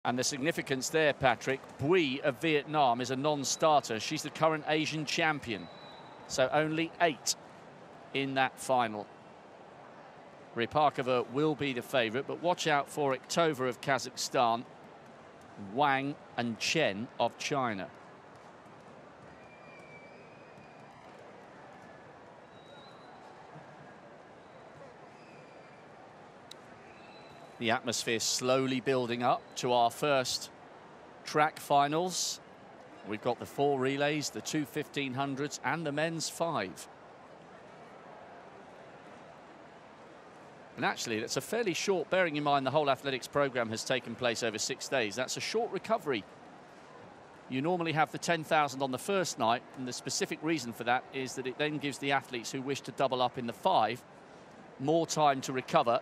And the significance there, Patrick, Bui of Vietnam is a non-starter. She's the current Asian champion. So only 8 in that final. Rypakova will be the favourite, but watch out for Iktova of Kazakhstan, Wang and Chen of China. The atmosphere slowly building up to our first track finals. We've got the 4 relays, the 2 1500s and the men's 5. And actually, that's a fairly short, bearing in mind the whole athletics program has taken place over 6 days. That's a short recovery. You normally have the 10,000 on the first night, and the specific reason for that is that it then gives the athletes who wish to double up in the 5 more time to recover.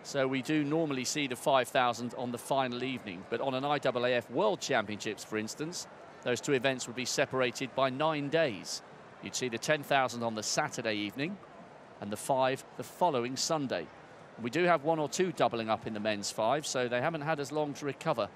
So we do normally see the 5,000 on the final evening. But on an IAAF World Championships, for instance, those 2 events would be separated by 9 days. You'd see the 10,000 on the Saturday evening and the 5 the following Sunday. We do have 1 or 2 doubling up in the men's 5, so they haven't had as long to recover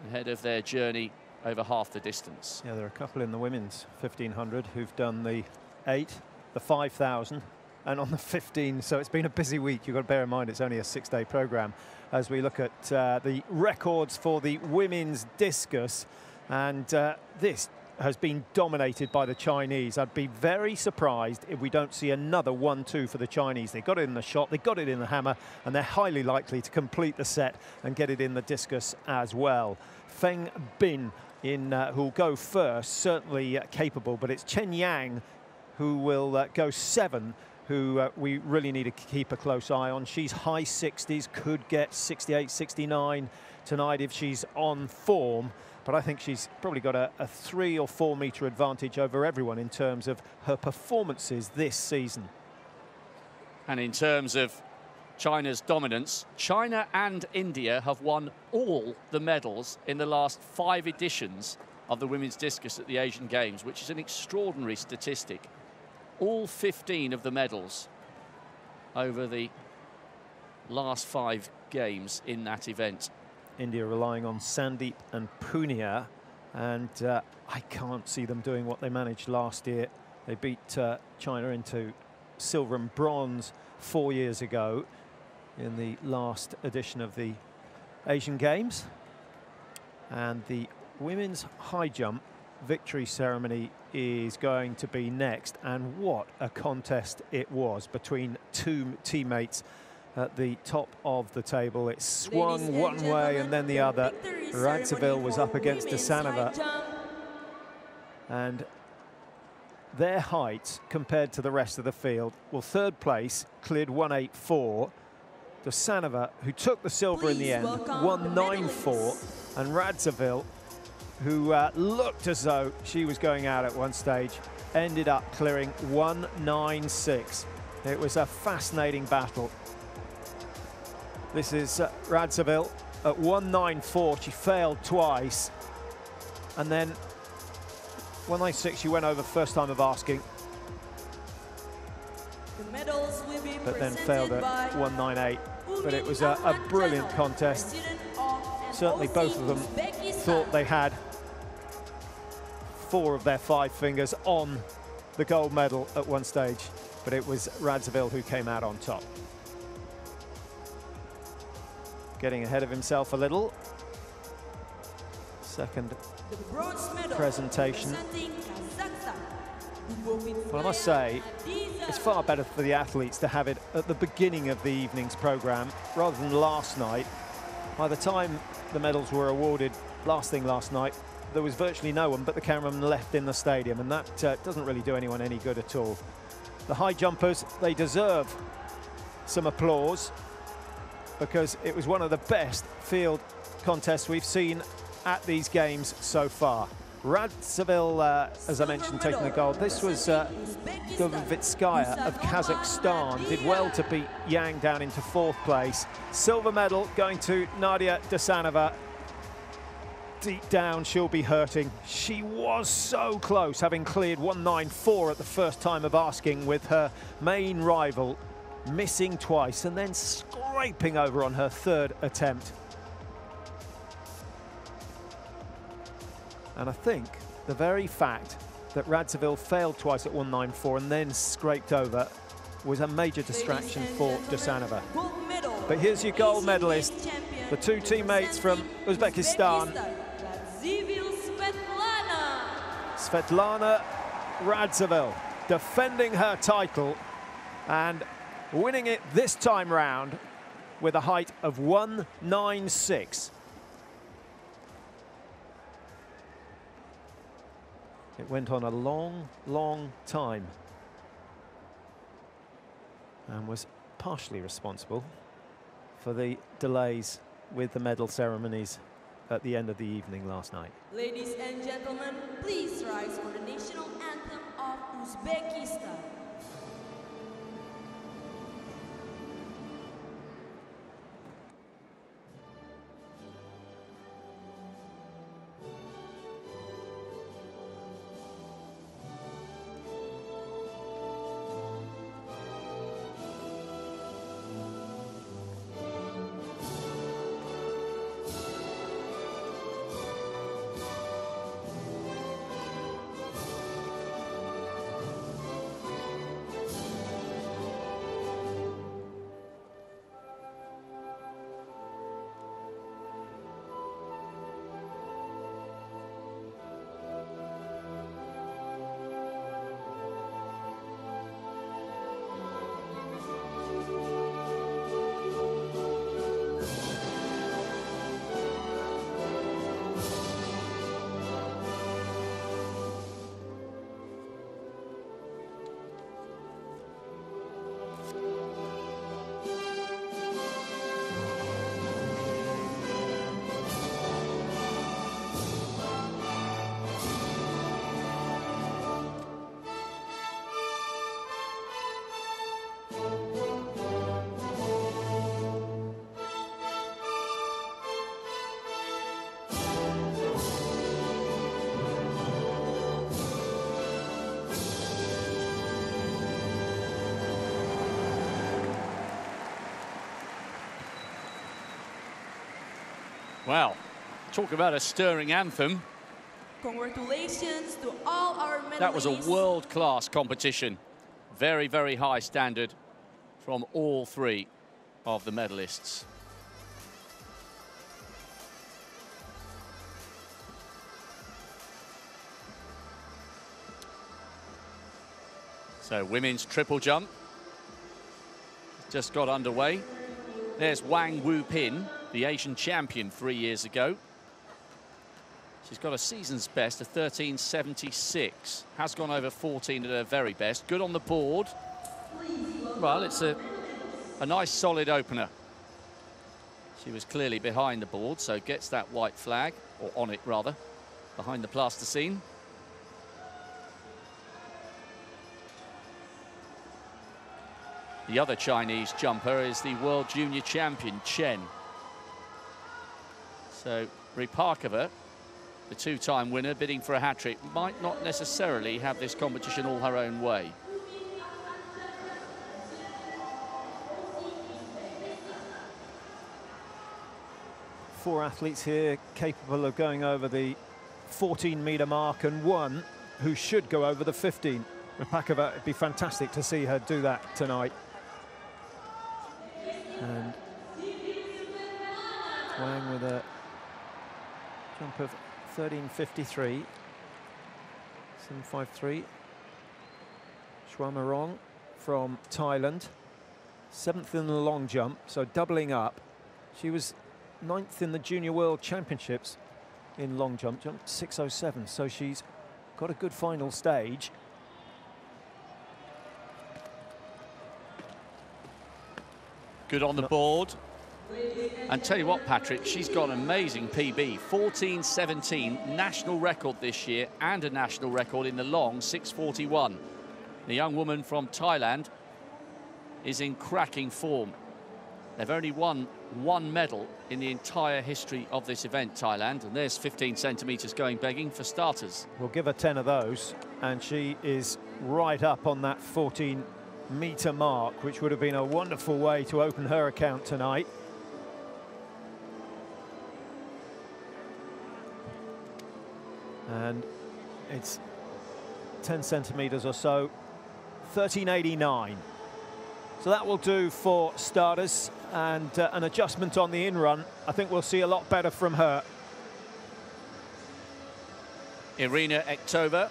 ahead of their journey over half the distance. Yeah, there are a couple in the women's 1500 who've done the 8, the 5,000, and on the 15, so it's been a busy week. You've got to bear in mind it's only a 6-day program as we look at the records for the women's discus, and this has been dominated by the Chinese. I'd be very surprised if we don't see another 1-2 for the Chinese. They got it in the shot, they got it in the hammer, and they're highly likely to complete the set and get it in the discus as well. Feng Bin who'll go first, certainly capable, but it's Chen Yang who will go 7, who we really need to keep a close eye on. She's high 60s, could get 68, 69 tonight if she's on form. But I think she's probably got a 3 or 4 metre advantage over everyone in terms of her performances this season. And in terms of China's dominance, China and India have won all the medals in the last 5 editions of the women's discus at the Asian Games, which is an extraordinary statistic. All 15 of the medals over the last 5 games in that event. India relying on Sandeep and Punia, and I can't see them doing what they managed last year. They beat China into silver and bronze 4 years ago in the last edition of the Asian Games. And the women's high jump victory ceremony is going to be next, and what a contest it was between 2 teammates at the top of the table. It swung one way and then the other. Radzivil was up against Dusanova, and their heights compared to the rest of the field. Well, 3rd place cleared 184. Dusanova, who took the silver in the end, 194, and Radzivil, who looked as though she was going out at one stage, ended up clearing 196. It was a fascinating battle. This is Radzivil at 194. She failed twice, and then 196 she went over first time of asking, but then failed at 198. But it was a brilliant contest. Certainly both of them thought they had 4 of their 5 fingers on the gold medal at one stage, but it was Radzivil who came out on top. Getting ahead of himself a little. Second presentation. Well, I must say, it's far better for the athletes to have it at the beginning of the evening's program rather than last night. By the time the medals were awarded last night, there was virtually no one but the cameraman left in the stadium, and that doesn't really do anyone any good at all. The high jumpers, they deserve some applause, because it was one of the best field contests we've seen at these games so far. Radzivil, as I mentioned, taking the gold. This was Govovitskaya of Kazakhstan, did well to beat Yang down into 4th place. Silver medal going to Nadia Dusanova. Deep down, she'll be hurting. She was so close, having cleared 194 at the first time of asking, with her main rival missing twice and then scraping over on her 3rd attempt. And I think the very fact that Radzivil failed twice at 194 and then scraped over was a major distraction for Dusanova. But here's your gold medalist, the two teammates from Uzbekistan. Svetlana Radzivil defending her title and winning it this time round with a height of 196. It went on a long, long time and was partially responsible for the delays with the medal ceremonies at the end of the evening last night. Ladies and gentlemen, please rise for the national anthem of Uzbekistan. Wow, talk about a stirring anthem. Congratulations to all our medalists. That was a world-class competition. Very, very high standard from all three of the medalists. So women's triple jump just got underway. There's Wang Wu-pin, the Asian champion 3 years ago. She's got a season's best of 13.76. Has gone over 14 at her very best. Good on the board. Well, it's a nice solid opener. She was clearly behind the board, so gets that white flag, or on it rather, behind the plasticine. The other Chinese jumper is the world junior champion, Chen. So Ripakova, the two-time winner, bidding for a hat-trick, might not necessarily have this competition all her own way. Four athletes here capable of going over the 14-metre mark, and one who should go over the 15. Ripakova, it'd be fantastic to see her do that tonight. And Wang with a jump of 13.53, 7.53. Shwamarong from Thailand, 7th in the long jump, so doubling up. She was 9th in the Junior World Championships in long jump, jumped 6.07, so she's got a good final stage. Good on the board. And tell you what, Patrick, she's got an amazing PB. 14.17, national record this year, and a national record in the long, 6.41. The young woman from Thailand is in cracking form. They've only won one medal in the entire history of this event, Thailand, and there's 15 centimetres going begging for starters. We'll give her 10 of those, and she is right up on that 14-metre mark, which would have been a wonderful way to open her account tonight. and it's 10 centimetres or so, 13.89. So that will do for starters, and an adjustment on the in-run. I think we'll see a lot better from her. Irina Ektova,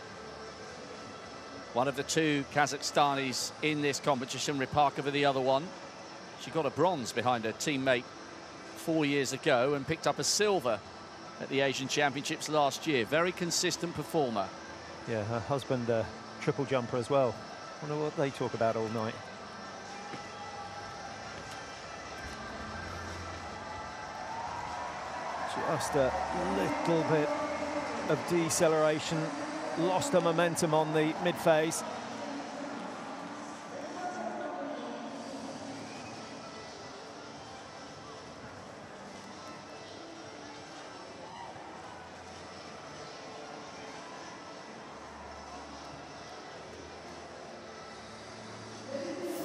one of the two Kazakhstanis in this competition, Ripakova the other one. She got a bronze behind her teammate 4 years ago and picked up a silver at the Asian Championships last year. Very consistent performer. Yeah, her husband, triple jumper as well. I wonder what they talk about all night. Just a little bit of deceleration, lost her momentum on the mid-phase.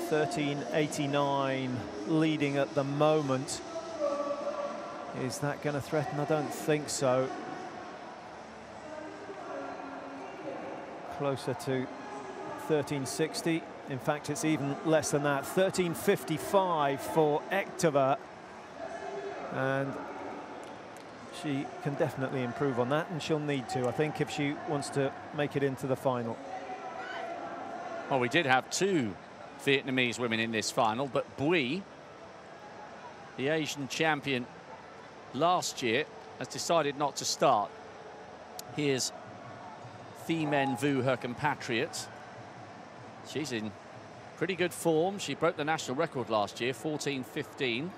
$13.89 leading at the moment. Is that going to threaten? I don't think so. Closer to 13.60. In fact, it's even less than that. 13.55 for Ektova. And she can definitely improve on that, and she'll need to, I think, if she wants to make it into the final. Well, we did have two Vietnamese women in this final, but Bui, the Asian champion last year, has decided not to start. Here's Thi Men Vu, her compatriot. She's in pretty good form. She broke the national record last year, 14.15,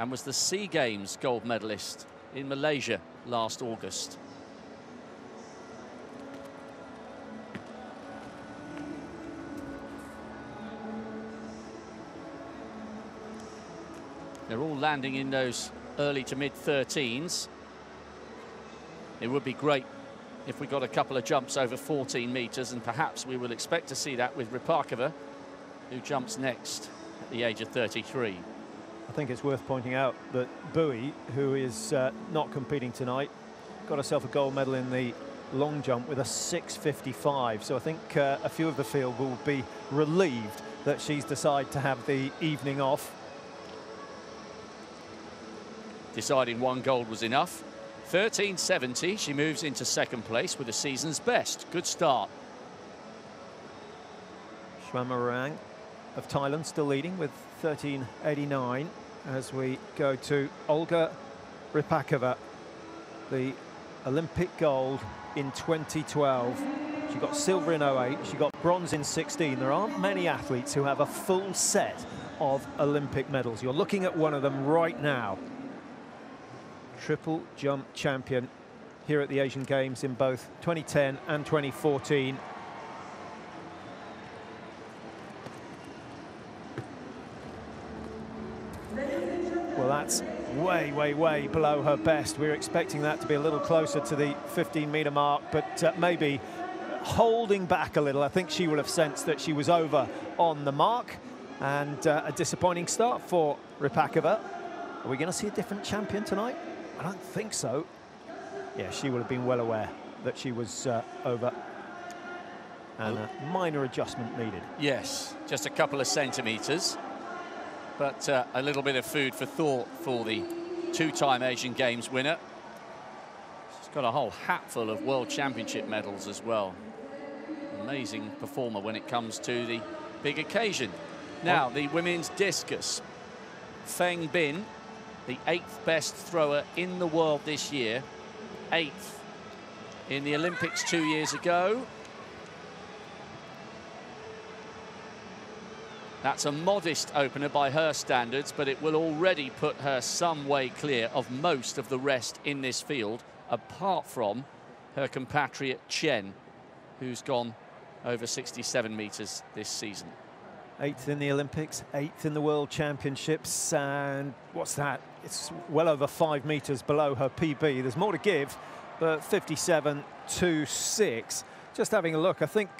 and was the SEA Games gold medalist in Malaysia last August. They're all landing in those early to mid-13s. It would be great if we got a couple of jumps over 14 metres, and perhaps we will expect to see that with Ripakova, who jumps next at the age of 33. I think it's worth pointing out that Bui, who is not competing tonight, got herself a gold medal in the long jump with a 6.55. So I think a few of the field will be relieved that she's decided to have the evening off. Deciding one gold was enough. 13.70, she moves into second place with the season's best. Good start. Shwamarang of Thailand still leading with 13.89 as we go to Olga Ripakova, the Olympic gold in 2012. She got silver in 08, she got bronze in 16. There aren't many athletes who have a full set of Olympic medals. You're looking at one of them right now. Triple jump champion here at the Asian Games in both 2010 and 2014. Well, that's way, way, way below her best. We were expecting that to be a little closer to the 15-metre mark, but maybe holding back a little. I think she will have sensed that she was over on the mark, and a disappointing start for Ripakova. Are we going to see a different champion tonight? I don't think so. Yeah, she would have been well aware that she was over, and a minor adjustment needed. Yes, just a couple of centimetres, but a little bit of food for thought for the two-time Asian Games winner. She's got a whole hatful of World Championship medals as well. Amazing performer when it comes to the big occasion. Now, the women's discus. Feng Bin, the 8th best thrower in the world this year, 8th in the Olympics 2 years ago. That's a modest opener by her standards, but it will already put her some way clear of most of the rest in this field, apart from her compatriot Chen, who's gone over 67 metres this season. 8th in the Olympics, 8th in the World Championships, and what's that? It's well over 5 metres below her PB. There's more to give, but 57.26. Just having a look, I think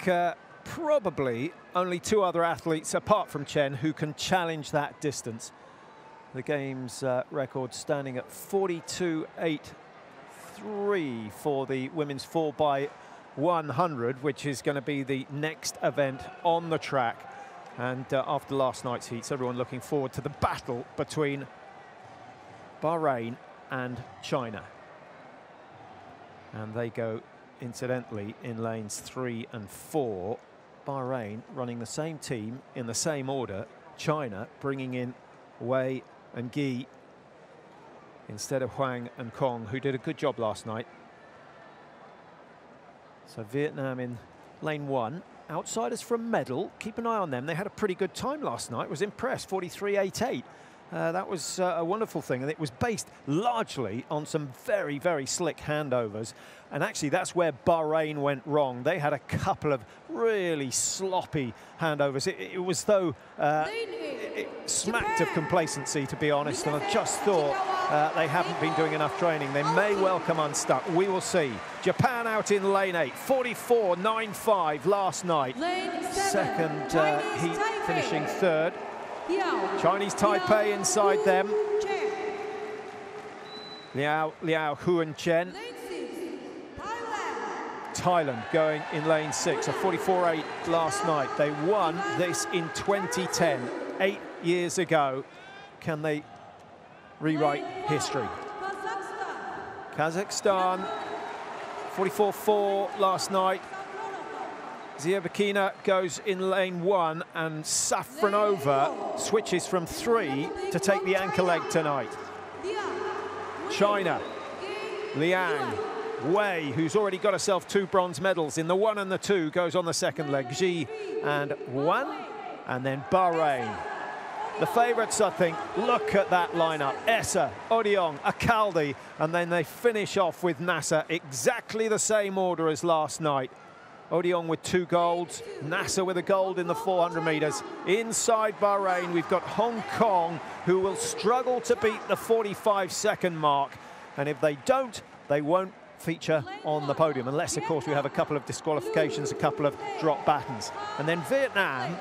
probably only 2 other athletes, apart from Chen, who can challenge that distance. The Games record standing at 42.83. 3 for the women's 4x100, which is going to be the next event on the track. And after last night's heats, everyone looking forward to the battle between Bahrain and China. And they go, incidentally, in lanes 3 and 4. Bahrain running the same team in the same order. China bringing in Wei and Guy instead of Huang and Kong, who did a good job last night. So Vietnam in lane 1. Outsiders from medal, keep an eye on them. They had a pretty good time last night. Was impressed, 43.88. That was a wonderful thing, and it was based largely on some very, very slick handovers. And actually, that's where Bahrain went wrong. They had a couple of really sloppy handovers. It was though it smacked of complacency, to be honest, and I just thought they haven't been doing enough training. They may well come unstuck. We will see. Japan out in lane 8, 44.95 last night. Second heat, finishing third. Chinese Taipei inside them. Liao, Hu and Chen. Thailand going in lane 6, a 44.8 last night. They won this in 2010, 8 years ago. Can they rewrite history? Kazakhstan, 44.4 last night. Ziabakina goes in lane 1, and Safronova switches from 3 to take the anchor leg tonight. China, Liang, Wei, who's already got herself 2 bronze medals in the 1 and the 2, goes on the second leg. Xi and Wan, and then Bahrain. The favourites, I think, look at that lineup. Essa, Odiong, Akaldi, and then they finish off with Nasser, exactly the same order as last night. Odiong with 2 golds, Nasser with a gold in the 400 metres. Inside Bahrain, we've got Hong Kong, who will struggle to beat the 45-second mark. And if they don't, they won't feature on the podium, unless, of course, we have a couple of disqualifications, a couple of drop battens. And then Vietnam,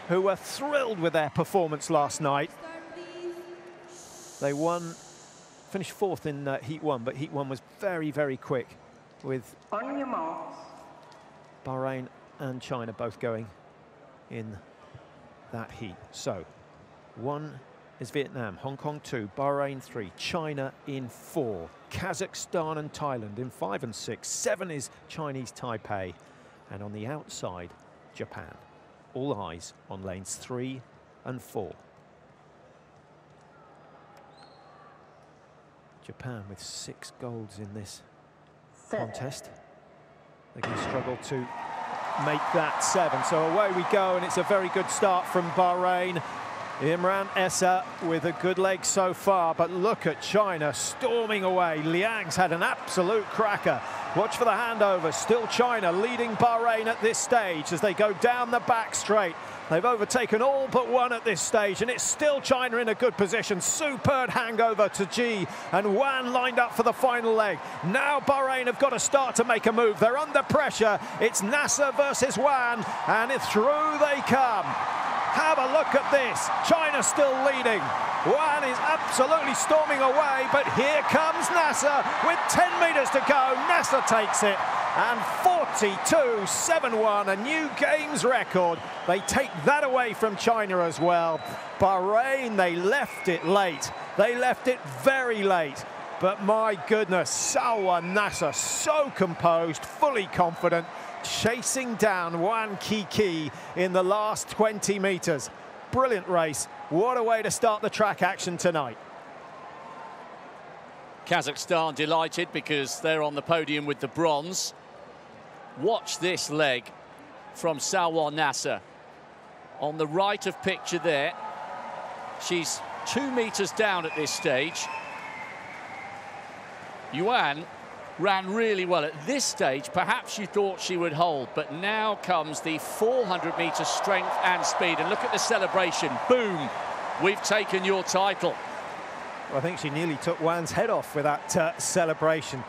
who were thrilled with their performance last night. They won, finished 4th in Heat 1, but Heat 1 was very, very quick, with Bahrain and China both going in that heat. So 1 is Vietnam, Hong Kong 2, Bahrain 3, China in 4, Kazakhstan and Thailand in 5 and 6, 7 is Chinese Taipei, and on the outside, Japan. All eyes on lanes 3 and 4. Japan with 6 golds in this contest. They're going to struggle to make that 7. So away we go, and it's a very good start from Bahrain. Imran Essa with a good leg so far, but look at China storming away. Liang's had an absolute cracker. Watch for the handover. Still China leading Bahrain at this stage as they go down the back straight. They've overtaken all but 1 at this stage, and it's still China in a good position. Superb hangover to Ji, and Wan lined up for the final leg. Now Bahrain have got to start to make a move. They're under pressure. It's Nasser versus Wan, and through they come. Have a look at this. China still leading. Wan is absolutely storming away, but here comes Nasser with 10 metres to go. Nasser takes it, and 42.71, a new games record. They take that away from China as well. Bahrain, they left it late. They left it very late. But my goodness, Salwa Nasser, so composed, fully confident, chasing down Wan Kiki in the last 20 metres. Brilliant race. What a way to start the track action tonight. Kazakhstan delighted because they're on the podium with the bronze. Watch this leg from Salwa Nasser. On the right of picture there, she's 2 metres down at this stage. Yuan ran really well at this stage. Perhaps you thought she would hold, but now comes the 400-metre strength and speed. And look at the celebration. Boom, we've taken your title. Well, I think she nearly took Wan's head off with that celebration.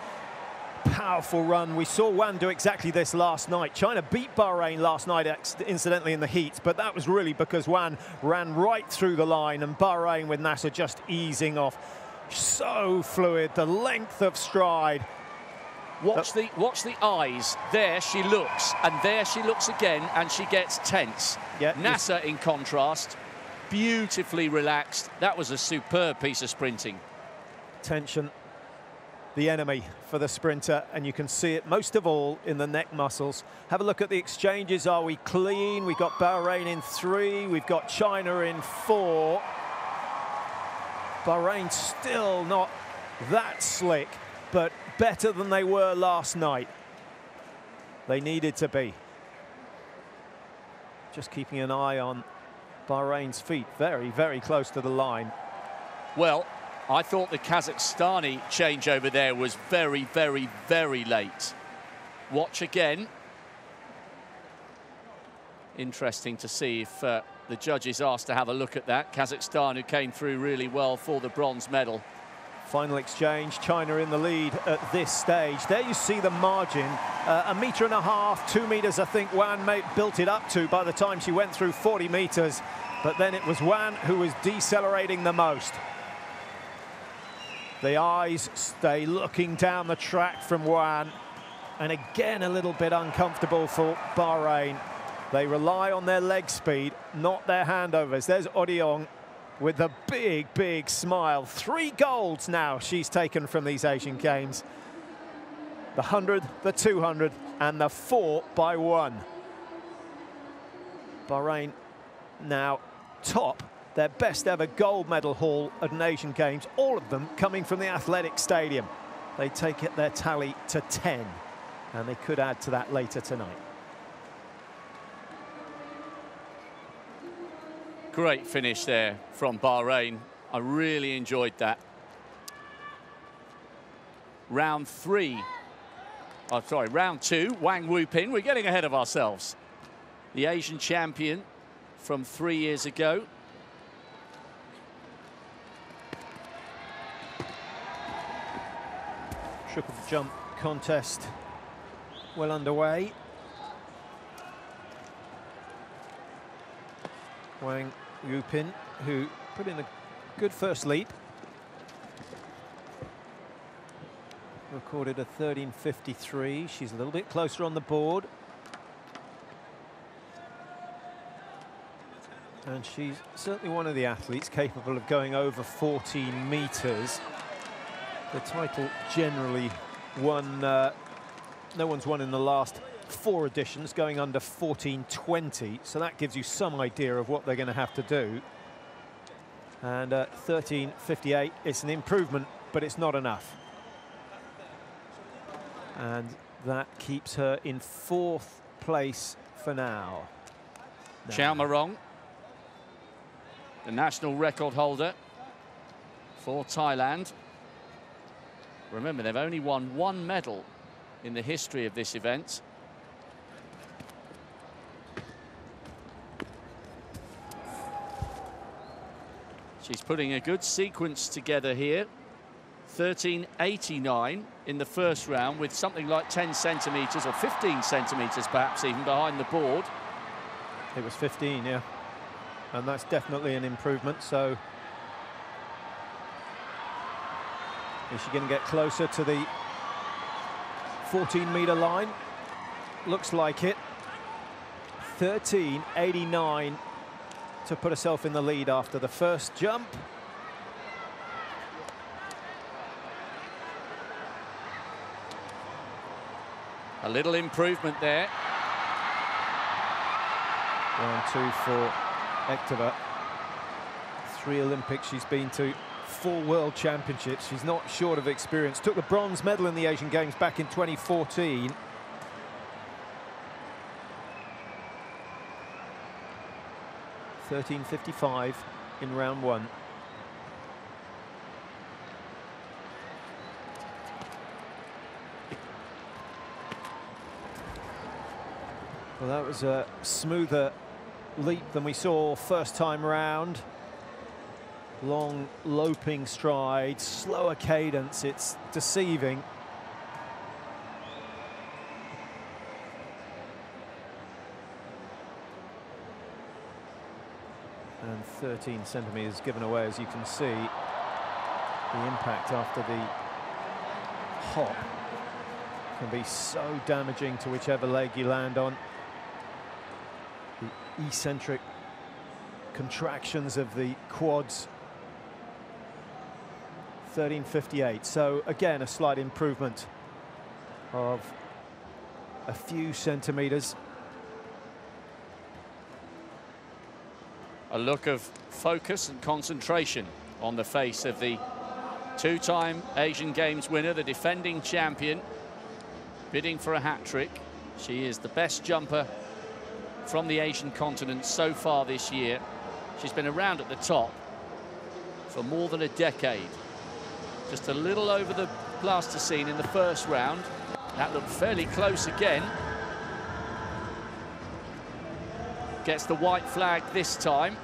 Powerful run. We saw Wan do exactly this last night. China beat Bahrain last night, incidentally, in the heats, but that was really because Wan ran right through the line, and Bahrain with Nasser just easing off. So fluid, the length of stride. Watch the eyes. There she looks, and there she looks again, and she gets tense. Yeah, Nasser, in contrast, beautifully relaxed. That was a superb piece of sprinting. Tension, the enemy for the sprinter, and you can see it most of all in the neck muscles. Have a look at the exchanges. Are we clean? We've got Bahrain in 3, we've got China in 4. Bahrain still not that slick, but better than they were last night. They needed to be. Just keeping an eye on Bahrain's feet, very, very close to the line. Well, I thought the Kazakhstani changeover there was very, very, very late. Watch again. Interesting to see if the judges asked to have a look at that. Kazakhstan, who came through really well for the bronze medal. Final exchange, China in the lead at this stage. There you see the margin, 1.5 meters, 2 meters, I think Wan built it up to by the time she went through 40 meters. But then it was Wan who was decelerating the most. The eyes stay looking down the track from Wan. And again, a little bit uncomfortable for Bahrain. They rely on their leg speed, not their handovers. There's Odiong with a big, big smile. 3 golds now she's taken from these Asian Games. The 100, the 200, and the 4x1. Bahrain now top, their best ever gold medal haul at an Asian Games, all of them coming from the Athletic Stadium. They take their tally to 10, and they could add to that later tonight. Great finish there from Bahrain. I really enjoyed that. Round 2, Wang Wupin. We're getting ahead of ourselves. The Asian champion from 3 years ago. Triple jump contest well underway. Wang Wupin, who put in a good first leap. Recorded a 13.53. She's a little bit closer on the board. And she's certainly one of the athletes capable of going over 14 meters. The title generally won, no one's won in the last 4 editions, going under 14.20, so that gives you some idea of what they're going to have to do. And 13.58, it's an improvement, but it's not enough. And that keeps her in 4th place for now. Chao Marong, the national record holder for Thailand. Remember, they've only won 1 medal in the history of this event. She's putting a good sequence together here. 13.89 in the first round, with something like 10 centimetres or 15 centimetres perhaps even behind the board. It was 15, yeah. And that's definitely an improvement. So is she going to get closer to the 14-metre line? Looks like it. 13.89 to put herself in the lead after the first jump. A little improvement there. 1-2 for Ektova. 3 Olympics she's been to, 4 World Championships. She's not short of experience. Took the bronze medal in the Asian Games back in 2014. $13.55 in round 1. Well, that was a smoother leap than we saw first time round. Long loping stride, slower cadence, it's deceiving. And 13 centimetres given away, as you can see. The impact after the hop can be so damaging to whichever leg you land on. The eccentric contractions of the quads. 13.58, so again a slight improvement of a few centimetres. A look of focus and concentration on the face of the two-time Asian Games winner, the defending champion, bidding for a hat-trick. She is the best jumper from the Asian continent so far this year. She's been around at the top for more than a decade. Just a little over the plasticine in the first round. That looked fairly close again. Gets the white flag this time.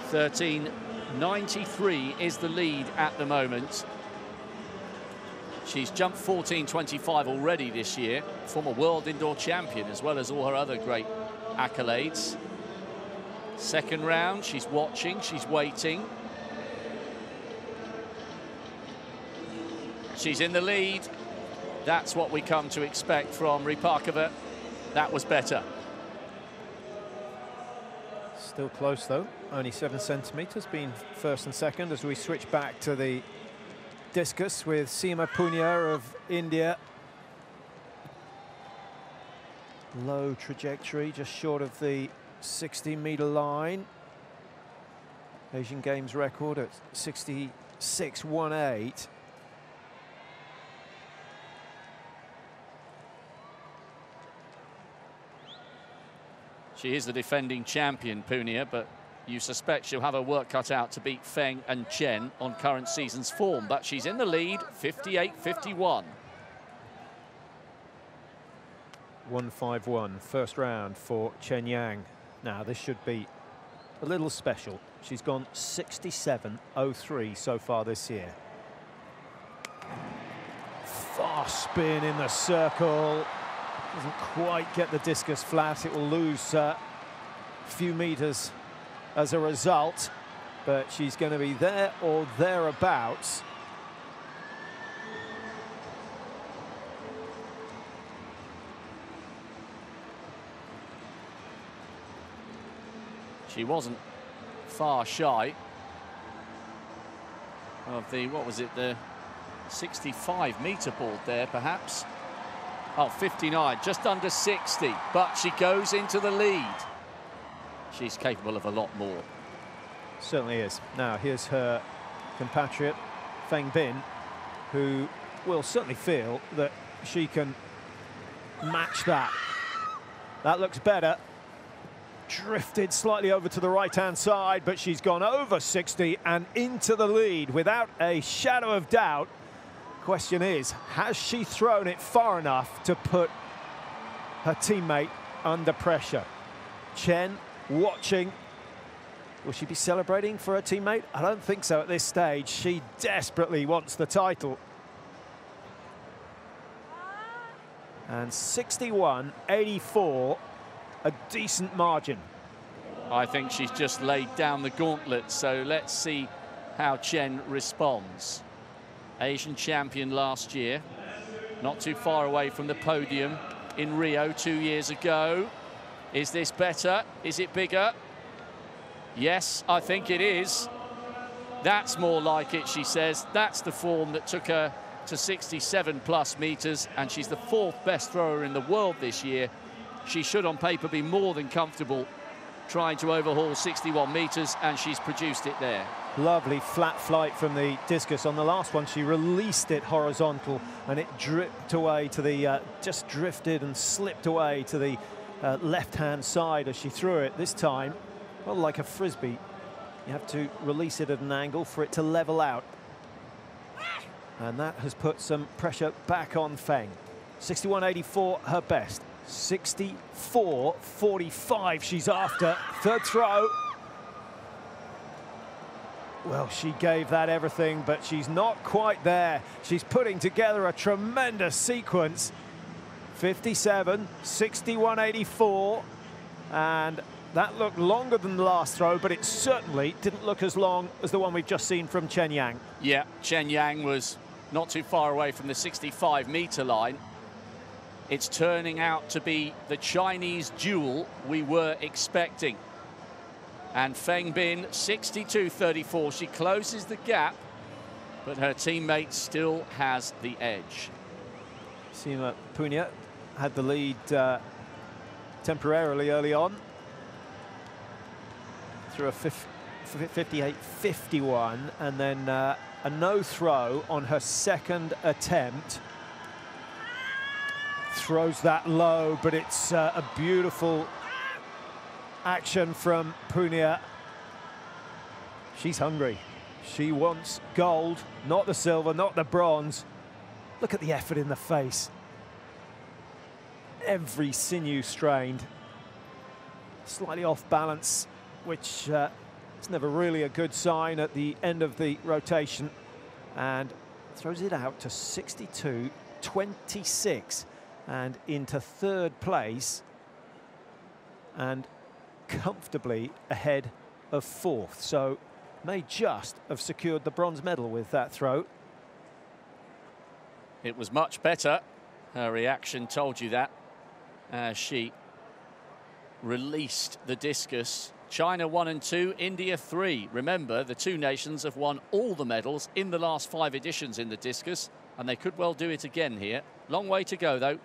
$13.93 is the lead at the moment. She's jumped 14.25 already this year, former world indoor champion, as well as all her other great accolades. Second round, she's watching, she's waiting. She's in the lead. That's what we come to expect from Ripakova. That was better. Still close though, only 7 centimetres, being first and second as we switch back to the discus with Seema Punia of India. Low trajectory, just short of the 60-metre line. Asian Games record at 66.18. She is the defending champion, Punia, but you suspect she'll have her work cut out to beat Feng and Chen on current season's form. But she's in the lead, 58.51. 151, first round for Chen Yang. Now, this should be a little special. She's gone 67.03 so far this year. Fast spin in the circle. Doesn't quite get the discus flat. It will lose a few metres as a result, but she's going to be there or thereabouts. She wasn't far shy of the, what was it, the 65-metre board there, perhaps. Oh, 59, just under 60, but she goes into the lead. She's capable of a lot more. Certainly is. Now, here's her compatriot, Feng Bin, who will certainly feel that she can match that. That looks better. Drifted slightly over to the right-hand side, but she's gone over 60 and into the lead without a shadow of doubt. Question is, has she thrown it far enough to put her teammate under pressure? Chen watching. Will she be celebrating for her teammate? I don't think so at this stage. She desperately wants the title. And 61.84, a decent margin. I think she's just laid down the gauntlet, so let's see how Chen responds. Asian champion last year, not too far away from the podium in Rio 2 years ago. Is this better? Is it bigger? Yes, I think it is. That's more like it, she says. That's the form that took her to 67+ metres, and she's the 4th best thrower in the world this year. She should on paper be more than comfortable trying to overhaul 61 metres, and she's produced it there. Lovely flat flight from the discus. On the last one, she released it horizontal, and it dripped away to the, just drifted and slipped away to the left-hand side as she threw it. This time, well, like a frisbee, you have to release it at an angle for it to level out. And that has put some pressure back on Feng. 61.84, her best. 64.45 she's after. Third throw. Well, she gave that everything, but she's not quite there. She's putting together a tremendous sequence. 57, 61.84. and that looked longer than the last throw, but it certainly didn't look as long as the one we've just seen from Chen Yang. Yeah, Chen Yang was not too far away from the 65-metre line. It's turning out to be the Chinese duel we were expecting. And Feng Bin, 62.34, she closes the gap, but her teammate still has the edge. Sima Punia had the lead temporarily early on through a 58.51, and then a no throw on her second attempt. Throws that low, but it's a beautiful action from Punia. She's hungry. She wants gold, not the silver, not the bronze. Look at the effort in the face. Every sinew strained. Slightly off balance, which is never really a good sign at the end of the rotation. And throws it out to 62.26 and into third place and comfortably ahead of fourth. So may just have secured the bronze medal with that throw. It was much better. Her reaction told you that as she released the discus. China 1 and 2, India 3. Remember, the two nations have won all the medals in the last 5 editions in the discus, and they could well do it again here. Long way to go, though,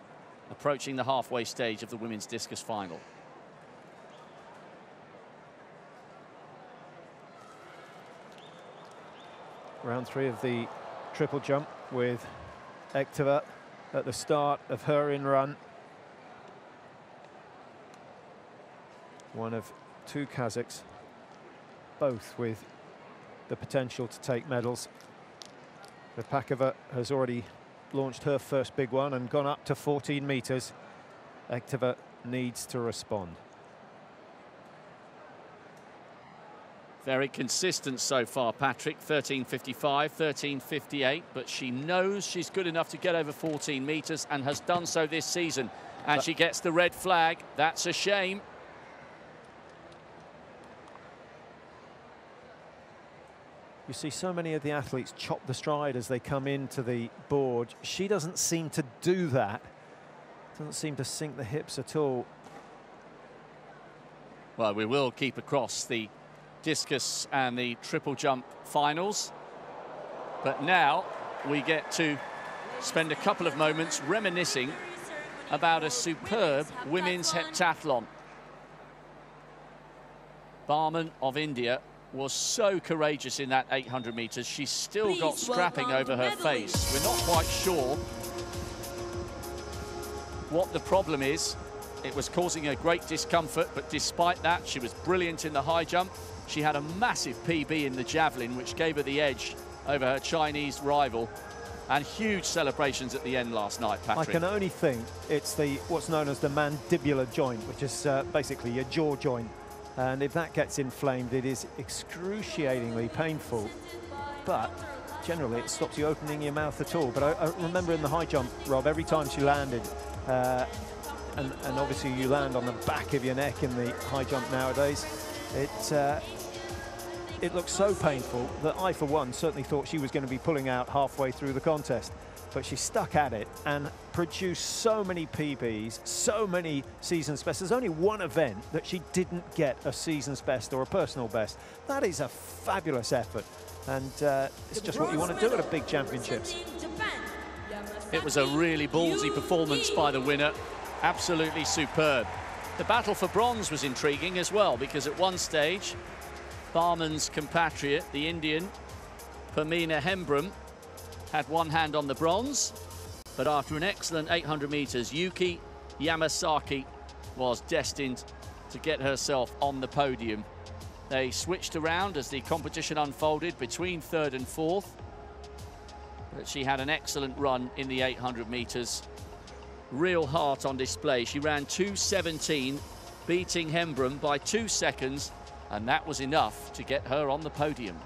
approaching the halfway stage of the women's discus final. Round 3 of the triple jump with Ekteva at the start of her in-run. One of 2 Kazakhs, both with the potential to take medals. Ripakova has already launched her first big one and gone up to 14 meters. Ekteva needs to respond. Very consistent so far, Patrick. 13.55, 13.58, but she knows she's good enough to get over 14 meters and has done so this season. And she gets the red flag. That's a shame. You see so many of the athletes chop the stride as they come into the board. She doesn't seem to do that. Doesn't seem to sink the hips at all. Well, we will keep across the discus and the triple jump finals. But now we get to spend a couple of moments reminiscing about a superb women's heptathlon. Barman of India was so courageous in that 800 meters. She's still got strapping over her face. We're not quite sure what the problem is. It was causing her great discomfort, but despite that, she was brilliant in the high jump. She had a massive PB in the javelin, which gave her the edge over her Chinese rival, and huge celebrations at the end last night, Patrick. I can only think it's the what's known as the mandibular joint, which is basically your jaw joint. And if that gets inflamed, it is excruciatingly painful. But generally, it stops you opening your mouth at all. But I remember in the high jump, Rob, every time she landed, and obviously you land on the back of your neck in the high jump nowadays, it looks so painful that I, for one, certainly thought she was going to be pulling out halfway through the contest. But she stuck at it and produced so many PBs, so many season's bests. There's only one event that she didn't get a season's best or a personal best. That is a fabulous effort, and it's just what you want to do at a big championships. It was a really ballsy performance by the winner. Absolutely superb. The battle for bronze was intriguing as well, because at one stage, Barman's compatriot, the Indian, Pamina Hembram, had one hand on the bronze, but after an excellent 800 meters, Yuki Yamasaki was destined to get herself on the podium. They switched around as the competition unfolded between third and fourth, but she had an excellent run in the 800 meters. Real heart on display. She ran 2:17, beating Hembram by 2 seconds, and that was enough to get her on the podium.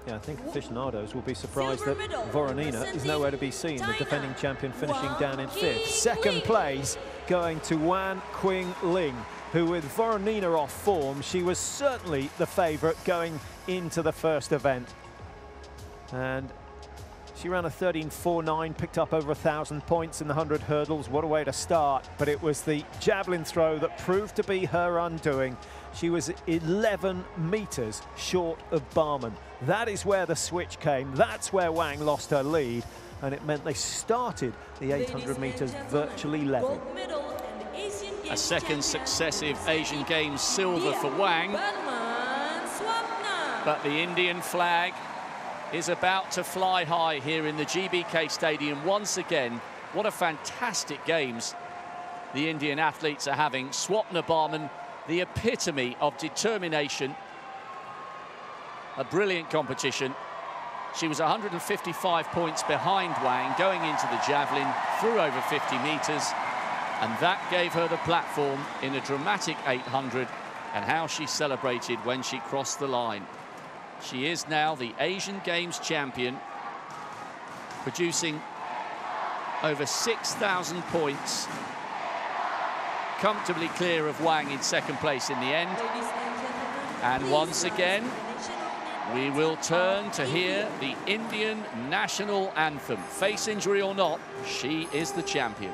Yeah, I think aficionados will be surprised that Voronina is nowhere to be seen, the defending champion finishing down in 5th. Second place going to Wan Qingling. who with Voronina off form, she was certainly the favourite going into the first event. And she ran a 13.49, picked up over 1,000 points in the 100 hurdles. What a way to start. But it was the javelin throw that proved to be her undoing. She was 11 metres short of Barman. That is where the switch came. That's where Wang lost her lead. And it meant they started the 800 metres virtually level. A second successive Asian Games silver for Wang. But the Indian flag is about to fly high here in the GBK Stadium once again. What a fantastic games the Indian athletes are having. Swapna Barman, the epitome of determination. A brilliant competition. She was 155 points behind Wang going into the javelin, through over 50 metres, and that gave her the platform in a dramatic 800, and how she celebrated when she crossed the line. She is now the Asian Games champion, producing over 6,000 points, comfortably clear of Wang in second place in the end. And once again, we will turn to hear the Indian national anthem. Face injury or not, she is the champion.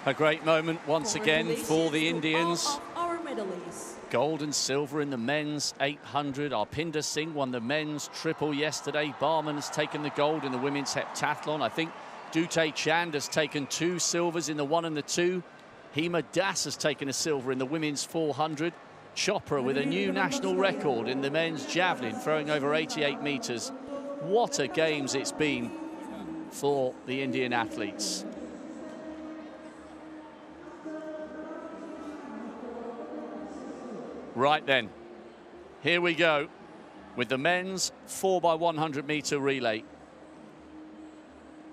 A great moment once again for the Indians. Gold and silver in the men's 800. Arpinder Singh won the men's triple yesterday. Barman has taken the gold in the women's heptathlon. I think Dute Chand has taken 2 silvers in the 1 and the 2. Hema Das has taken a silver in the women's 400. Chopra with a new national record in the men's javelin, throwing over 88 metres. What a games it's been for the Indian athletes. Right then, here we go with the men's 4x100 metre relay.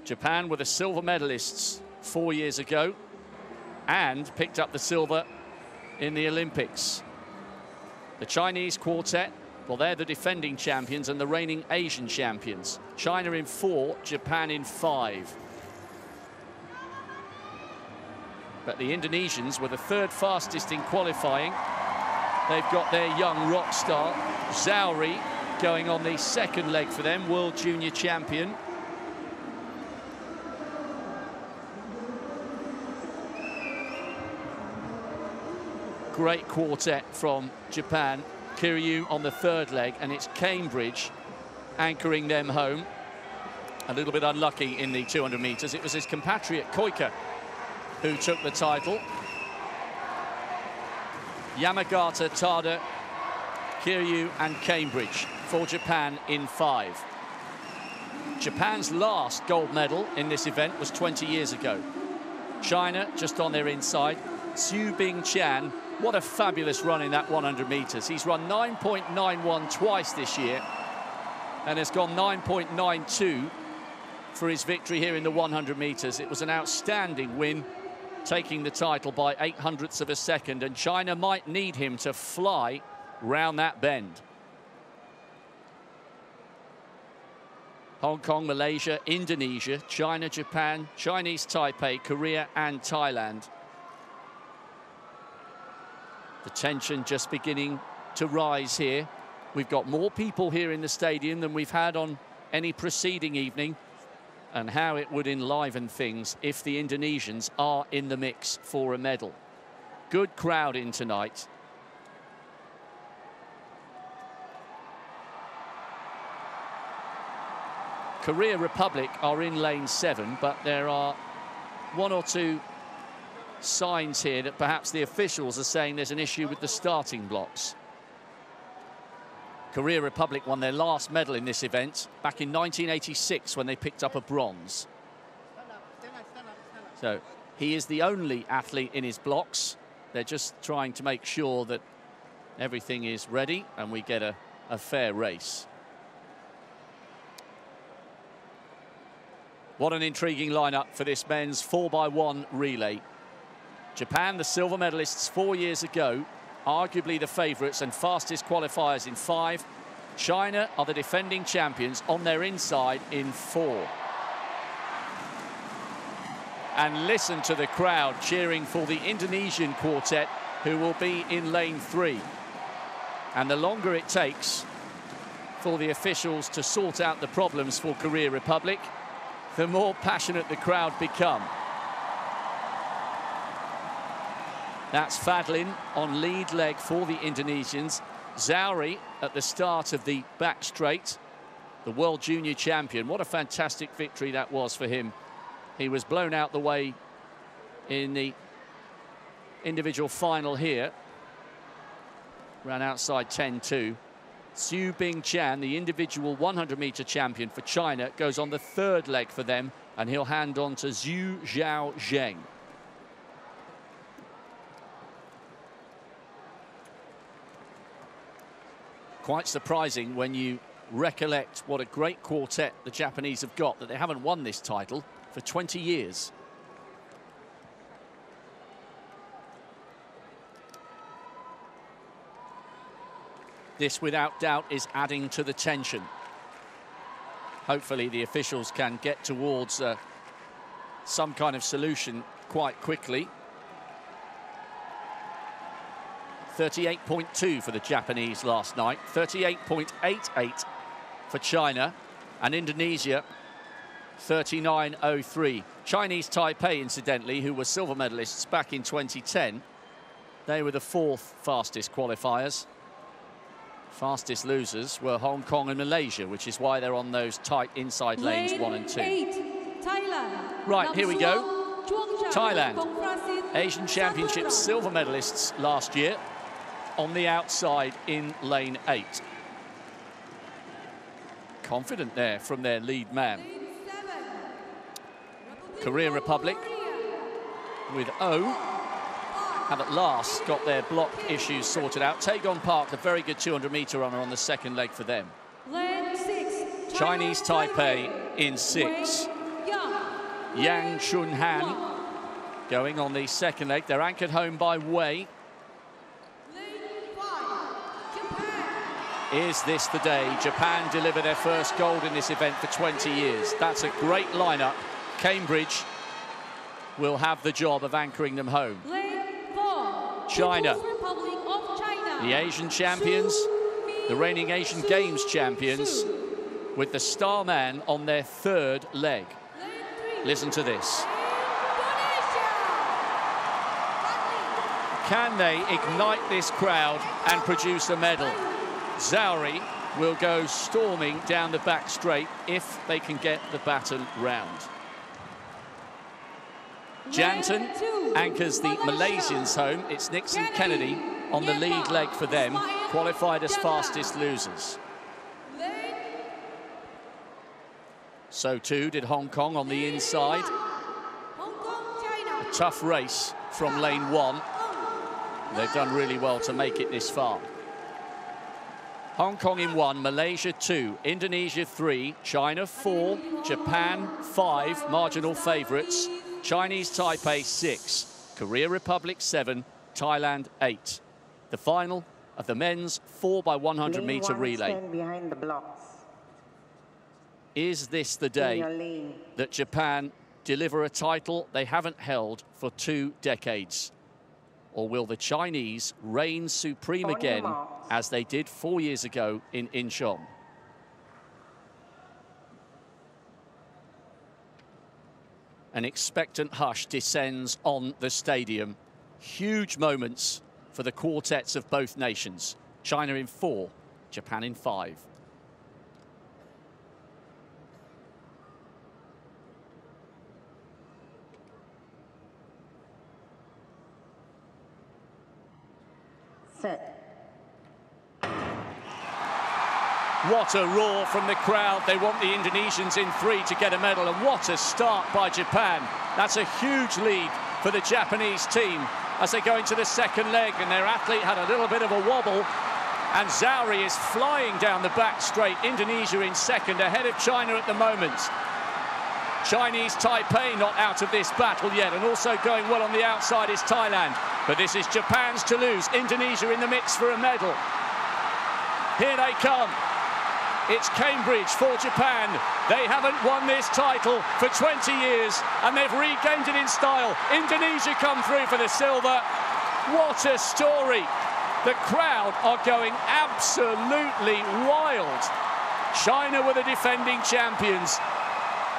Japan were the silver medalists 4 years ago and picked up the silver in the Olympics. The Chinese quartet, well, they're the defending champions and the reigning Asian champions. China in 4, Japan in 5. But the Indonesians were the 3rd fastest in qualifying. They've got their young rock star, Zauri, going on the 2nd leg for them, World Junior Champion. Great quartet from Japan. Kiryu on the 3rd leg, and it's Cambridge anchoring them home. A little bit unlucky in the 200 metres. It was his compatriot Koika who took the title. Yamagata, Tada, Kiryu and Cambridge for Japan in 5. Japan's last gold medal in this event was 20 years ago. China just on their inside. Xu Bing-Chan, what a fabulous run in that 100 metres. He's run 9.91 twice this year and has gone 9.92 for his victory here in the 100 metres. It was an outstanding win, taking the title by 0.08 of a second, and China might need him to fly round that bend. Hong Kong, Malaysia, Indonesia, China, Japan, Chinese Taipei, Korea and Thailand. The tension just beginning to rise here. We've got more people here in the stadium than we've had on any preceding evening, and how it would enliven things if the Indonesians are in the mix for a medal. Good crowd in tonight. Korea Republic are in lane 7, but there are one or two signs here that perhaps the officials are saying there's an issue with the starting blocks. Korea Republic won their last medal in this event back in 1986 when they picked up a bronze. So he is the only athlete in his blocks. They're just trying to make sure that everything is ready and we get a fair race. What an intriguing lineup for this men's 4x1 relay. Japan, the silver medalists 4 years ago, arguably the favourites and fastest qualifiers in 5. China are the defending champions on their inside in 4. And listen to the crowd cheering for the Indonesian quartet, who will be in lane 3. And the longer it takes for the officials to sort out the problems for Korea Republic, the more passionate the crowd become. That's Fadlin on lead leg for the Indonesians. Zauri at the start of the back straight, the world junior champion. What a fantastic victory that was for him. He was blown out the way in the individual final here. Ran outside 10-2. Xu Bingqian, the individual 100-meter champion for China, goes on the third leg for them, and he'll hand on to Zhu Zhao Zheng. Quite surprising when you recollect what a great quartet the Japanese have got, that they haven't won this title for 20 years. This, without doubt, is adding to the tension. Hopefully the officials can get towards some kind of solution quite quickly. 38.2 for the Japanese last night, 38.88 for China, and Indonesia 39.03. Chinese Taipei, incidentally, who were silver medalists back in 2010, they were the 4th fastest qualifiers. Fastest losers were Hong Kong and Malaysia, which is why they're on those tight inside lanes 1 and 2. Thailand. Right, here we go. Thailand, Asian Championships silver medalists last year, on the outside in lane 8. Confident there from their lead man. Korea Republic with O have at last got their block issues sorted out. Taegon Park, a very good 200-meter runner on the second leg for them. Lane 6, Chinese Taipei in 6. Yang Chunhan going on the second leg. They're anchored home by Wei. Is this the day Japan deliver their first gold in this event for 20 years? That's a great lineup. Cambridge will have the job of anchoring them home. China, the Asian champions, the reigning Asian Games champions, with the star man on their third leg. Listen to this. Can they ignite this crowd and produce a medal? Zauri will go storming down the back straight if they can get the baton round. Janton anchors the Malaysians home. It's Nixon Kennedy on the lead leg for them, qualified as fastest losers. So too did Hong Kong on the inside. A tough race from lane 1. They've done really well to make it this far. Hong Kong in 1, Malaysia 2, Indonesia 3, China 4, Japan 5, marginal favourites, Chinese Taipei 6, Korea Republic 7, Thailand 8. The final of the men's 4x100-meter relay. Behind the blocks. Is this the day that Japan deliver a title they haven't held for 2 decades? Or will the Chinese reign supreme again, as they did 4 years ago in Incheon? An expectant hush descends on the stadium. Huge moments for the quartets of both nations. China in 4, Japan in 5. Set. What a roar from the crowd. They want the Indonesians in 3 to get a medal, and what a start by Japan. That's a huge lead for the Japanese team as they go into the second leg, and their athlete had a little bit of a wobble, and Zauri is flying down the back straight. Indonesia in second, ahead of China at the moment. Chinese Taipei not out of this battle yet, and also going well on the outside is Thailand. But this is Japan's to lose. Indonesia in the mix for a medal. Here they come. It's Cambridge for Japan. They haven't won this title for 20 years, and they've regained it in style. Indonesia come through for the silver. What a story. The crowd are going absolutely wild. China were the defending champions,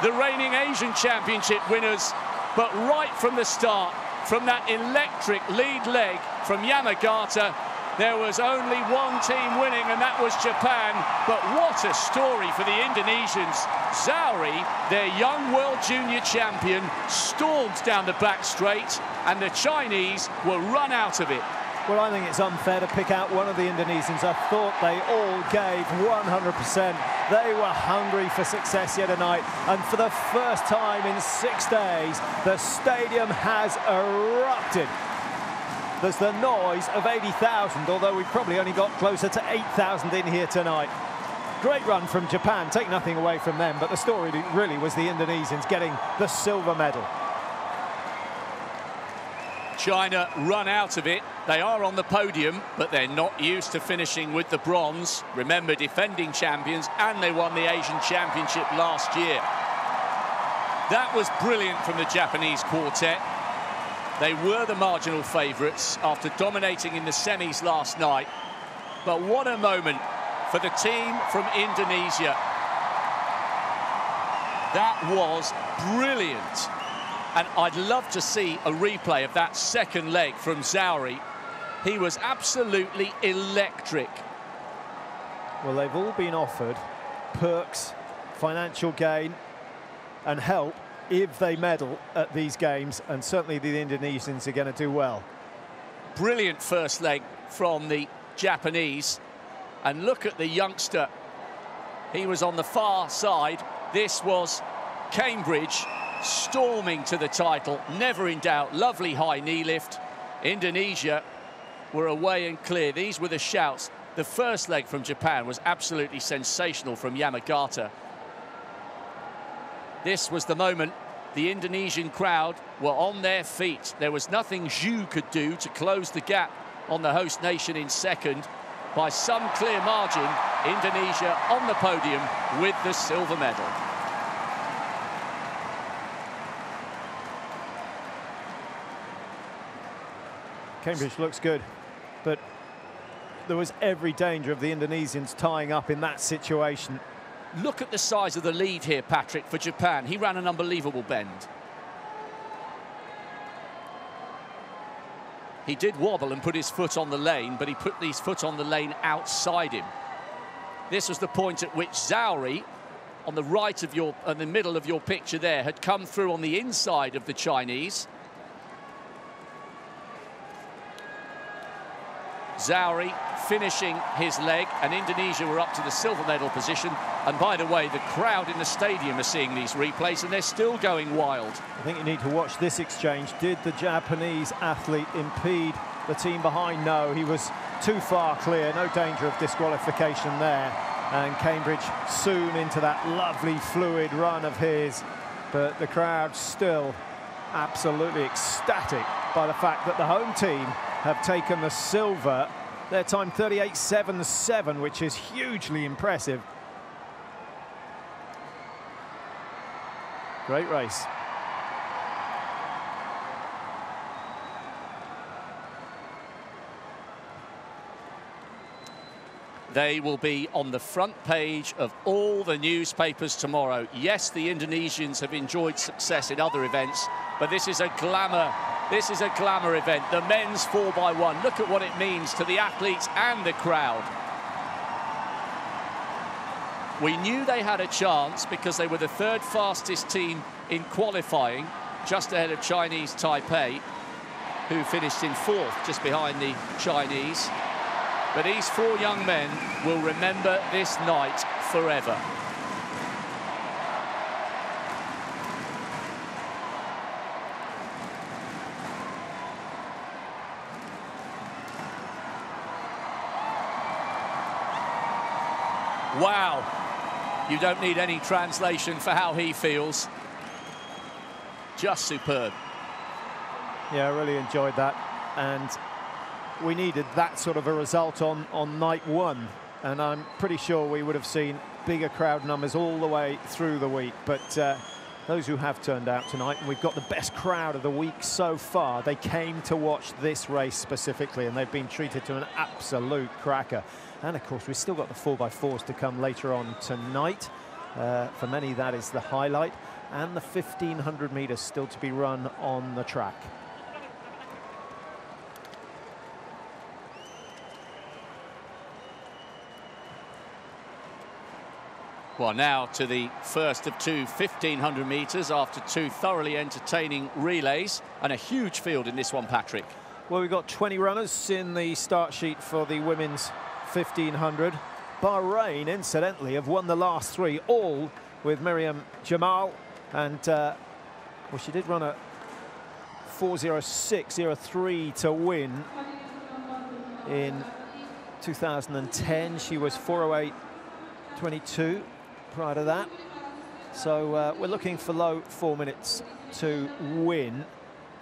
the reigning Asian Championship winners, but right from the start, from that electric lead leg from Yamagata, there was only one team winning, and that was Japan. But what a story for the Indonesians. Zauri, their young world junior champion, stormed down the back straight, and the Chinese were run out of it. Well, I think it's unfair to pick out one of the Indonesians. I thought they all gave 100%. They were hungry for success here tonight. And for the first time in 6 days, the stadium has erupted. There's the noise of 80,000, although we've probably only got closer to 8,000 in here tonight. Great run from Japan, take nothing away from them, but the story really was the Indonesians getting the silver medal. China run out of it. They are on the podium, but they're not used to finishing with the bronze. Remember, defending champions, and they won the Asian Championship last year. That was brilliant from the Japanese quartet. They were the marginal favourites after dominating in the semis last night. But what a moment for the team from Indonesia. That was brilliant. And I'd love to see a replay of that second leg from Zauri. He was absolutely electric. Well, they've all been offered perks, financial gain and help if they medal at these games, and certainly the Indonesians are going to do well. Brilliant first leg from the Japanese. And look at the youngster. He was on the far side. This was Cambridge storming to the title, never in doubt. Lovely high knee lift. Indonesia were away and clear. These were the shouts. The first leg from Japan was absolutely sensational from Yamagata. This was the moment. The Indonesian crowd were on their feet. There was nothing Zhu could do to close the gap on the host nation in second. By some clear margin, Indonesia on the podium with the silver medal. Cambridge looks good, but there was every danger of the Indonesians tying up in that situation. Look at the size of the lead here, Patrick, for Japan. He ran an unbelievable bend. He did wobble and put his foot on the lane, but he put his foot on the lane outside him. This was the point at which Zauri, on the right of your, in the middle of your picture there, had come through on the inside of the Chinese. Zauri finishing his leg, and Indonesia were up to the silver medal position. And by the way, the crowd in the stadium are seeing these replays, and they're still going wild. I think you need to watch this exchange. Did the Japanese athlete impede the team behind? No, he was too far clear. No danger of disqualification there. And Cambridge soon into that lovely fluid run of his. But the crowd still absolutely ecstatic by the fact that the home team have taken the silver. Their time 38.77, which is hugely impressive. Great race. They will be on the front page of all the newspapers tomorrow. Yes, the Indonesians have enjoyed success in other events, but this is a glamour event. The men's 4x1. Look at what it means to the athletes and the crowd. We knew they had a chance because they were the third fastest team in qualifying, just ahead of Chinese Taipei, who finished in fourth, just behind the Chinese. But these four young men will remember this night forever. Wow, you don't need any translation for how he feels. Just superb. Yeah, I really enjoyed that, and we needed that sort of a result on night one, and I'm pretty sure we would have seen bigger crowd numbers all the way through the week, but those who have turned out tonight, and we've got the best crowd of the week so far, they came to watch this race specifically, and they've been treated to an absolute cracker. And of course, we've still got the 4x4s to come later on tonight. For many, that is the highlight, and the 1500 metres still to be run on the track. Well, now to the first of two 1500 metres after two thoroughly entertaining relays, and a huge field in this one, Patrick. Well, we've got 20 runners in the start sheet for the women's 1500. Bahrain, incidentally, have won the last three, all with Miriam Jamal, and well, she did run a 4:06.03 to win in 2010. She was 4:08.22 prior to that, so we're looking for low 4 minutes to win,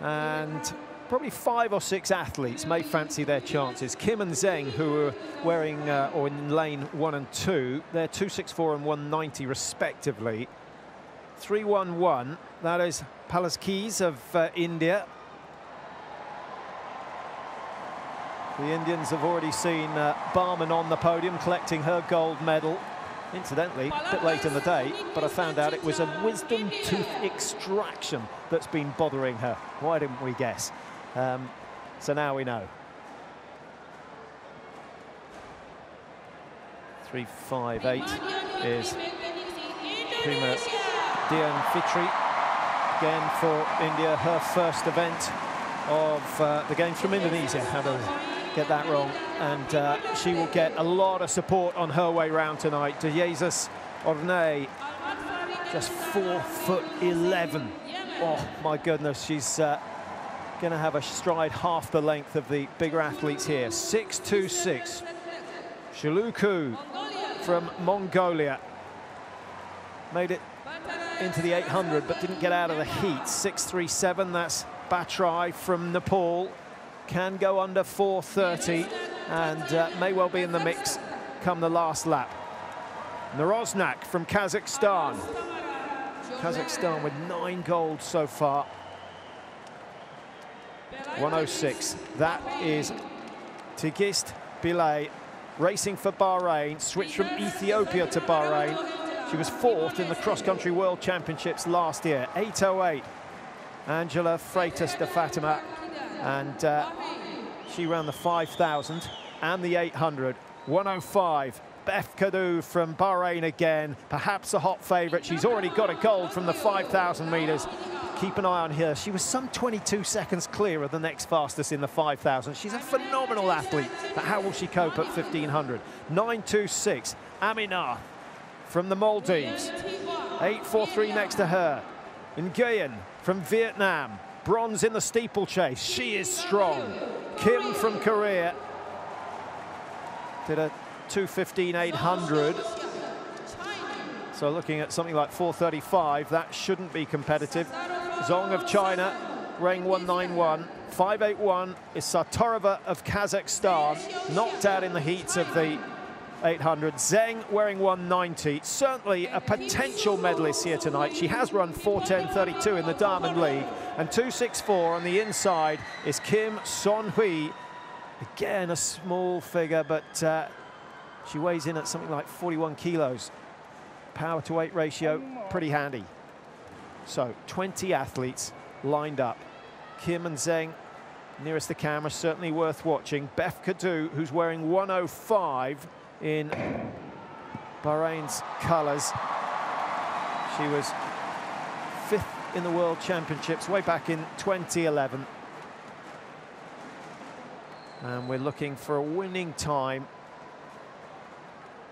and probably 5 or 6 athletes may fancy their chances. Kim and Zheng, who are wearing or in lane 1 and 2, they're 264 and 190 respectively. 311, that is Palaskis of India. The Indians have already seen Barman on the podium collecting her gold medal. Incidentally, a bit late in the day, but I found out it was a wisdom tooth extraction that's been bothering her. Why didn't we guess? So now we know. 3:58 is Prima Dian Fitri. Again for India, her first event of the Games from Indonesia. How do we get that wrong? And she will get a lot of support on her way round tonight. De Jesus Ornay, just 4'11". Oh my goodness, she's going to have a stride half the length of the bigger athletes here. 6'26". Shuluku from Mongolia made it into the 800 but didn't get out of the heat. 6'37", that's Batrai from Nepal, can go under 4:30 and may well be in the mix come the last lap. Naroznak from Kazakhstan. Kazakhstan with 9 golds so far. 1:06. That is Tigist Bilay racing for Bahrain, switched from Ethiopia to Bahrain. She was 4th in the cross-country World Championships last year. 8:08. Angela Freitas de Fatima, and she ran the 5,000 and the 800. 1:05. Beth Kadou from Bahrain again, perhaps a hot favourite. She's already got a gold from the 5,000 metres. Keep an eye on her. She was some 22 seconds clear of the next fastest in the 5,000. She's a phenomenal athlete, but how will she cope at 1,500? 9:26. Aminah from the Maldives. 8:43 next to her. Nguyen from Vietnam. Bronze in the steeplechase. She is strong. Kim from Korea did a 2:15.800. So looking at something like 4:35, that shouldn't be competitive. Zhong of China, weighing 191. 5:81 is Satorova of Kazakhstan, knocked out in the heats of the 800. Zheng wearing 190. Certainly a potential medalist here tonight. She has run 4:10.32 in the Diamond League. And 2:64 on the inside is Kim Son-hui. Again, a small figure, but she weighs in at something like 41 kilos. Power to weight ratio, pretty handy. So 20 athletes lined up. Kim and Zheng nearest the camera, certainly worth watching. Beth Kadou, who's wearing 105 in Bahrain's colours. She was 5th in the World Championships way back in 2011. And we're looking for a winning time.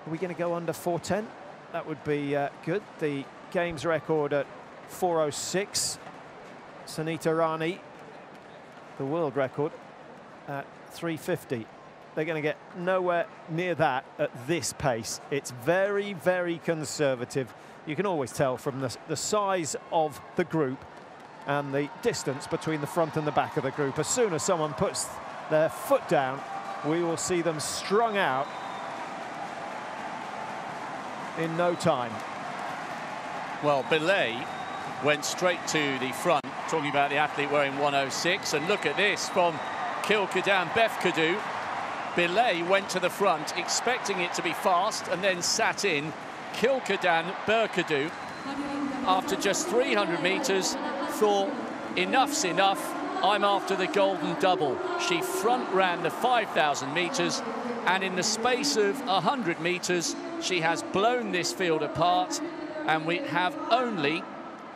Are we going to go under 4:10? That would be good. The games record at 4:06. Sunita Rani, the world record, at 3:50. They're going to get nowhere near that at this pace. It's very, very conservative. You can always tell from the size of the group and the distance between the front and the back of the group. As soon as someone puts their foot down, we will see them strung out in no time. Well, Belay went straight to the front, talking about the athlete wearing 106. And look at this from Kilkadan Befkadu. Belay went to the front, expecting it to be fast, and then sat in. Kilkadan Berkadu, after just 300 metres, thought, enough's enough, I'm after the golden double. She front ran the 5,000 metres, and in the space of 100 metres, she has blown this field apart, and we have only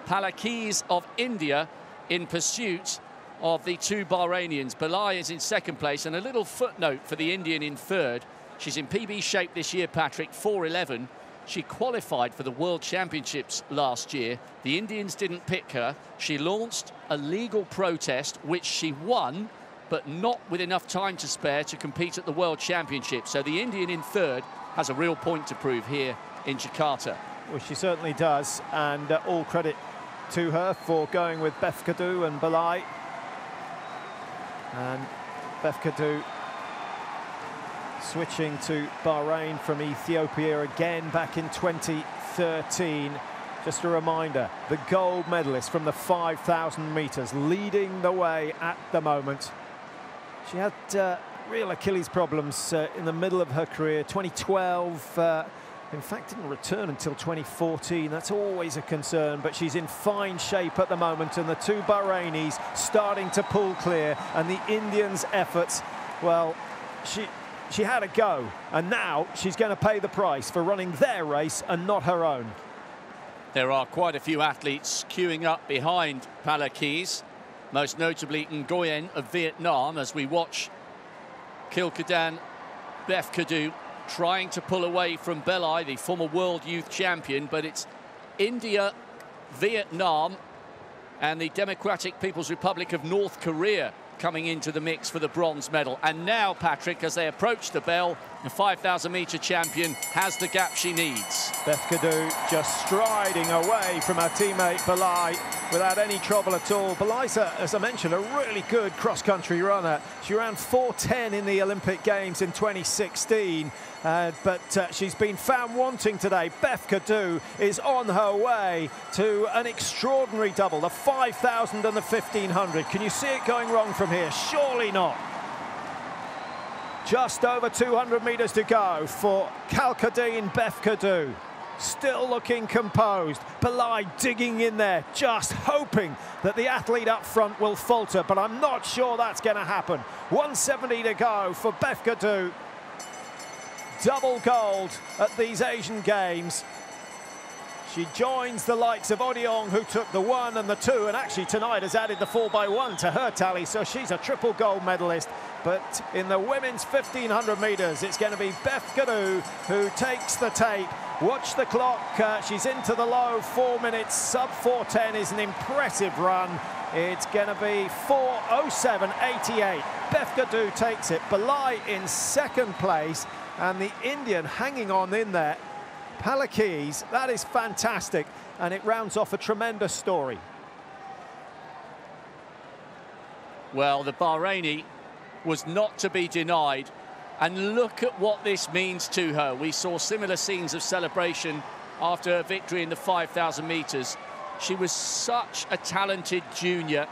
Palakis of India in pursuit of the two Bahrainians. Belay is in second place, and a little footnote for the Indian in third. She's in PB shape this year, Patrick, 4:11. She qualified for the World Championships last year. The Indians didn't pick her. She launched a legal protest, which she won, but not with enough time to spare to compete at the World Championships. So the Indian in third has a real point to prove here in Jakarta. Well, she certainly does, and all credit to her for going with Befkadu and Belay. And Befkadu switching to Bahrain from Ethiopia again back in 2013. Just a reminder, the gold medalist from the 5,000 metres, leading the way at the moment. She had real Achilles problems in the middle of her career. 2012, in fact, didn't return until 2014. That's always a concern, but she's in fine shape at the moment, and the two Bahrainis starting to pull clear, and the Indians' efforts, well, she had a go, and now she's going to pay the price for running their race and not her own. There are quite a few athletes queuing up behind Palakis, most notably Nguyen of Vietnam, as we watch Kilkadan Befkadu trying to pull away from Belay, the former world youth champion, but it's India, Vietnam and the Democratic People's Republic of North Korea coming into the mix for the bronze medal. And now, Patrick, as they approach the bell, the 5,000-metre champion has the gap she needs. Befkadu just striding away from her teammate Belay without any trouble at all. Belay's, as I mentioned, a really good cross-country runner. She ran 4:10 in the Olympic Games in 2016, but she's been found wanting today. Befkadu is on her way to an extraordinary double, the 5,000 and the 1,500. Can you see it going wrong from here? Surely not. Just over 200 metres to go for Kilkadan Befkadu. Still looking composed. Belay digging in there, just hoping that the athlete up front will falter, but I'm not sure that's going to happen. 170 to go for Befkadu. Double gold at these Asian Games. She joins the likes of Odiong, who took the 1 and the 2, and actually tonight has added the 4x1 to her tally, so she's a triple gold medalist. But in the women's 1,500 metres, it's going to be Befkadu who takes the tape. Watch the clock, she's into the low 4 minutes. Sub 4:10 is an impressive run. It's going to be 4:07.88. Befkadu takes it. Belay in second place, and the Indian hanging on in there. Palakis, that is fantastic, and it rounds off a tremendous story. Well, the Bahraini was not to be denied, and look at what this means to her. We saw similar scenes of celebration after her victory in the 5,000 metres. She was such a talented junior,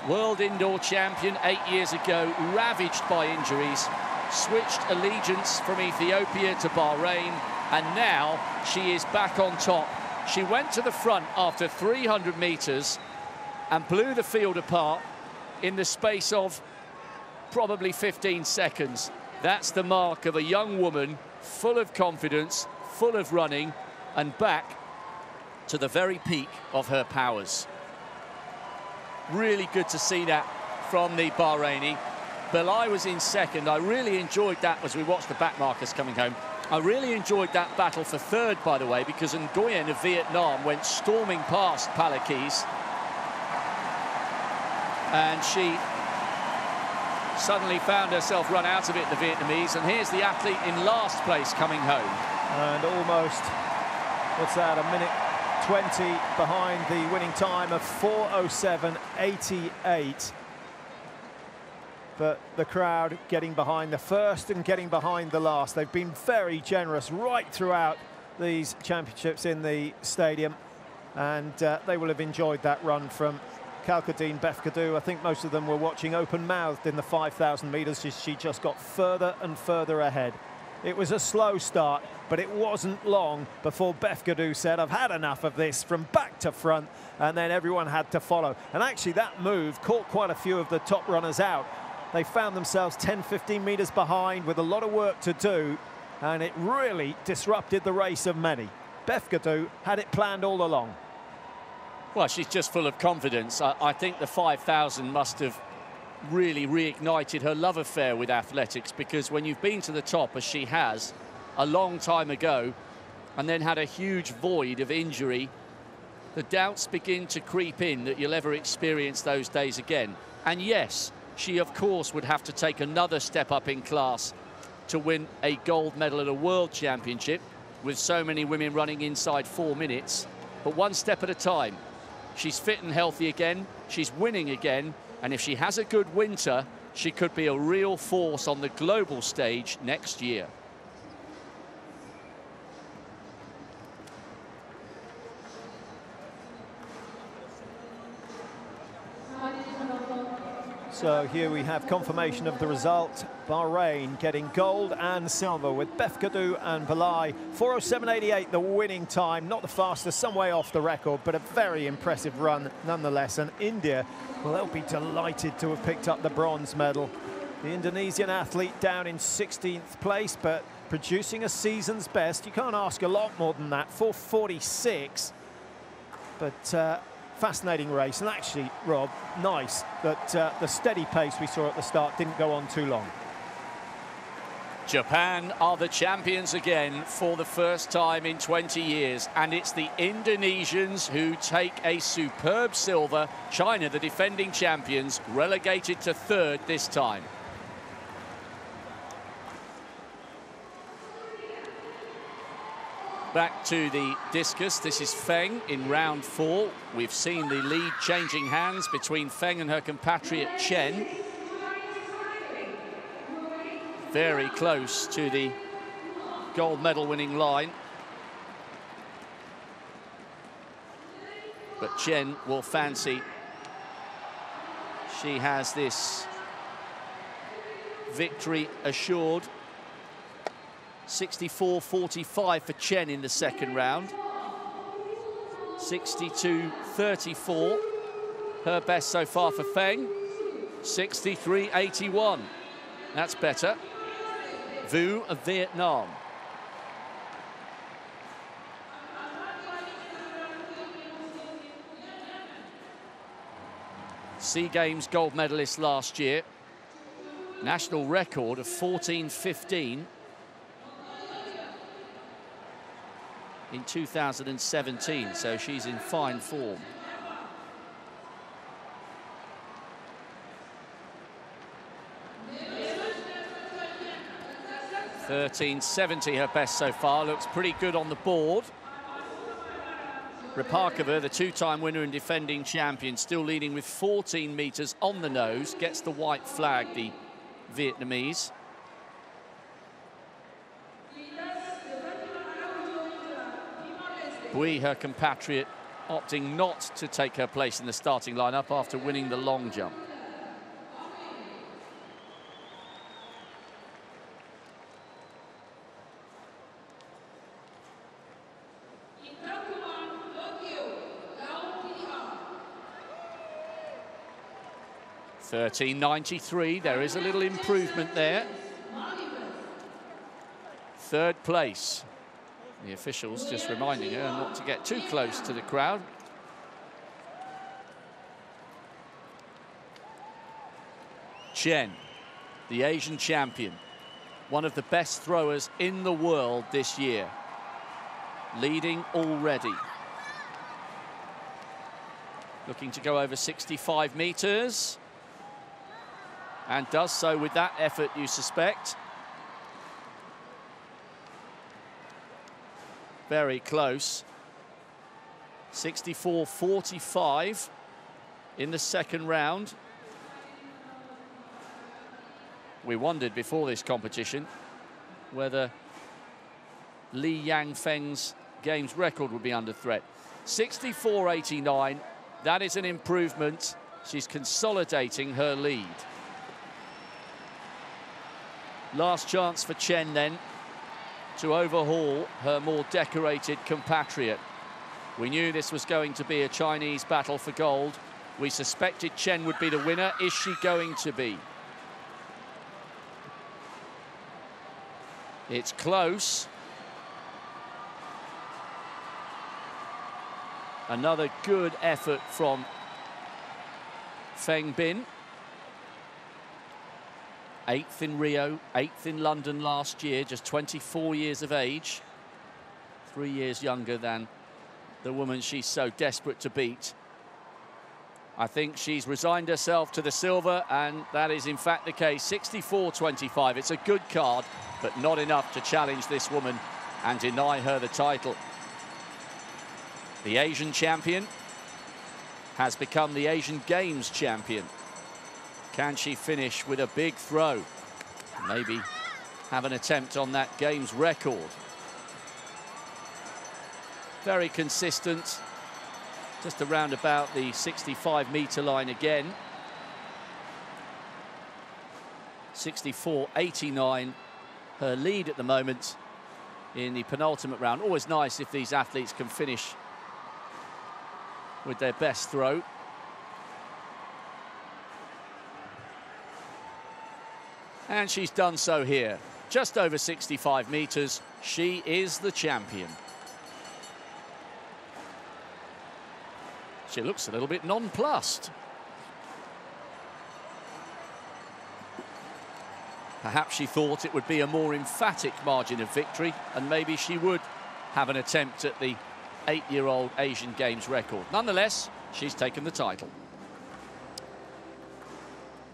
world indoor champion 8 years ago, ravaged by injuries, switched allegiance from Ethiopia to Bahrain, and now she is back on top. She went to the front after 300 metres and blew the field apart in the space of probably 15 seconds. That's the mark of a young woman full of confidence, full of running, and back to the very peak of her powers. Really good to see that from the Bahraini. Belai was in second. I really enjoyed that as we watched the backmarkers coming home. I really enjoyed that battle for third, by the way, because Nguyen of Vietnam went storming past Palakis. And she suddenly found herself run out of it, the Vietnamese. And here's the athlete in last place coming home. And almost, what's that, a minute 20 behind the winning time of 4:07.88. But the crowd getting behind the first and getting behind the last. They've been very generous right throughout these championships in the stadium, and they will have enjoyed that run from Kalkadine Befkadu. I think most of them were watching open-mouthed in the 5,000 metres as she just got further and further ahead. It was a slow start, but it wasn't long before Befkadu said, "I've had enough of this," from back to front, and then everyone had to follow. And actually that move caught quite a few of the top runners out. They found themselves 10-15 metres behind with a lot of work to do, and it really disrupted the race of many. Befkadu had it planned all along. Well, she's just full of confidence. I think the 5,000 must have really reignited her love affair with athletics, because when you've been to the top, as she has, a long time ago, and then had a huge void of injury, the doubts begin to creep in that you'll ever experience those days again. And yes, she, of course, would have to take another step up in class to win a gold medal at a world championship with so many women running inside 4 minutes. But one step at a time. She's fit and healthy again. She's winning again. And if she has a good winter, she could be a real force on the global stage next year. So here we have confirmation of the result. Bahrain getting gold and silver with Befkadu and Belai. 4:07.88 the winning time. Not the fastest, some way off the record, but a very impressive run nonetheless. And India, well, they'll be delighted to have picked up the bronze medal. The Indonesian athlete down in 16th place, but producing a season's best. You can't ask a lot more than that. 4:46. But fascinating race, and actually, Rob, nice that the steady pace we saw at the start didn't go on too long. Japan are the champions again for the first time in 20 years, and it's the Indonesians who take a superb silver. China, the defending champions, relegated to third this time. Back to the discus. This is Feng in round 4. We've seen the lead changing hands between Feng and her compatriot Chen. Very close to the gold medal winning line. But Chen will fancy. She has this victory assured. 64-45 for Chen in the second round. 62-34. Her best so far for Feng. 63-81. That's better. Vu of Vietnam. SEA Games gold medalist last year. National record of 14:15. In 2017, so she's in fine form. .13.70 her best so far, looks pretty good on the board. Rapakova, the two-time winner and defending champion, still leading with 14 metres on the nose, gets the white flag, the Vietnamese. Bui, her compatriot, opting not to take her place in the starting lineup after winning the long jump. .13.93, there is a little improvement there. Third place. The officials just reminding her not to get too close to the crowd. Chen the Asian champion, one of the best throwers in the world this year, leading already. Looking to go over 65 metres, and does so with that effort, you suspect. Very close. 64.45 in the second round. We wondered before this competition whether Li Yangfeng's games record would be under threat. 64.89, that is an improvement. She's consolidating her lead. Last chance for Chen then to overhaul her more decorated compatriot. We knew this was going to be a Chinese battle for gold. We suspected Chen would be the winner. Is she going to be? It's close. Another good effort from Feng Bin. 8th in Rio, 8th in London last year, just 24 years of age. 3 years younger than the woman she's so desperate to beat. I think she's resigned herself to the silver, and that is in fact the case. 64.25. It's a good card, but not enough to challenge this woman and deny her the title. The Asian champion has become the Asian Games champion. Can she finish with a big throw? Maybe have an attempt on that Games record. Very consistent, just around about the 65-metre line again. 64.89, her lead at the moment in the penultimate round. Always nice if these athletes can finish with their best throw. And she's done so here. Just over 65 metres, she is the champion. She looks a little bit nonplussed. Perhaps she thought it would be a more emphatic margin of victory, and maybe she would have an attempt at the 8-year-old Asian Games record. Nonetheless, she's taken the title.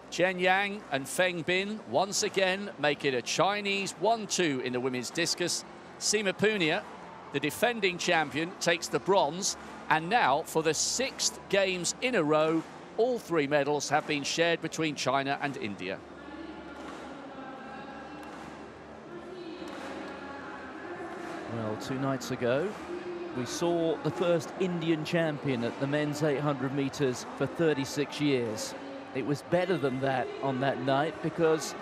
Chen Yang and Feng Bin once again make it a Chinese 1-2 in the women's discus. Sima Punia, the defending champion, takes the bronze. And now, for the 6th Games in a row, all 3 medals have been shared between China and India. Well, 2 nights ago, we saw the first Indian champion at the men's 800 metres for 36 years. It was better than that on that night because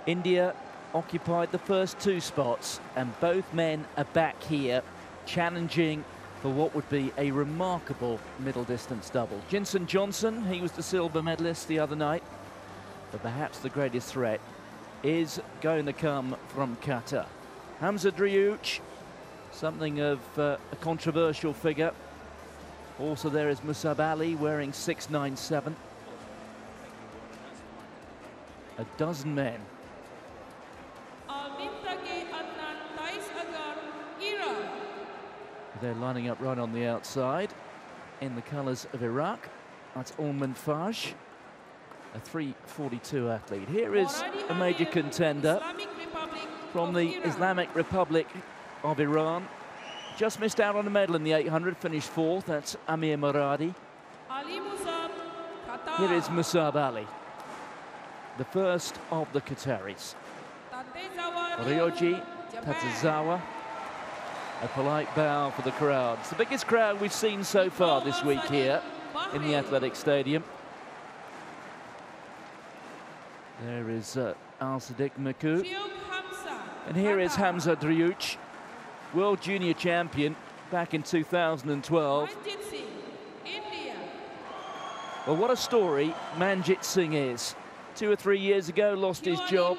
India occupied the first 2 spots, and both men are back here challenging for what would be a remarkable middle distance double. Jinson Johnson, he was the silver medalist the other night, but perhaps the greatest threat is going to come from Qatar. Hamza Driouch, something of a controversial figure. Also there is Musab Ali wearing 6.97. A dozen men. They're lining up right on the outside in the colours of Iraq. That's Orman Faj, a 3:42 athlete. Here is a major contender from the Islamic Republic of Iran. Just missed out on a medal in the 800, finished 4th. That's Amir Moradi. Here is Musab Ali, the first of the Qataris. Ryoji Tatezawa. A polite bow for the crowd. It's the biggest crowd we've seen so far this week here in the Athletic Stadium. There is Al-Sadiq Maku. And here is Hamza Driouch, world junior champion back in 2012. Well, what a story Manjit Singh is. 2 or 3 years ago, lost his job,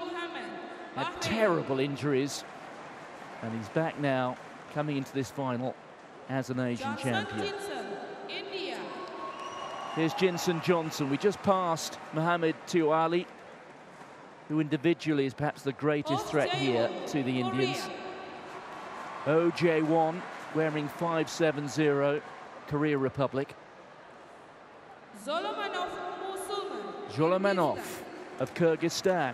had terrible injuries, and he's back now, coming into this final as an Asian champion. Here's Jinson Johnson. We just passed Mohammed Tiwali. who individually is perhaps the greatest threat here to the Indians. OJ1 wearing 570, Korea Republic. Zolomanov of Kyrgyzstan.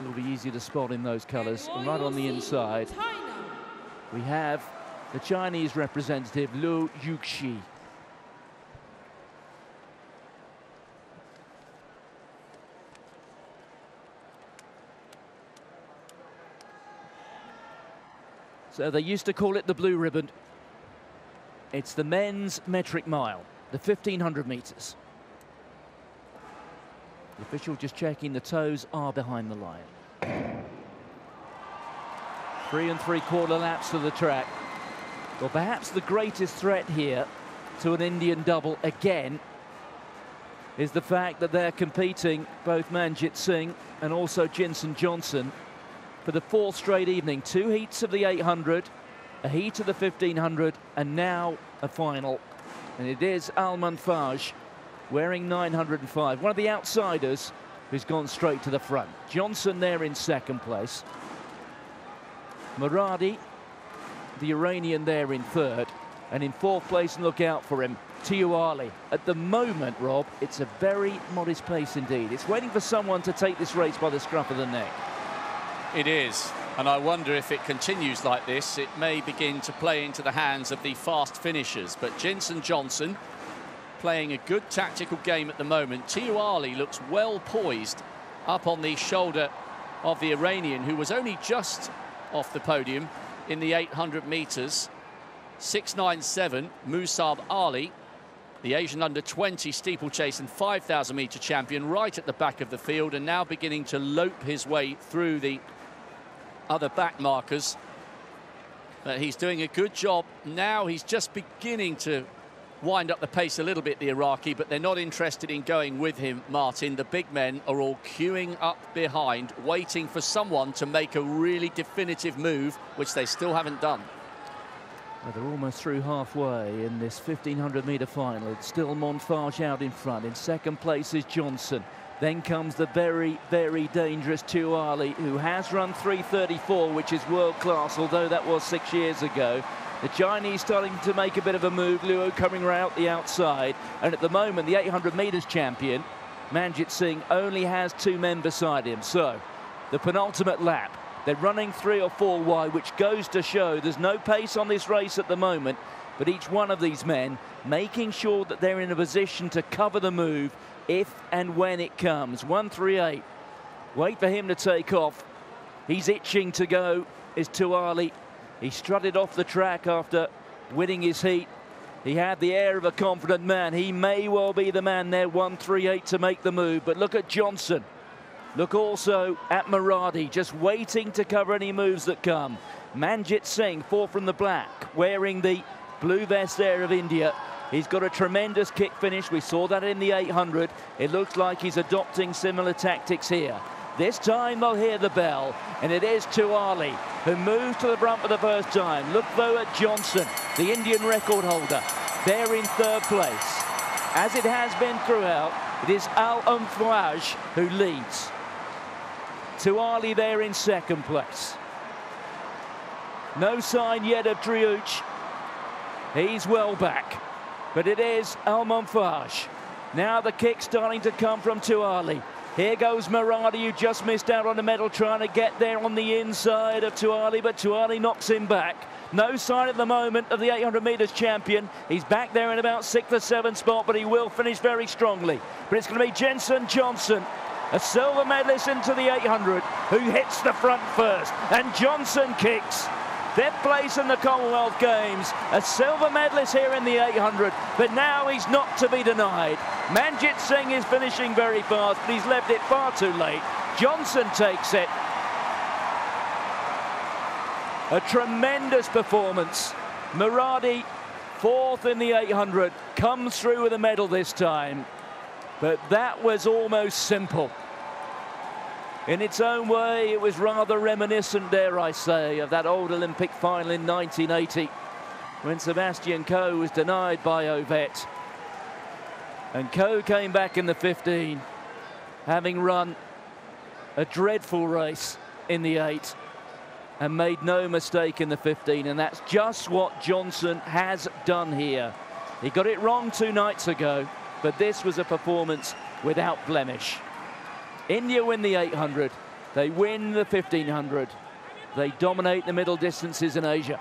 It'll be easy to spot in those colours. And right on the inside, we have the Chinese representative, Liu Yuxi. So they used to call it the blue ribbon. It's the men's metric mile, the 1,500 metres. The official just checking the toes are behind the line. 3 3/4 laps to the track. Well, perhaps the greatest threat here to an Indian double again is the fact that they're competing, both Manjit Singh and also Jinson Johnson, for the 4th straight evening. 2 heats of the 800, a heat of the 1,500, and now a final. And it is Alman Faj wearing 905, one of the outsiders who's gone straight to the front. Johnson there in 2nd place. Muradi, the Iranian, there in 3rd. And in 4th place, and look out for him, Tiuali. At the moment, Rob, it's a very modest pace indeed. It's waiting for someone to take this race by the scruff of the neck. It is, and I wonder if it continues like this, it may begin to play into the hands of the fast finishers. But Jinson Johnson playing a good tactical game at the moment. Tiuali looks well poised up on the shoulder of the Iranian, who was only just off the podium in the 800 metres. 6.97, Musab Ali, the Asian under-20 steeplechase and 5,000 metre champion, right at the back of the field, and now beginning to lope his way through the other back markers. But he's doing a good job. Now he's just beginning to wind up the pace a little bit, the Iraqi, but they're not interested in going with him, Martin. The big men are all queuing up behind, waiting for someone to make a really definitive move, which they still haven't done. Well, they're almost through halfway in this 1,500 metre final. It's still Monfage out in front. In 2nd place is Johnson. Then comes the very, very dangerous Tiuali, who has run 3:34, which is world class, although that was 6 years ago. The Chinese starting to make a bit of a move. Luo coming out the outside. And at the moment, the 800 metres champion, Manjit Singh, only has 2 men beside him. So, the penultimate lap. They're running 3 or 4 wide, which goes to show there's no pace on this race at the moment. But each one of these men making sure that they're in a position to cover the move if and when it comes. 138. Wait for him to take off. He's itching to go, is Tiuali. He strutted off the track after winning his heat. He had the air of a confident man. He may well be the man there, 138, to make the move. But look at Johnson. Look also at Muradi, just waiting to cover any moves that come. Manjit Singh, 4 from the black, wearing the blue vest there of India. He's got a tremendous kick finish. We saw that in the 800. It looks like he's adopting similar tactics here. This time they'll hear the bell, and it is Tiuali who moves to the front for the first time. Look though at Johnson, the Indian record holder, there in 3rd place. As it has been throughout, it is Al-Umfwaj who leads. Tiuali there in 2nd place. No sign yet of Driouch. He's well back, but it is Al-Umfwaj. Now the kick starting to come from Tiuali. Here goes Muradi, who just missed out on the medal, trying to get there on the inside of Tiuali, but Tiuali knocks him back. No sign at the moment of the 800 metres champion. He's back there in about 6th or 7th spot, but he will finish very strongly. But it's going to be Jinson Johnson, a silver medalist into the 800, who hits the front first. And Johnson kicks. 5th place in the Commonwealth Games, a silver medalist here in the 800, but now he's not to be denied. Manjit Singh is finishing very fast, but he's left it far too late. Johnson takes it. A tremendous performance. Muradi, 4th in the 800, comes through with a medal this time. But that was almost simple. In its own way, it was rather reminiscent, dare I say, of that old Olympic final in 1980, when Sebastian Coe was denied by Ovet. And Coe came back in the 15, having run a dreadful race in the 8 and made no mistake in the 15, and that's just what Johnson has done here. He got it wrong 2 nights ago, but this was a performance without blemish. India win the 800, they win the 1500, they dominate the middle distances in Asia.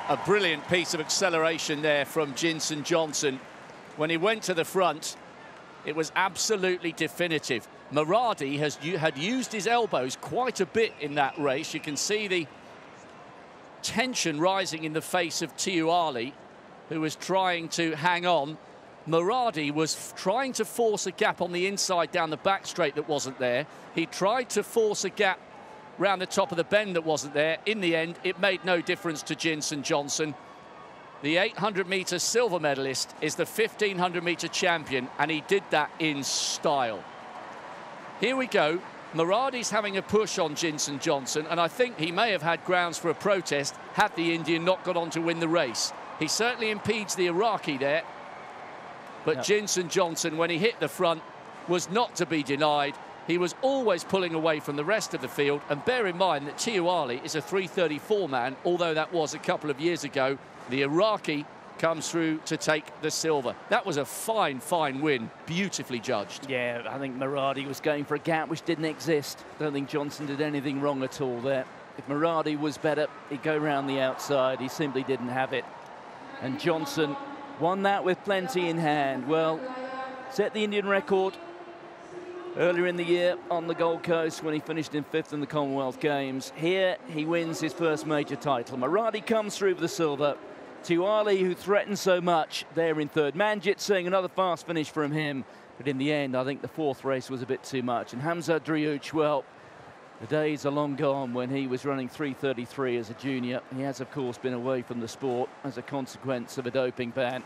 A brilliant piece of acceleration there from Jinson Johnson. When he went to the front, it was absolutely definitive. Maradi had used his elbows quite a bit in that race. You can see the tension rising in the face of Tiuali, who was trying to hang on. Maradi was trying to force a gap on the inside down the back straight that wasn't there. He tried to force a gap round the top of the bend that wasn't there. In the end, it made no difference to Jinson Johnson. The 800-metre silver medalist is the 1500-metre champion, and he did that in style. Here we go. Maradi's having a push on Jinson Johnson, and I think he may have had grounds for a protest had the Indian not got on to win the race. He certainly impedes the Iraqi there, but Jinson Johnson, when he hit the front, was not to be denied. He was always pulling away from the rest of the field, and bear in mind that Tiuali is a 3:34 man, although that was a couple of years ago. The Iraqi comes through to take the silver. That was a fine, fine win, beautifully judged. Yeah, I think Maradi was going for a gap which didn't exist. Don't think Johnson did anything wrong at all there. If Maradi was better, he'd go round the outside. He simply didn't have it. And Johnson won that with plenty in hand. Well, set the Indian record earlier in the year on the Gold Coast when he finished in 5th in the Commonwealth Games. Here, he wins his first major title. Maradi comes through with the silver. Tiuali, who threatened so much, there in 3rd. Manjit Singh, another fast finish from him. But in the end, I think the 4th race was a bit too much. And Hamza Driouch, well, the days are long gone when he was running 3:33 as a junior. He has, of course, been away from the sport as a consequence of a doping ban.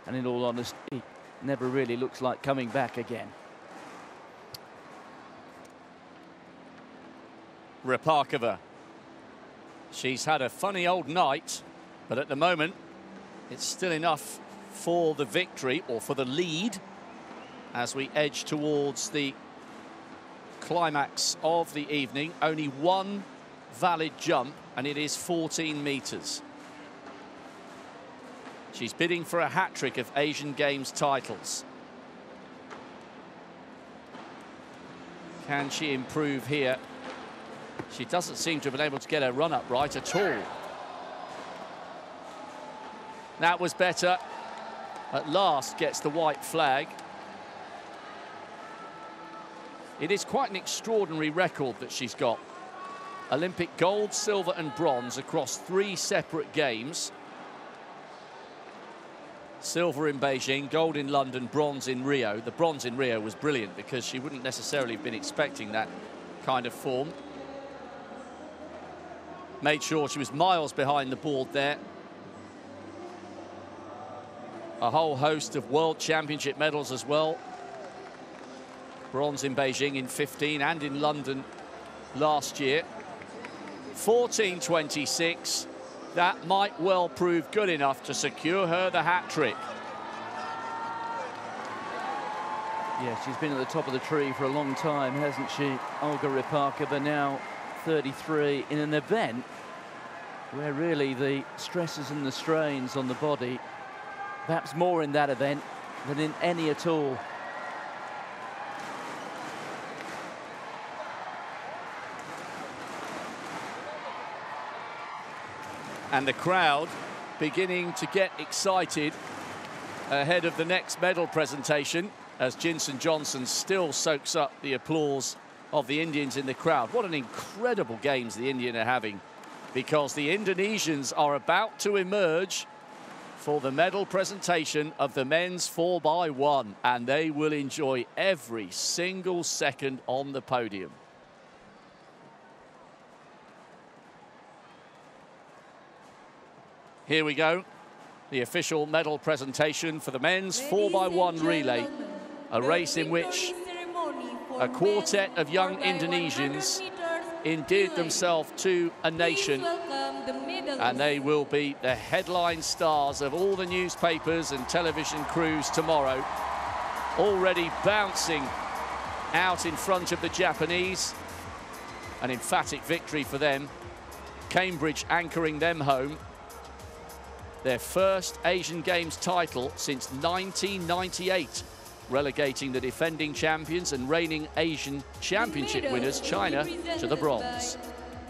And in all honesty, never really looks like coming back again. Rapakova. She's had a funny old night, but at the moment, it's still enough for the victory, or for the lead, as we edge towards the climax of the evening. Only one valid jump, and it is 14 metres. She's bidding for a hat-trick of Asian Games titles. Can she improve here? She doesn't seem to have been able to get her run-up right at all. That was better. At last gets the white flag. It is quite an extraordinary record that she's got. Olympic gold, silver and bronze across 3 separate games. Silver in Beijing, gold in London, bronze in Rio. The bronze in Rio was brilliant because she wouldn't necessarily have been expecting that kind of form. Made sure she was miles behind the board there. A whole host of World Championship medals as well. Bronze in Beijing in 15 and in London last year. 14.26. That might well prove good enough to secure her the hat-trick. Yeah, she's been at the top of the tree for a long time, hasn't she? Olga Ripakova, now 33, in an event where really the stresses and the strains on the body, perhaps more in that event than in any at all. And the crowd beginning to get excited ahead of the next medal presentation, as Jinson Johnson still soaks up the applause of the Indians in the crowd. What an incredible games the Indian are having, because the Indonesians are about to emerge for the medal presentation of the men's 4x1, and they will enjoy every single second on the podium. Here we go, the official medal presentation for the men's 4x1 relay, a race in which a quartet of young Indonesians endeared themselves to a nation, and they will be the headline stars of all the newspapers and television crews tomorrow, already bouncing out in front of the Japanese. An emphatic victory for them. Cambridge anchoring them home. Their first Asian Games title since 1998, relegating the defending champions and reigning Asian Championship winners, China, to the bronze.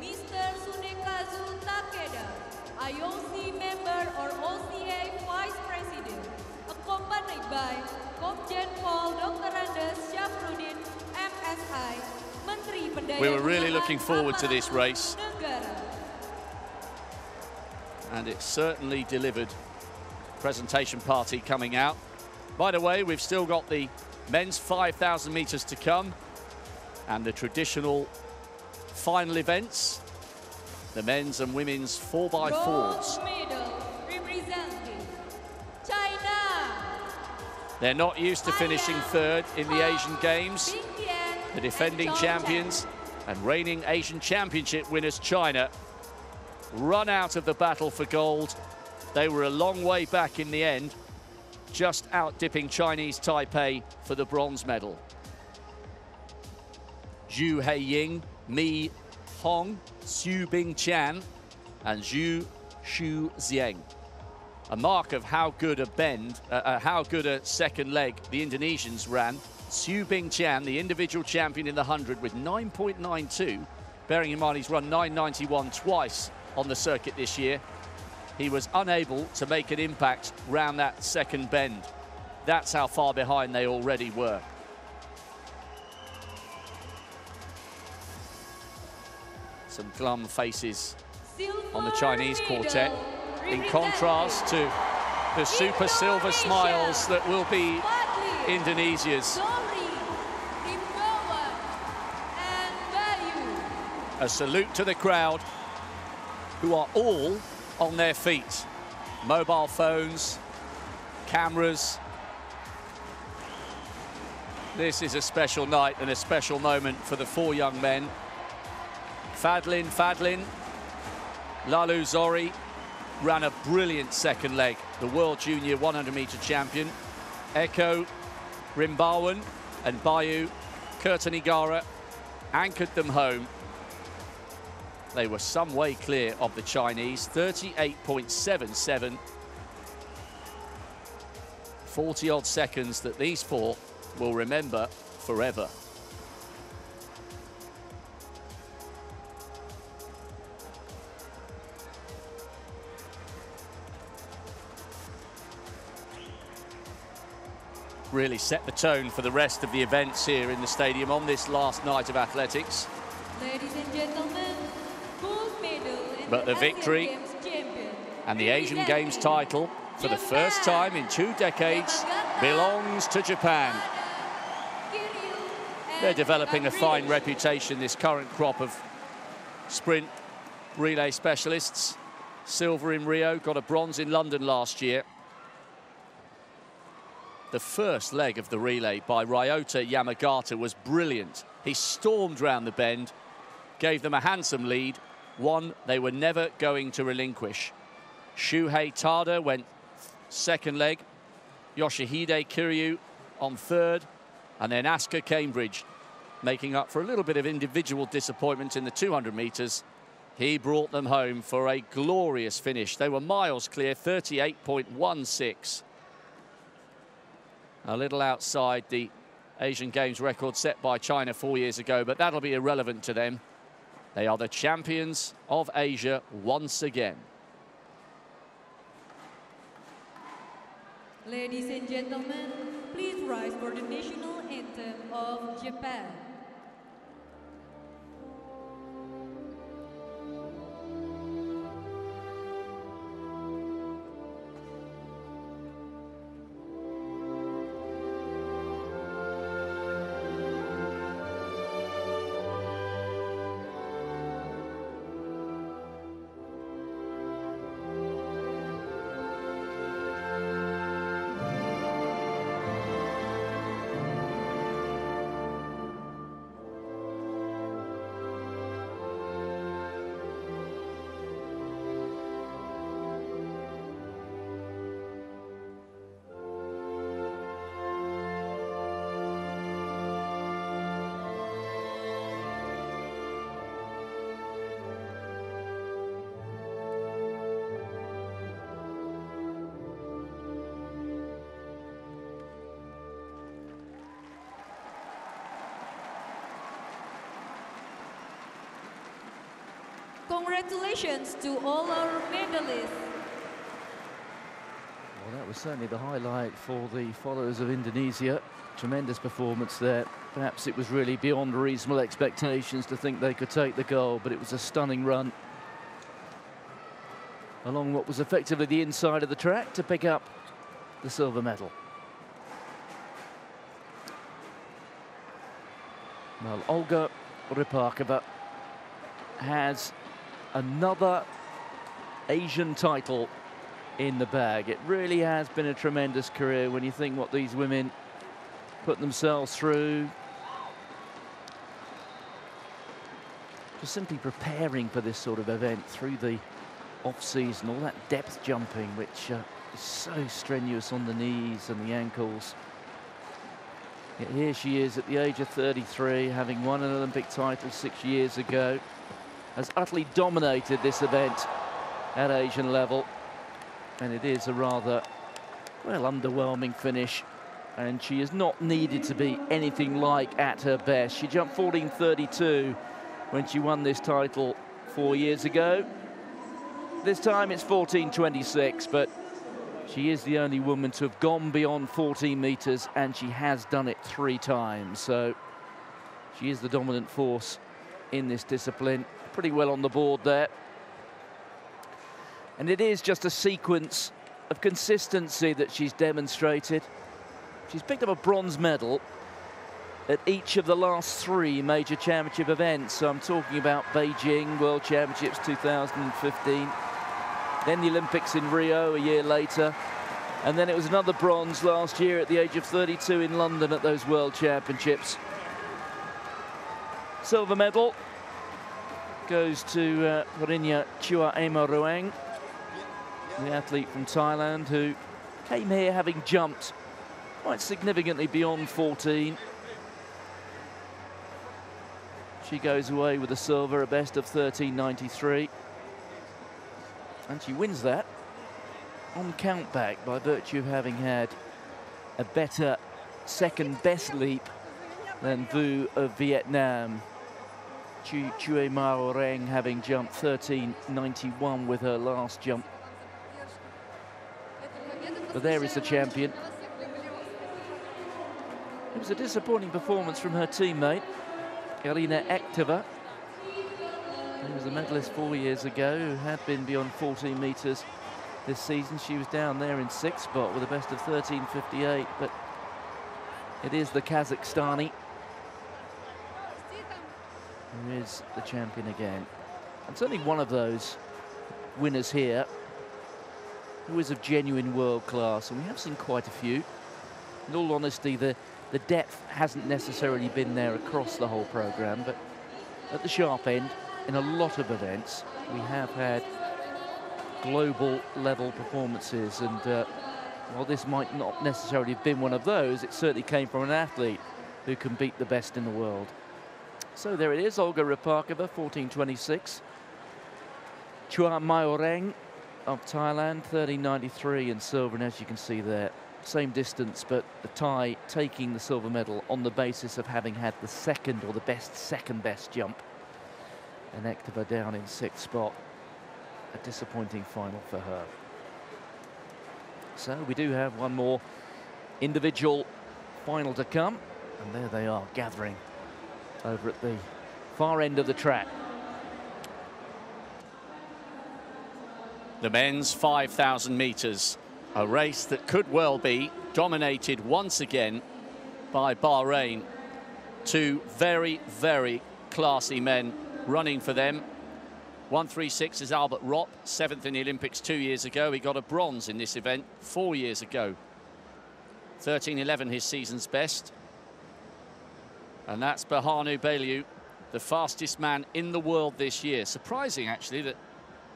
Mr. Sunekazu Takeda, IOC member or OCA Vice President, accompanied by Komjen Paul Dr. Andes Syafruddin, MSI, Menteri Pendaya We were really looking forward to this race. Negara. And it certainly delivered. Presentation party coming out. By the way, we've still got the men's 5,000 metres to come and the traditional final events, the men's and women's 4x4s. Bronze medal representing China. They're not used to finishing third in the Asian Games. The defending champions and reigning Asian Championship winners, China, run out of the battle for gold. They were a long way back in the end, just out-dipping Chinese Taipei for the bronze medal. Zhu Heiying, Mi Hong, Xu Bingqian, and Zhu Xiang. A mark of how good a second leg the Indonesians ran. Xu Bingqian, the individual champion in the 100 with 9.92, bearing in mind he's run 9.91 twice on the circuit this year. He was unable to make an impact round that second bend. That's how far behind they already were. Some glum faces on the Chinese quartet, in contrast to the super silver smiles that will be Indonesia's. A salute to the crowd, who are all on their feet. Mobile phones, cameras. This is a special night and a special moment for the four young men. Fadlin, Lalu Zori ran a brilliant second leg, the World Junior 100-metre champion. Eko, Rimbawan and Bayu Kertanegara anchored them home. They were some way clear of the Chinese, 38.77. 40-odd seconds that these four will remember forever. Really set the tone for the rest of the events here in the stadium on this last night of athletics. Ladies and gentlemen, gold medal in But the victory Asian Games champion and the Asian Games title for the first time in 2 decades belongs to Japan. They're developing a fine reputation, this current crop of sprint relay specialists. Silver in Rio, got a bronze in London last year. The first leg of the relay by Ryota Yamagata was brilliant. He stormed round the bend, gave them a handsome lead, one they were never going to relinquish. Shuhei Tada went second leg, Yoshihide Kiryu on third, and then Asuka Cambridge making up for a little bit of individual disappointment in the 200 metres. He brought them home for a glorious finish. They were miles clear, 38.16. A little outside the Asian Games record set by China 4 years ago, but that'll be irrelevant to them. They are the champions of Asia once again. Ladies and gentlemen, please rise for the national anthem of Japan. Congratulations to all our medalists. Well, that was certainly the highlight for the followers of Indonesia. Tremendous performance there. Perhaps it was really beyond reasonable expectations to think they could take the gold, but it was a stunning run along what was effectively the inside of the track to pick up the silver medal. Well, Olga Rypakova has another Asian title in the bag. It really has been a tremendous career when you think what these women put themselves through. Just simply preparing for this sort of event through the off-season, all that depth jumping, which is so strenuous on the knees and the ankles. Yet here she is at the age of 33, having won an Olympic title 6 years ago, has utterly dominated this event at Asian level, and it is a rather, well, underwhelming finish, and she has not needed to be anything like at her best. She jumped 14.32 when she won this title 4 years ago. This time it's 14.26, but she is the only woman to have gone beyond 14 meters, and she has done it 3 times. So she is the dominant force in this discipline. Pretty well on the board there. And it is just a sequence of consistency that she's demonstrated. She's picked up a bronze medal at each of the last 3 major championship events. So I'm talking about Beijing World Championships 2015, then the Olympics in Rio a year later, and then it was another bronze last year at the age of 32 in London at those World Championships. Silver medal goes to Horinya Chuaemaruang, the athlete from Thailand who came here having jumped quite significantly beyond 14. She goes away with a silver, a best of 13.93. And she wins that on countback by virtue of having had a better second best leap than Vu of Vietnam. Chuaemaruang having jumped 13.91 with her last jump. But there is the champion. It was a disappointing performance from her teammate, Galina Aktova, who was a medalist 4 years ago, who had been beyond 14 meters this season. She was down there in 6th spot with a best of 13.58, but it is the Kazakhstani who is the champion again. And certainly one of those winners here who is of genuine world class, and we have seen quite a few. In all honesty, the depth hasn't necessarily been there across the whole program, but at the sharp end, in a lot of events, we have had global level performances, and while this might not necessarily have been one of those, it certainly came from an athlete who can beat the best in the world. So there it is, Olga Rypakova, 14.26. Chuaemaruang of Thailand, 13.93 in silver, and as you can see there, same distance, but the Thai taking the silver medal on the basis of having had the second or the best second best jump. And Aktova down in 6th spot. A disappointing final for her. So we do have one more individual final to come, and there they are gathering over at the far end of the track. The men's 5,000 meters, a race that could well be dominated once again by Bahrain. 2 very, very classy men running for them. 136 is Albert Ropp, 7th in the Olympics 2 years ago. He got a bronze in this event 4 years ago. 13.11 his season's best. And that's Bahanu Beliu, the fastest man in the world this year. Surprising, actually, that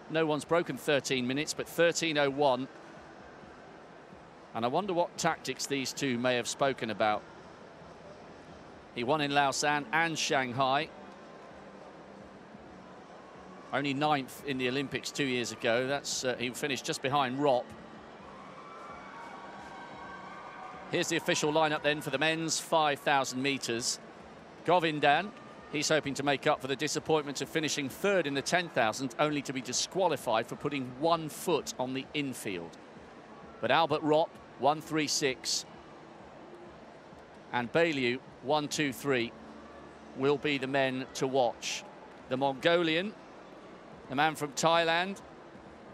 no one's broken 13 minutes, but 13.01. And I wonder what tactics these two may have spoken about. He won in Lausanne and Shanghai. Only 9th in the Olympics 2 years ago. That's he finished just behind Ropp. Here's the official lineup then for the men's 5,000 meters. Govindan, He's hoping to make up for the disappointment of finishing third in the 10,000, only to be disqualified for putting 1 foot on the infield. But Albert Ropp, 1.36, and Bailey, 1.23, will be the men to watch. The Mongolian, the man from Thailand,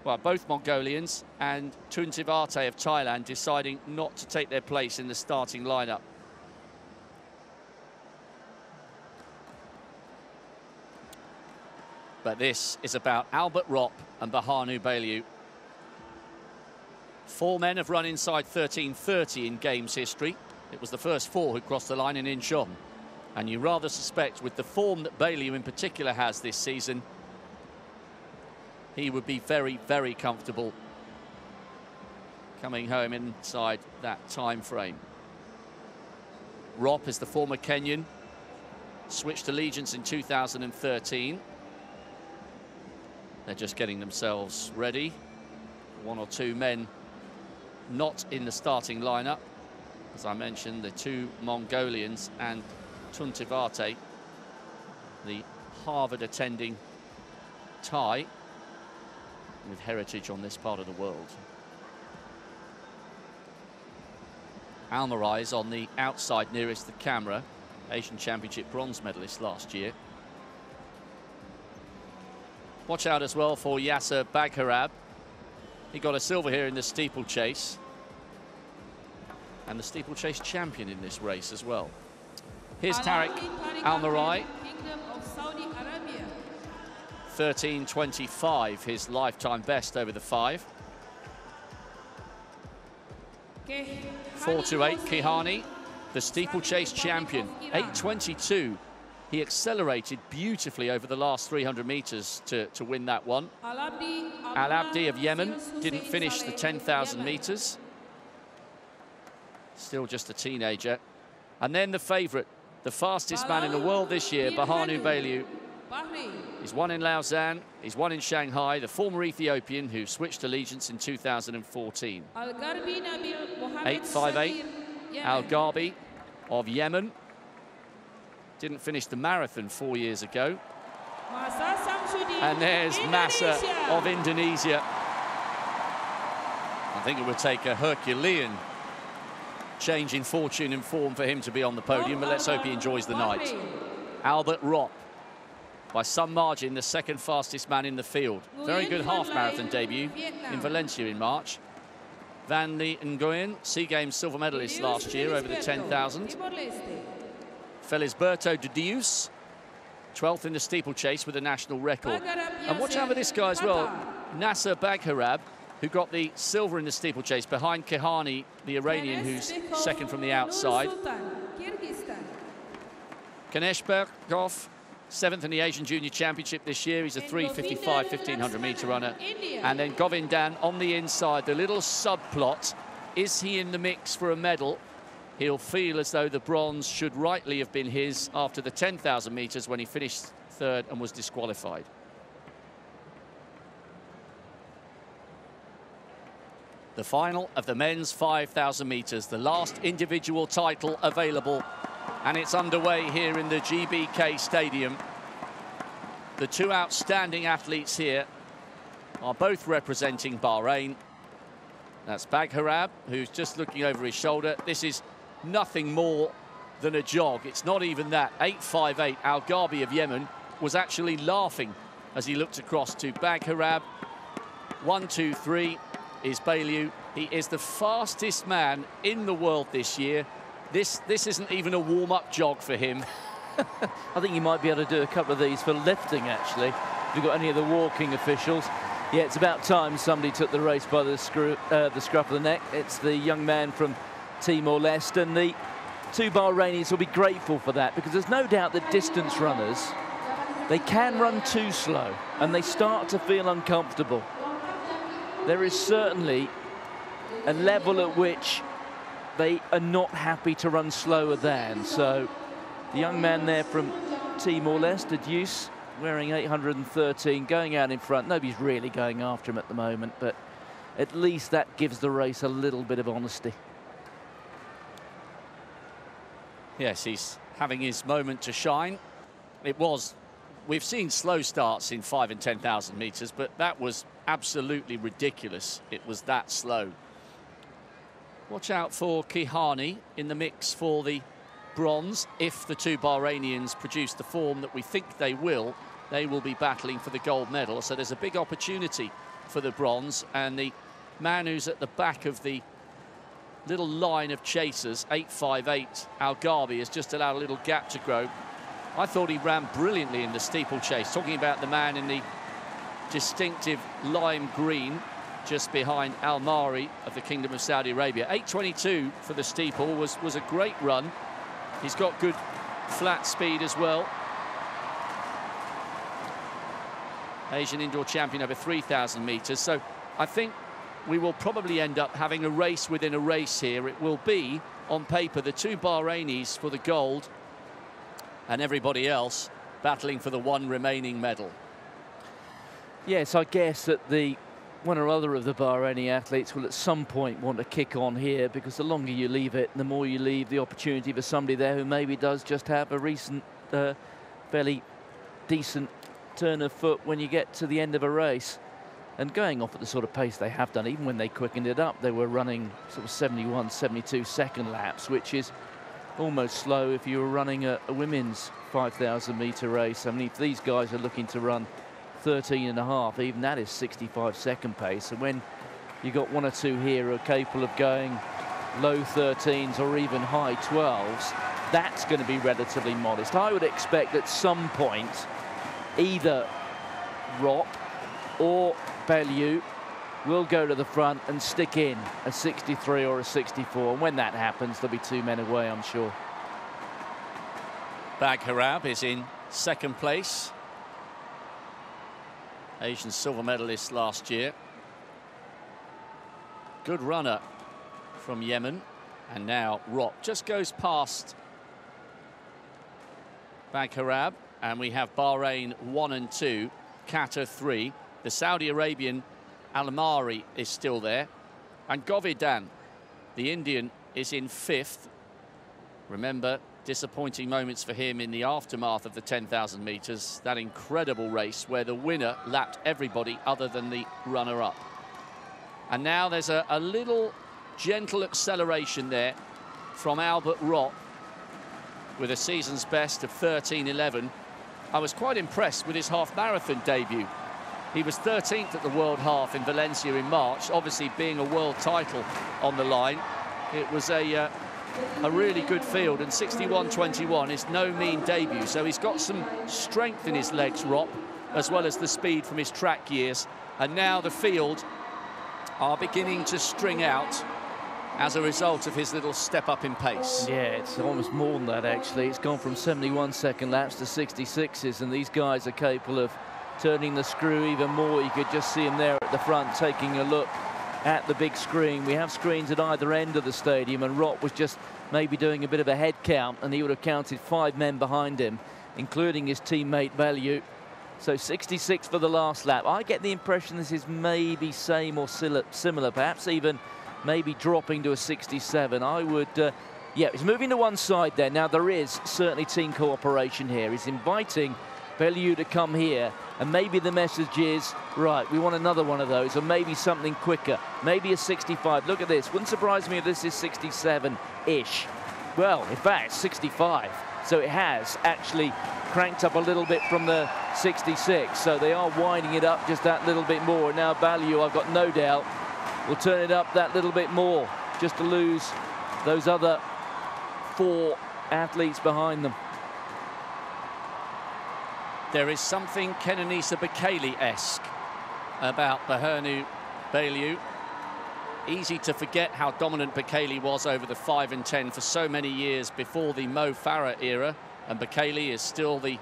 well, both Mongolians, and Tuntivate of Thailand deciding not to take their place in the starting lineup. But this is about Albert Ropp and Bahanu Bailey. 4 men have run inside 13.30 in games history. It was the first 4 who crossed the line in Incheon. And you rather suspect, with the form that Bailey in particular has this season, he would be very, very comfortable coming home inside that time frame. Ropp is the former Kenyan, switched allegiance in 2013. They're just getting themselves ready. 1 or 2 men not in the starting lineup. As I mentioned, the 2 Mongolians and Tuntivate, the Harvard attending Thai with heritage on this part of the world. Almarai is on the outside nearest the camera, Asian Championship bronze medalist last year. Watch out as well for Yasser Bagharab. He got a silver here in the steeplechase, and the steeplechase champion in this race as well. Here's Tariq Almarai, 13.25, his lifetime best over the 5. 4.28, Kihani, the steeplechase champion, 8.22. He accelerated beautifully over the last 300 meters to win that one. Al Abdi of Yemen didn't finish the 10,000 meters. Still just a teenager. And then the favorite, the fastest man in the world this year, Bahanu Bailey. He's won in Lausanne, he's won in Shanghai, the former Ethiopian who switched allegiance in 2014. 8.58, Al Gharbi of Yemen. Didn't finish the marathon 4 years ago. And there's Massa of Indonesia. I think it would take a Herculean change in fortune and form for him to be on the podium, but let's hope he enjoys the night. Albert Ropp, by some margin, the 2nd fastest man in the field. Very good half-marathon debut in Valencia in March. Van Lee Nguyen, SEA Games silver medalist last year over the 10,000. Felisberto de Dius, 12th in the steeplechase with a national record. And watch out for this guy as well, Nasser Bagharab, who got the silver in the steeplechase behind Kihani, the Iranian, who's 2nd from the outside. Kaneshbergov, 7th in the Asian Junior Championship this year. He's a 3.55 1500 meter runner. And then Govindan on the inside, the little subplot. Is he in the mix for a medal? He'll feel as though the bronze should rightly have been his after the 10,000 meters when he finished 3rd and was disqualified. The final of the men's 5,000 meters, the last individual title available, and it's underway here in the GBK Stadium. The 2 outstanding athletes here are both representing Bahrain. That's Bagharab, who's just looking over his shoulder. This is nothing more than a jog. It's not even that. 8.58. Al Gharbi of Yemen was actually laughing as he looked across to Bagharab. 1.23 is Bailey. He is the fastest man in the world this year. This isn't even a warm-up jog for him. I think you might be able to do a couple of these for lifting, actually, if you've got any of the walking officials. Yeah, it's about time somebody took the race by the scruff of the neck. It's the young man from Timor-Leste, and the 2 Bahrainis will be grateful for that, because there's no doubt that distance runners, they can run too slow and they start to feel uncomfortable. There is certainly a level at which they are not happy to run slower than. So the young man there from Timor-Leste, Deuce, wearing 813, going out in front. Nobody's really going after him at the moment, but at least that gives the race a little bit of honesty. Yes, he's having his moment to shine. It was. We've seen slow starts in 5 and 10,000 metres, but that was absolutely ridiculous. It was that slow. Watch out for Kihani in the mix for the bronze. If the two Bahrainians produce the form that we think they will be battling for the gold medal. So there's a big opportunity for the bronze, and the man who's at the back of the little line of chasers, 858 Al-Ghabi, has just allowed a little gap to grow. I thought he ran brilliantly in the steeplechase. Talking about the man in the distinctive lime green just behind Al-Mari of the Kingdom of Saudi Arabia. 8:22 for the steeple was a great run. He's got good flat speed as well. Asian indoor champion over 3,000 metres. So I think we will probably end up having a race within a race here. It will be, on paper, the two Bahrainis for the gold and everybody else battling for the one remaining medal. Yes, I guess that the one or other of the Bahraini athletes will at some point want to kick on here, because the longer you leave it, the more you leave the opportunity for somebody there who maybe does just have a recent, fairly decent turn of foot when you get to the end of a race. And going off at the sort of pace they have done, even when they quickened it up, they were running sort of 71, 72 second laps, which is almost slow if you were running a women's 5,000 metre race. I mean, if these guys are looking to run 13 and a half, even that is 65 second pace. And when you got one or two here who are capable of going low 13s or even high 12s, that's going to be relatively modest. I would expect at some point either Rop or Bellew will go to the front and stick in a 63 or a 64. And when that happens, there'll be two men away, I'm sure. Bag Harab is in second place. Asian silver medalist last year. Good runner from Yemen. And now Rop just goes past Bag Harab. And we have Bahrain 1 and 2, Qatar 3. The Saudi Arabian Al-Mari is still there. And Govidan, the Indian, is in 5th. Remember, disappointing moments for him in the aftermath of the 10,000 metres. That incredible race where the winner lapped everybody other than the runner-up. And now there's a little gentle acceleration there from Albert Rott with a season's best of 13:11. I was quite impressed with his half-marathon debut. He was 13th at the World Half in Valencia in March, obviously being a world title on the line. It was a really good field, and 61:21 is no mean debut. So he's got some strength in his legs, Rop, as well as the speed from his track years. And now the field are beginning to string out as a result of his little step up in pace. Yeah, it's almost more than that, actually. It's gone from 71 second laps to 66s, and these guys are capable of turning the screw even more. You could just see him there at the front taking a look at the big screen. We have screens at either end of the stadium, and Rott was just maybe doing a bit of a head count, and he would have counted 5 men behind him, including his teammate Bellew. So 66 for the last lap. I get the impression this is maybe same or similar, perhaps even maybe dropping to a 67. I would, yeah, he's moving to one side there. Now, there is certainly team cooperation here. He's inviting Bellew to come here, and maybe the message is, right, we want another one of those, or maybe something quicker, maybe a 65. Look at this. Wouldn't surprise me if this is 67-ish. Well, in fact, 65. So it has actually cranked up a little bit from the 66. So they are winding it up just that little bit more. And now Bellew, I've got no doubt, will turn it up that little bit more just to lose those other 4 athletes behind them. There is something Kenenisa Bekele-esque about Berhanu Bellew. Easy to forget how dominant Bekele was over the 5 and 10 for so many years before the Mo Farah era, and Bekele is still the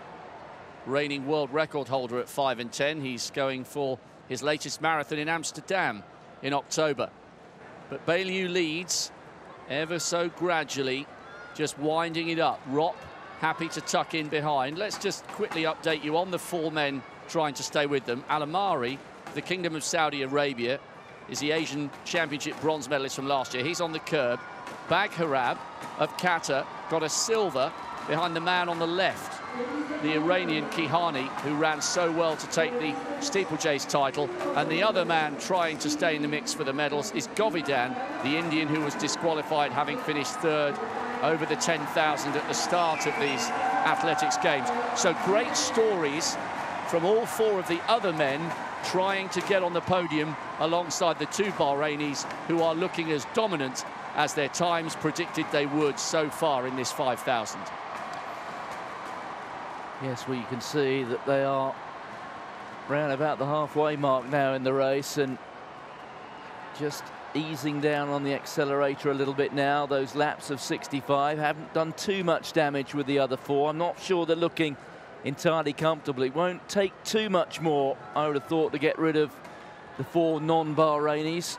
reigning world record holder at 5 and 10. He's going for his latest marathon in Amsterdam in October. But Bellew leads ever so gradually, just winding it up. Rop happy to tuck in behind. Let's just quickly update you on the 4 men trying to stay with them. Al-Mari, the Kingdom of Saudi Arabia, is the Asian Championship bronze medalist from last year. He's on the curb. Bag Harab of Qatar got a silver behind the man on the left the Iranian Kihani, who ran so well to take the steeplechase title. And the other man trying to stay in the mix for the medals is Govidan, the Indian who was disqualified, having finished third over the 10,000 at the start of these athletics games. So great stories from all four of the other men trying to get on the podium alongside the two Bahrainis, who are looking as dominant as their times predicted they would so far in this 5,000. Yes, well, you can see that they are round about the halfway mark now in the race, and just easing down on the accelerator a little bit now. Those laps of 65 haven't done too much damage with the other four. I'm not sure they're looking entirely comfortable. It won't take too much more, I would have thought, to get rid of the four non-Bahrainis.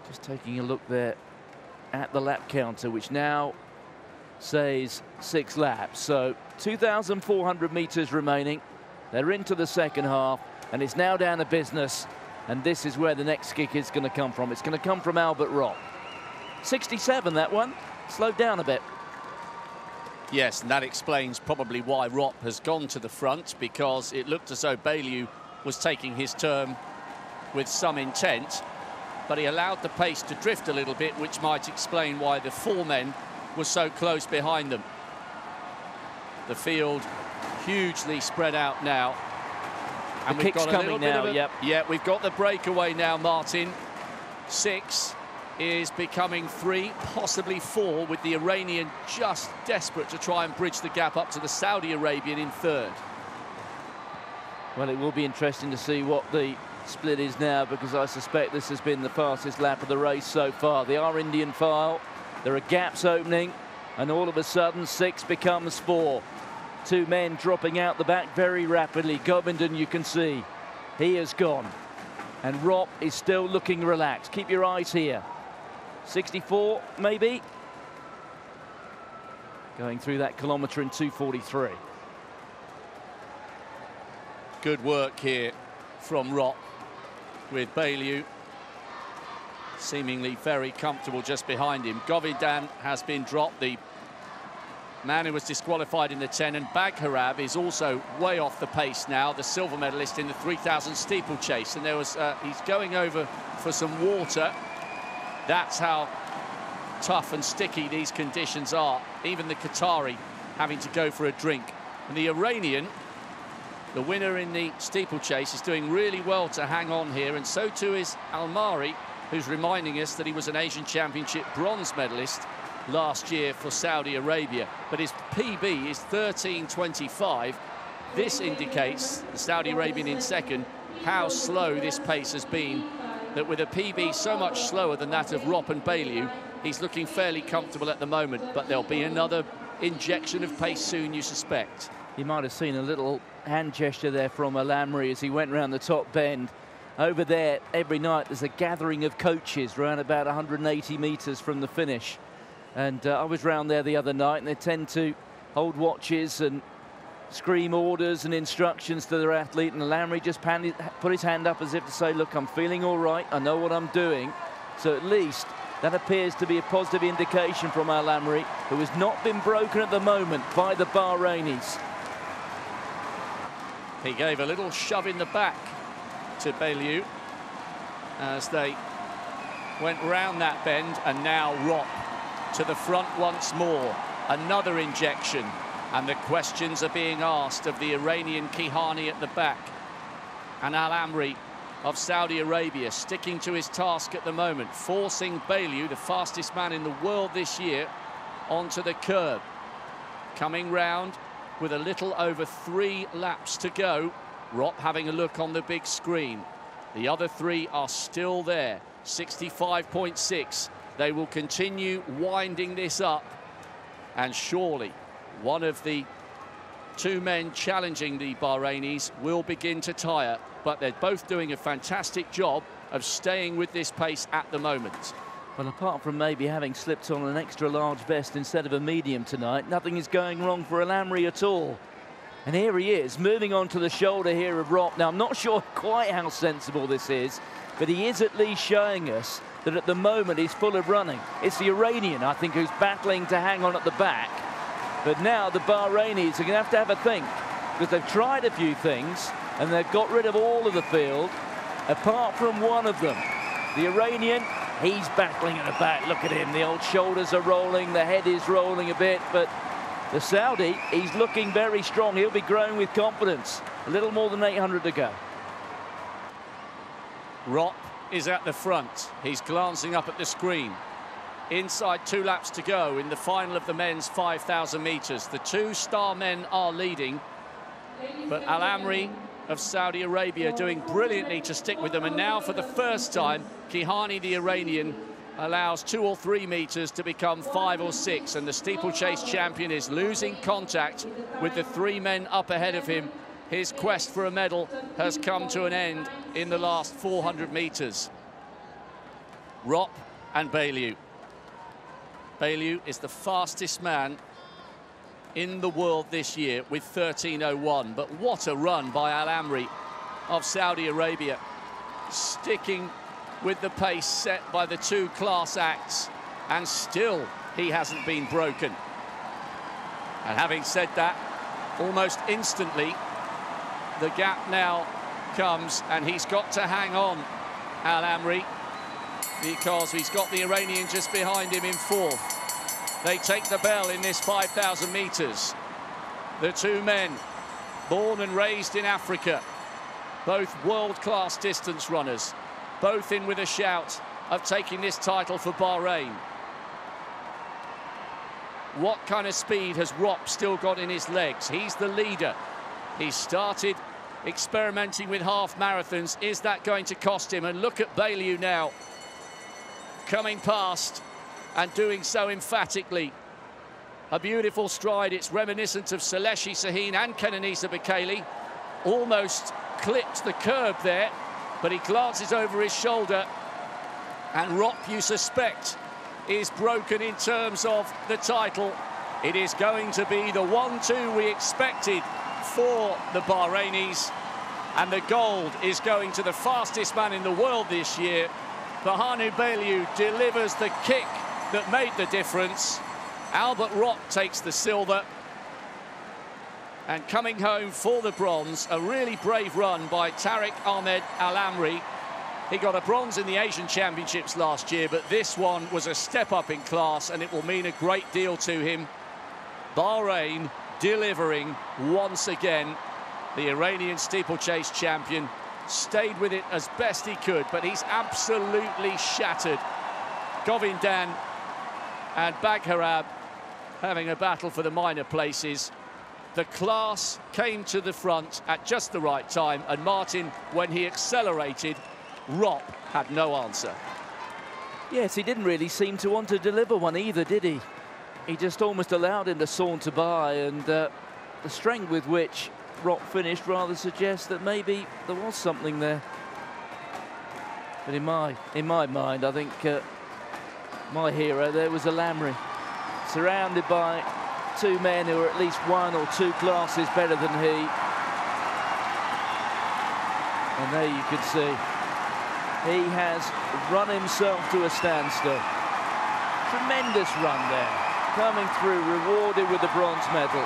Just taking a look there at the lap counter, which now says 6 laps. So 2,400 meters remaining. They're into the second half, and it's now down to business. And this is where the next kick is going to come from. It's going to come from Albert Ropp. 67, that one. Slowed down a bit. Yes, and that explains probably why Ropp has gone to the front, because it looked as though Baillieu was taking his turn with some intent, but he allowed the pace to drift a little bit, which might explain why the four men were so close behind them. The field hugely spread out now. And we've got a little bit of a, yep. Yeah, we've got the breakaway now, Martin. 6 is becoming 3, possibly 4, with the Iranian just desperate to try and bridge the gap up to the Saudi Arabian in third. Well, it will be interesting to see what the split is now, because I suspect this has been the fastest lap of the race so far. They are Indian file. There are gaps opening, and all of a sudden 6 becomes 4. 2 men dropping out the back very rapidly. Govindan, you can see, he has gone. And Ropp is still looking relaxed. Keep your eyes here. 64, maybe. Going through that kilometre in 2:43. Good work here from Ropp, with Baillieu seemingly very comfortable just behind him. Govindan has been dropped, the man who was disqualified in the 10, and Bagharab is also way off the pace now, the silver medalist in the 3,000 steeplechase. And there was he's going over for some water. That's how tough and sticky these conditions are. Even the Qatari having to go for a drink. And the Iranian, the winner in the steeplechase, is doing really well to hang on here, and so too is Almari, who's reminding us that he was an Asian Championship bronze medalist last year for Saudi Arabia. But his PB is 13:25. This indicates, the Saudi Arabian in second, how slow this pace has been, that with a PB so much slower than that of Ropp and Baillieu, he's looking fairly comfortable at the moment. But there'll be another injection of pace soon, you suspect. You might have seen a little hand gesture there from Alamri as he went round the top bend. Over there, every night, there's a gathering of coaches around about 180 metres from the finish. And I was round there the other night, and they tend to hold watches and scream orders and instructions to their athlete. And Alamri just put his hand up as if to say, look, I'm feeling all right. I know what I'm doing. So at least that appears to be a positive indication from Alamri, who has not been broken at the moment by the Bahrainis. He gave a little shove in the back to Baillieu as they went round that bend, and now Ropp to the front once more. Another injection, and the questions are being asked of the Iranian Kihani at the back, and Al-Amri of Saudi Arabia sticking to his task at the moment, forcing Baillieu, the fastest man in the world this year, onto the curb. Coming round with a little over 3 laps to go. Ropp having a look on the big screen. The other 3 are still there. 65.6. They will continue winding this up, and surely one of the 2 men challenging the Bahrainis will begin to tire, but they're both doing a fantastic job of staying with this pace at the moment. Well, apart from maybe having slipped on an extra large vest instead of a medium tonight, nothing is going wrong for Alamri at all. And here he is, moving on to the shoulder here of Ropp. Now, I'm not sure quite how sensible this is, but he is at least showing us that at the moment he's full of running. It's the Iranian, I think, who's battling to hang on at the back. But now the Bahrainis are going to have a think, because they've tried a few things and they've got rid of all of the field, apart from one of them. The Iranian, he's battling at the back. Look at him. The old shoulders are rolling, the head is rolling a bit, but the Saudi, he's looking very strong. He'll be growing with confidence. A little more than 800 to go. Rop is at the front. He's glancing up at the screen. Inside 2 laps to go in the final of the men's 5,000 metres. The 2 star men are leading, but Al Amri of Saudi Arabia doing brilliantly to stick with them. And now, for the first time, Kihani, the Iranian, allows 2 or 3 metres to become 5 or 6. And the steeplechase champion is losing contact with the 3 men up ahead of him. His quest for a medal has come to an end in the last 400 metres. Rop and Bailu. Bailu is the fastest man in the world this year with 13:01. But what a run by Al Amri of Saudi Arabia, sticking with the pace set by the 2 class acts, and still he hasn't been broken. And having said that, almost instantly the gap now comes, and he's got to hang on, Al Amri, because he's got the Iranian just behind him in 4th. They take the bell in this 5,000 metres. The 2 men, born and raised in Africa, both world-class distance runners, both in with a shout of taking this title for Bahrain. What kind of speed has Rop still got in his legs? He's the leader. He started experimenting with half marathons. Is that going to cost him? And look at Bailu now, coming past and doing so emphatically. A beautiful stride. It's reminiscent of Saleshi Sahin and Kenenisa Bekele. Almost clipped the curb there, but he glances over his shoulder, and Rop, you suspect, is broken in terms of the title. It is going to be the 1-2 we expected for the Bahrainis, and the gold is going to the fastest man in the world this year. Bahanu Bailu delivers the kick that made the difference. Albert Rop takes the silver, and coming home for the bronze, a really brave run by Tariq Ahmed Al Amri. He got a bronze in the Asian Championships last year, but this one was a step up in class, and it will mean a great deal to him. Bahrain delivering once again. The Iranian steeplechase champion stayed with it as best he could, but he's absolutely shattered. Govindan and Bagharab having a battle for the minor places. The class came to the front at just the right time, and Martin, when he accelerated, Rop had no answer. Yes, he didn't really seem to want to deliver one either, did he? He just almost allowed him to saunter by, and the strength with which Rop finished rather suggests that maybe there was something there. But in my mind, I think my hero there was Al Amri, surrounded by 2 men who are at least 1 or 2 classes better than he. And there you can see he has run himself to a standstill. Tremendous run there, coming through, rewarded with the bronze medal.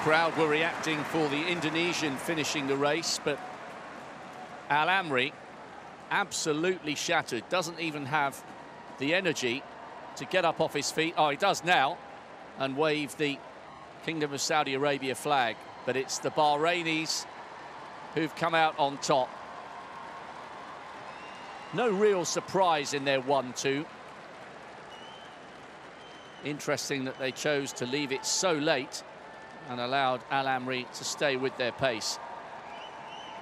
Crowd were reacting for the Indonesian finishing the race, but Al Amri absolutely shattered, doesn't even have the energy to get up off his feet. Oh, he does now, and wave the Kingdom of Saudi Arabia flag. But it's the Bahrainis who've come out on top. No real surprise in their 1-2. Interesting that they chose to leave it so late and allowed Al Amri to stay with their pace.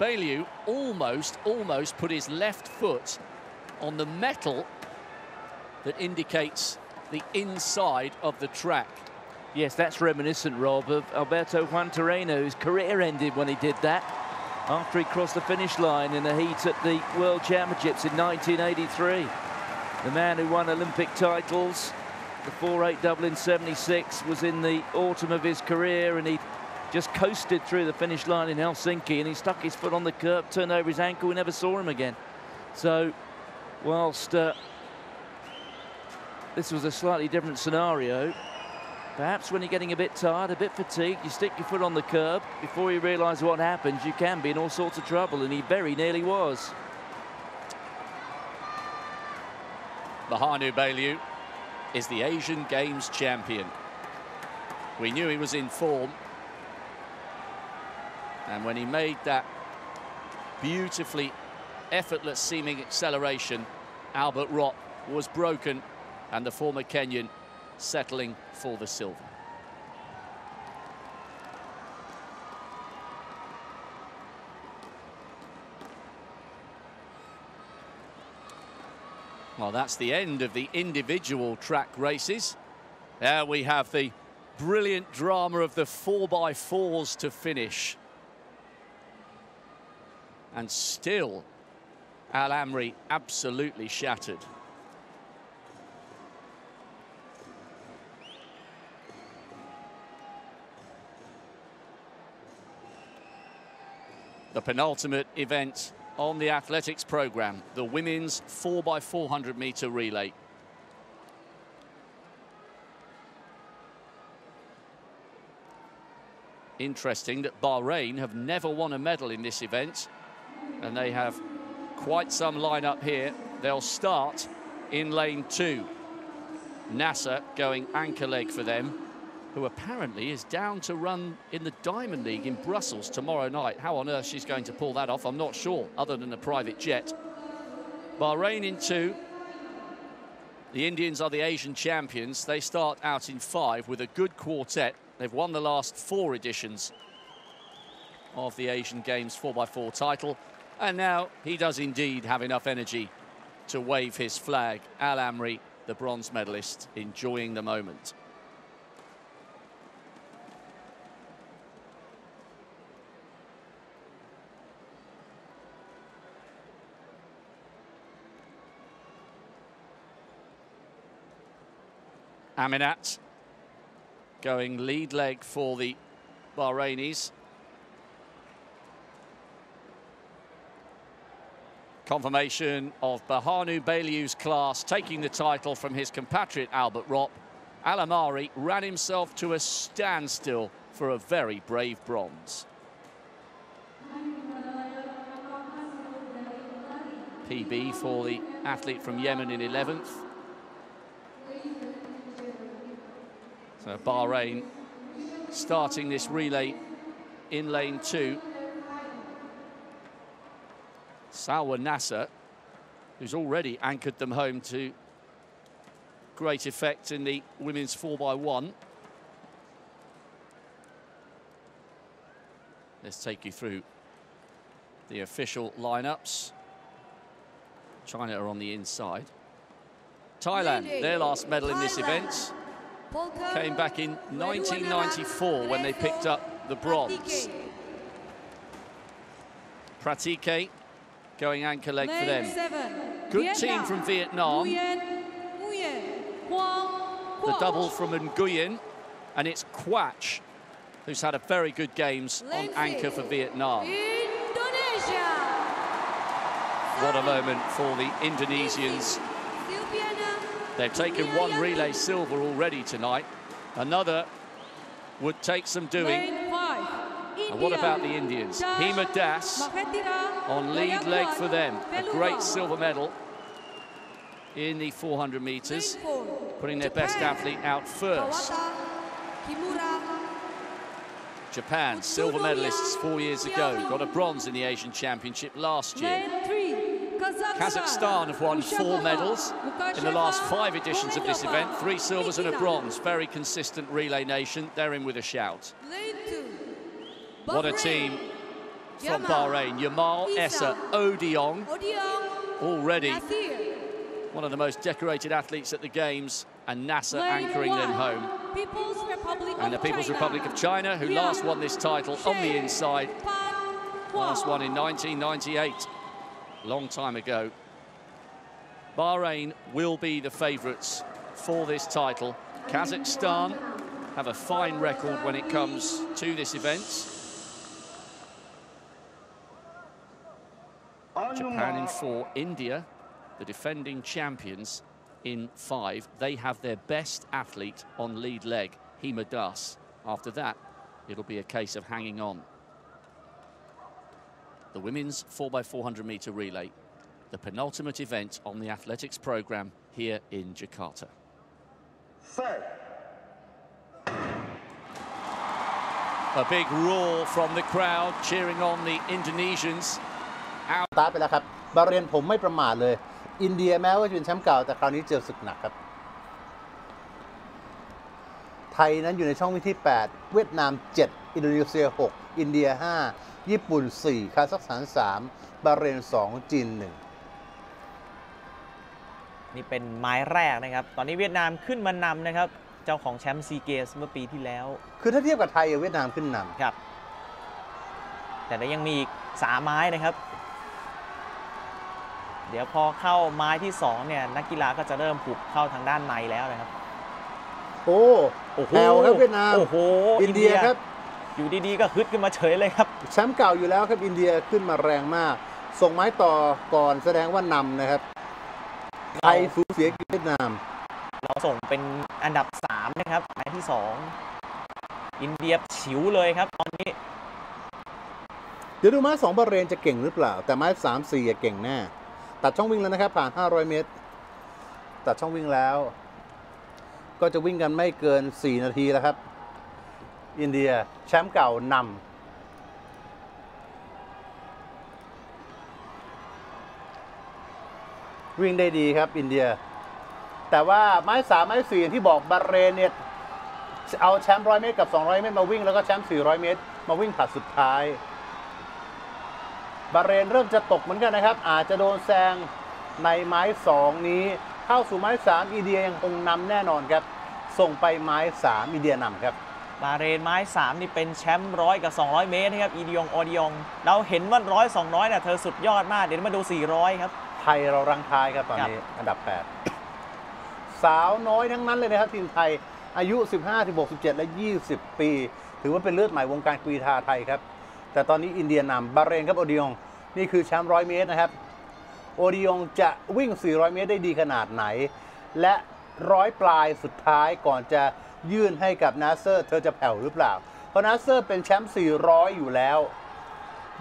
Bailu almost put his left foot on the metal that indicates the inside of the track. Yes, that's reminiscent, Rob, of Alberto Juan Terreno, whose career ended when he did that, after he crossed the finish line in the heat at the World Championships in 1983. The man who won Olympic titles, the 4.8 double in '76, was in the autumn of his career, and he just coasted through the finish line in Helsinki, and he stuck his foot on the curb, turned over his ankle, we never saw him again. So, whilst this was a slightly different scenario. Perhaps when you're getting a bit tired, a bit fatigued, you stick your foot on the curb. Before you realise what happens, you can be in all sorts of trouble, and he very nearly was. Bahanu Bailiu is the Asian Games champion. We knew he was in form. And when he made that beautifully effortless seeming acceleration, Albert Ropp was broken, and the former Kenyan settling for the silver. Well, that's the end of the individual track races. There we have the brilliant drama of the 4x4s to finish. And still, Al Amri absolutely shattered. The penultimate event on the athletics programme, the women's 4x400 metre relay. Interesting that Bahrain have never won a medal in this event, and they have quite some lineup here. They'll start in lane 2. Nasser going anchor leg for them, who apparently is down to run in the Diamond League in Brussels tomorrow night. How on earth she's going to pull that off, I'm not sure, other than a private jet. Bahrain in 2. The Indians are the Asian champions. They start out in 5 with a good quartet. They've won the last 4 editions of the Asian Games 4x4 title. And now he does indeed have enough energy to wave his flag. Al Amri, the bronze medalist, enjoying the moment. Aminat going lead leg for the Bahrainis. Confirmation of Bahanu Bailiu's class taking the title from his compatriot Albert Ropp. Al Amri ran himself to a standstill for a very brave bronze. PB for the athlete from Yemen in 11th. So Bahrain starting this relay in lane 2. Salwa Nasser, who's already anchored them home to great effect in the women's 4x1. Let's take you through the official lineups. China are on the inside. Thailand, their last medal in this event, came back in 1994 when they picked up the bronze. Pratike going anchor leg for them. Good team from Vietnam. The double from Nguyen, and it's Quach who's had a very good games on anchor for Vietnam. What a moment for the Indonesians. They've taken 1 relay silver already tonight. Another would take some doing. And what about the Indians? Hima Das on lead leg for them. A great silver medal in the 400 metres, putting their best athlete out first. Japan, silver medalists 4 years ago, got a bronze in the Asian Championship last year. Kazakhstan have won 4 medals in the last 5 editions of this event, 3 silvers and a bronze. Very consistent relay nation. They're in with a shout. What a team from Bahrain. Yamal, Essa, Odiong, already one of the most decorated athletes at the Games, and Nasser anchoring them home. And the People's Republic of China, who last won this title on the inside, last one in 1998. Long time ago. Bahrain will be the favourites for this title. Kazakhstan have a fine record when it comes to this event. Japan in 4. India, the defending champions, in 5. They have their best athlete on lead leg, Hima Das. After that, it'll be a case of hanging on. The women's 4x400 meter relay, the penultimate event on the athletics program here in Jakarta. A big roar from the crowd cheering on the Indonesians. ตาไปแล้วครับบาห์เรนผมไม่ประมาทเลยอินเดียแม้ว่าจะเป็นแชมป์เก่าแต่คราวนี้เจอศึกหนักครับไทยนั้นอยู่ในช่องวิ่งที่8เวียดนาม7อินโดนีเซีย6อินเดีย5ญี่ปุ่น4คาซัคสถาน3บาห์เรน2จีน1นี่เป็นไม้แรกนะครับตอนนี้เวียดนามขึ้นมานำนะครับเจ้าของแชมป์ซีเกมส์เมื่อปีที่แล้วคือถ้าเทียบกับไทยเวียดนามขึ้นนำครับแต่ยังมีอีก3ไม้นะครับเดี๋ยวพอเข้าไม้ที่2เนี่ยนักกีฬาก็จะเริ่มผุบเข้าทางด้านในแล้วนะครับโอ้แผ่วครับเวียดนามโอ้โหอินเดียครับอยู่ดีๆก็ฮึดขึ้นมาเฉยเลยครับแชมป์เก่าอยู่แล้วครับอินเดียขึ้นมาแรงมากส่งไม้ต่อก่อนแสดงว่านำนะครับไทยสูญเสียกับเวียดนามเราส่งเป็นอันดับ3นะครับไม้ที่2อินเดียฉิวเลยครับตอนนี้เดี๋ยวดูไม้2บาห์เรนจะเก่งหรือเปล่าแต่ไม้3 4เก่งแน่ตัดช่องวิ่งแล้วนะครับผ่าน500เมตรตัดช่องวิ่งแล้วก็จะวิ่งกันไม่เกิน4นาทีแล้วครับอินเดียแชมป์เก่านำวิ่งได้ดีครับอินเดียแต่ว่าไม้3ไม้4อย่างที่บอกบาห์เรนเนี่ยเอาแชมป์100เมตรกับ200เมตรมาวิ่งแล้วก็แชมป์400เมตรมาวิ่งผลัดสุดท้ายบาห์เรนเริ่มจะตกเหมือนกันนะครับอาจจะโดนแซงในไม้2นี้เข้าสู่ไม้3อินเดียยังคงนำแน่นอนครับส่งไปไม้3อินเดียนำครับบาห์เรนไม้3นี่เป็นแชมป์100กับ200เมตรนะครับอีดิยงออดิยองเราเห็นว่า100 200เนี่ยเธอสุดยอดมากเดี๋ยวมาดู400ครับไทยเรารังท้ายครับตอนนี้อันดับ8สาวน้อยทั้งนั้นเลยนะครับทีมไทยอายุ15 16 17และ20ปีถือว่าเป็นเลือดใหม่วงการกรีฑาไทยครับแต่ตอนนี้อินเดียนำบาห์เรนครับโอดิยองนี่คือแชมป์100เมตรนะครับโอดิยองจะวิ่ง400เมตรได้ดีขนาดไหนและ100ปลายสุดท้ายก่อนจะยื่นให้กับนาเซอร์เธอจะแผ่วหรือเปล่าเพราะนาเซอร์เป็นแชมป์400อยู่แล้ว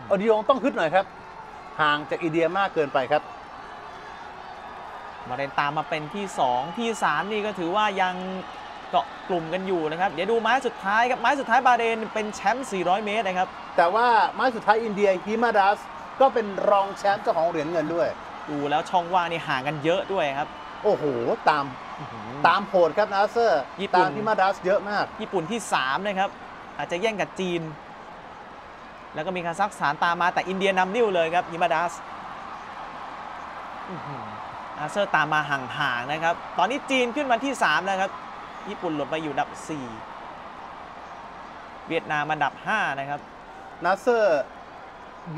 โอดิยองต้องฮึดหน่อยครับห่างจากอินเดียมากเกินไปครับบาห์เรนตามมาเป็นที่2ที่3นี่ก็ถือว่ายังเกาะกลุ่มกันอยู่นะครับเดี๋ยวดูไม้สุดท้ายครับไม้สุดท้ายบาห์เรนเป็นแชมป์400เมตรนะครับแต่ว่าไม้สุดท้ายอินเดียฮิมาดัสก็เป็นรองแชมป์เจ้าของเหรียญเงินด้วยดูแล้วช่องว่างนี่ห่างกันเยอะด้วยครับโอ้โหตามโหดครับนาเซอร์ตามฮิมาดัสเยอะมากญี่ปุ่นที่3นะครับอาจจะแย่งกับจีนแล้วก็มีคาซัคสถานตามมาแต่อินเดียนำนิ้วเลยครับฮิมาดัสนาเซอร์ตามมาห่างๆนะครับตอนนี้จีนขึ้นมาที่3แล้วครับญี่ปุ่นหล่นไปอยู่อันดับ4เวียดนามอันดับ5นะครับนาเซอร์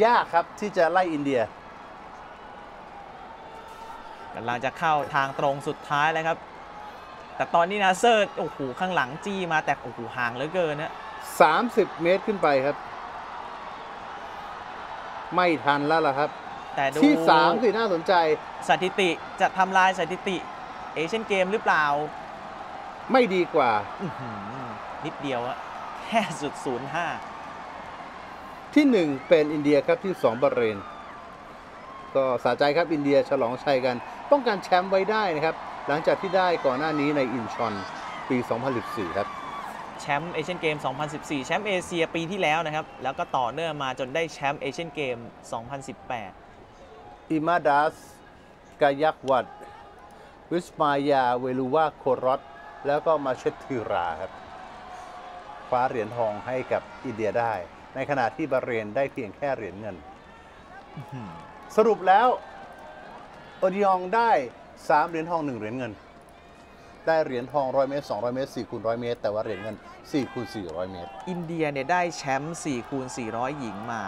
ยากครับที่จะไล่อินเดียกำลังจะเข้าทางตรงสุดท้ายแล้วครับแต่ตอนนี้นาเซอร์โอ้โหข้างหลังจี้มาแต่โอ้โหห่างเหลือเกินนะ30เมตรขึ้นไปครับไม่ทันแล้วล่ะครับแต่ที่3สิน่าสนใจสถิติจะทำลายสถิติเอเชียนเกมหรือเปล่าไม่ดีกว่านิดเดียวอะแค่0.05ที่1เป็นอินเดียครับที่2บาห์เรนก็สะใจครับอินเดียฉลองชัยกันป้องกันแชมป์ไว้ได้นะครับหลังจากที่ได้ก่อนหน้านี้ในอินชอนปี2014ครับแชมป์เอเชียนเกม2014แชมป์เอเชียปีที่แล้วนะครับแล้วก็ต่อเนื่องมาจนได้แชมป์เอเชียนเกม2018อิมาดัสกายักวัดวิสมายาเวลูวาโครอตแล้วก็มาเชตติราครับคว้าเหรียญทองให้กับอินเดียได้ในขณะที่บาห์เรนได้เพียงแค่เหรียญเงินสรุปแล้วโอดิยองได้3เหรียญทอง1เหรียญเงินได้เหรียญทอง100เมตร200เมตร4คูณ100เมตรแต่ว่าเหรียญเงิน4คูณ400เมตรอินเดียเนี่ยได้แชมป์4คูณ400หญิงมา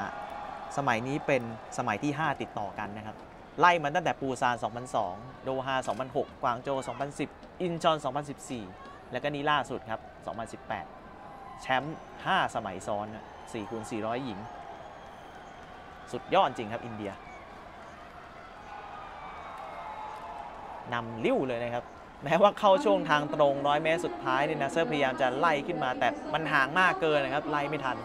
สมัยนี้เป็นสมัยที่5ติดต่อกันนะครับไล่มันตั้งแต่ปูซาน2002โดฮา2006กวางโจว2010อินชอน2014แล้วก็นี้ล่าสุดครับ2018แชมป์5สมัยซ้อน4คูณ400หญิงสุดยอดจริงครับอินเดีย นำลิ้วเลยนะครับแม้ว่าเข้าช่วงทางตรง100 เมตรสุดท้ายเนี่ยนาเซอร์พยายามจะไล่ขึ้นมาแต่มันห่างมากเกินนะครับไล่ไม่ทัน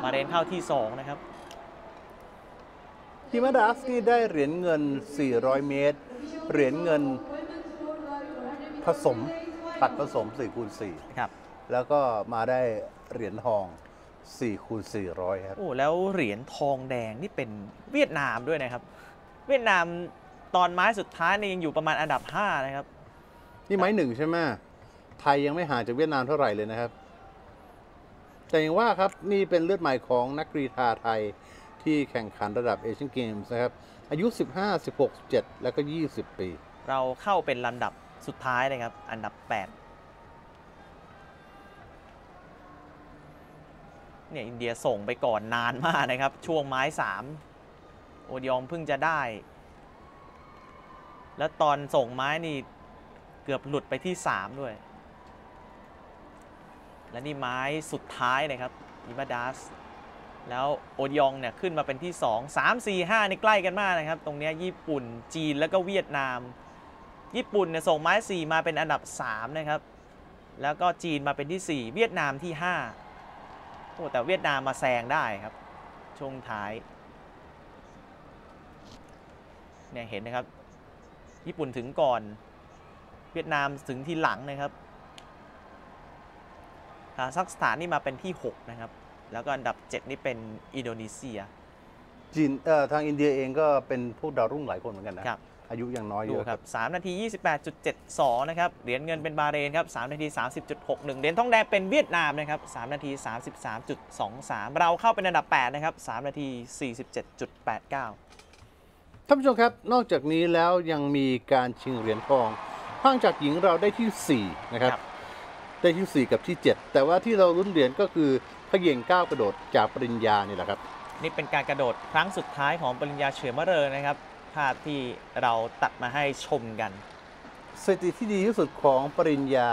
มาเรนเข้าที่2นะครับทีมดัสที่ได้เหรียญเงิน400 เมตรเหรียญเงินผสม4คูณ4ครับแล้วก็มาได้เหรียญทอง4คูณ400ครับโอ้แล้วเหรียญทองแดงนี่เป็นเวียดนามด้วยนะครับเวียดนามตอนไม้สุดท้ายนี่ยังอยู่ประมาณอันดับ5นะครับนี่ไม้1ใช่ไหมไทยยังไม่ห่างจากเวียดนามเท่าไหร่เลยนะครับแต่อย่างว่าครับนี่เป็นเลือดใหม่ของนักกรีฑาไทยที่แข่งขันระดับเอเชียนเกมส์นะครับอายุ15 16 17แล้วก็20 ปีเราเข้าเป็นลำดับสุดท้ายนะครับอันดับ8เนี่ยอินเดียส่งไปก่อนนานมากนะครับช่วงไม้3โอดิออมเพิ่งจะได้แล้วตอนส่งไม้นี่เกือบหลุดไปที่3ด้วยและนี่ไม้สุดท้ายนะครับอิมาดัสแล้วโอดิอองเนี่ยขึ้นมาเป็นที่2 3 4 5นี่ใกล้กันมากนะครับตรงนี้ญี่ปุ่นจีนแล้วก็เวียดนามญี่ปุ่นเนี่ยส่งไม้4มาเป็นอันดับ3นะครับแล้วก็จีนมาเป็นที่4เวียดนามที่5โอ้แต่เวียดนามมาแซงได้ครับช่วงท้ายเนี่ยเห็นนะครับญี่ปุ่นถึงก่อนเวียดนามถึงที่หลังนะครับคาซัคสถานนี่มาเป็นที่6นะครับแล้วก็อันดับ7นี่เป็นอินโดนีเซียจีนทางอินเดียเองก็เป็นพวกดาวรุ่งหลายคนเหมือนกันนะครับอายุยังน้อยอยู่ครับ3 นาที 28.72 นะครับเหรียญเงินเป็นบาห์เรนครับ3 นาที 30.61 เหรียญทองแดงเป็นเวียดนามนะครับ3 นาที 33.23 เราเข้าเป็นอันดับ8นะครับ3 นาที 47.89 ท่านผู้ชมครับนอกจากนี้แล้วยังมีการชิงเหรียญทองข้างจากหญิงเราได้ที่4นะครับได้ที่4กับที่7แต่ว่าที่เราลุ้นเหรียญก็คือเขย่งก้าวกระโดดจากปริญญานี่แหละครับนี่เป็นการกระโดดครั้งสุดท้ายของปริญญาเฉื่อยมะเริงนะครับภาพที่เราตัดมาให้ชมกันสถิติที่ดีที่สุดของปริญญา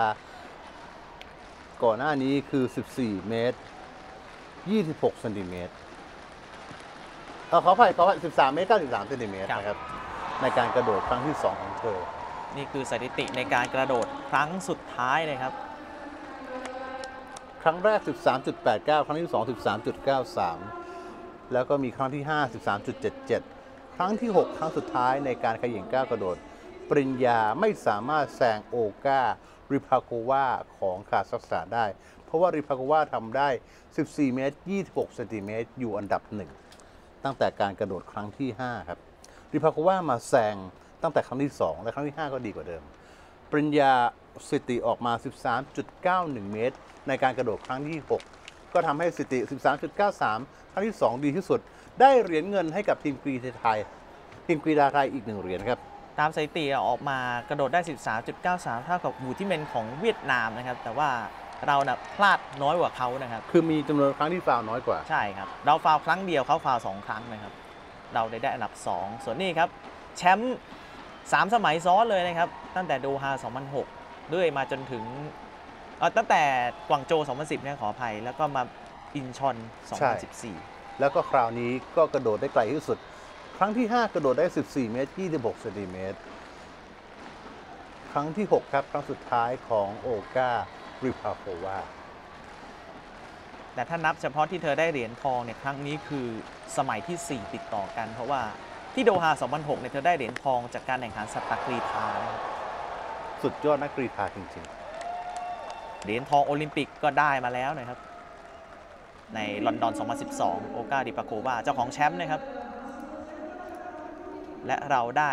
ก่อนหน้านี้คือ14 เมตร 26 เซนติเมตรขออภัย13 เมตร 93 เซนติเมตรนะครับในการกระโดดครั้งที่2ของเธอนี่คือสถิติในการกระโดดครั้งสุดท้ายเลยครับครั้งแรก 13.89 ครั้งที่2 13.93 แล้วก็มีครั้งที่5 13.77 ครั้งที่6ครั้งสุดท้ายในการเขย่งก้าวกระโดดปริญญาไม่สามารถแซงโอการิพาโกวาของคาซัคสถานได้เพราะว่าริพาโกวาทำได้14 เมตร 26 เซนติเมตรอยู่อันดับ1ตั้งแต่การกระโดดครั้งที่5ครับริพาโกวามาแซงตั้งแต่ครั้งที่2และครั้งที่5ก็ดีกว่าเดิมปริญญาสถิติออกมา 13.91 เมตรในการกระโดดครั้งที่6ก็ทำให้สถิติ 13.93 ครั้งที่2ดีที่สุดได้เหรียญเงินให้กับทีมกรีฑาไทยอีก1เหรียญครับตามสถิติออกมากระโดดได้ 13.93 เท่ากับวูที่เมนของเวียดนามนะครับแต่ว่าเราพลาดน้อยกว่าเขานะครับคือมีจำนวนครั้งที่ฟาวน้อยกว่าใช่ครับเราฟาวครั้งเดียวเขาฟาว2ครั้งนะครับเราได้อันดับ2ส่วนนี้ครับแชมป์3 สมัยซ้อนเลยนะครับตั้งแต่โดฮา 2006 เรื่อยมาจนถึงตั้งแต่กวางโจว 2010 เนี่ยขออภัยแล้วก็มาอินชอน 2014 แล้วก็คราวนี้ก็กระโดดได้ไกลที่สุดครั้งที่5กระโดดได้ 14 เมตร 26 เซนติเมตรครั้งที่6ครับครั้งสุดท้ายของโอการิพาโกวาแต่ถ้านับเฉพาะที่เธอได้เหรียญทองเนี่ยครั้งนี้คือสมัยที่4ติดต่อกันเพราะว่าที่โดฮา 2006 เนี่ยเธอได้เหรียญทองจากการแข่งขันสตกรีฑาสุดยอดนักกรีฑาจริงๆเหรียญทองโอลิมปิกก็ได้มาแล้วนะครับในลอนดอน 2012 โอการิพาโกวาเจ้าของแชมป์นะครับและเราได้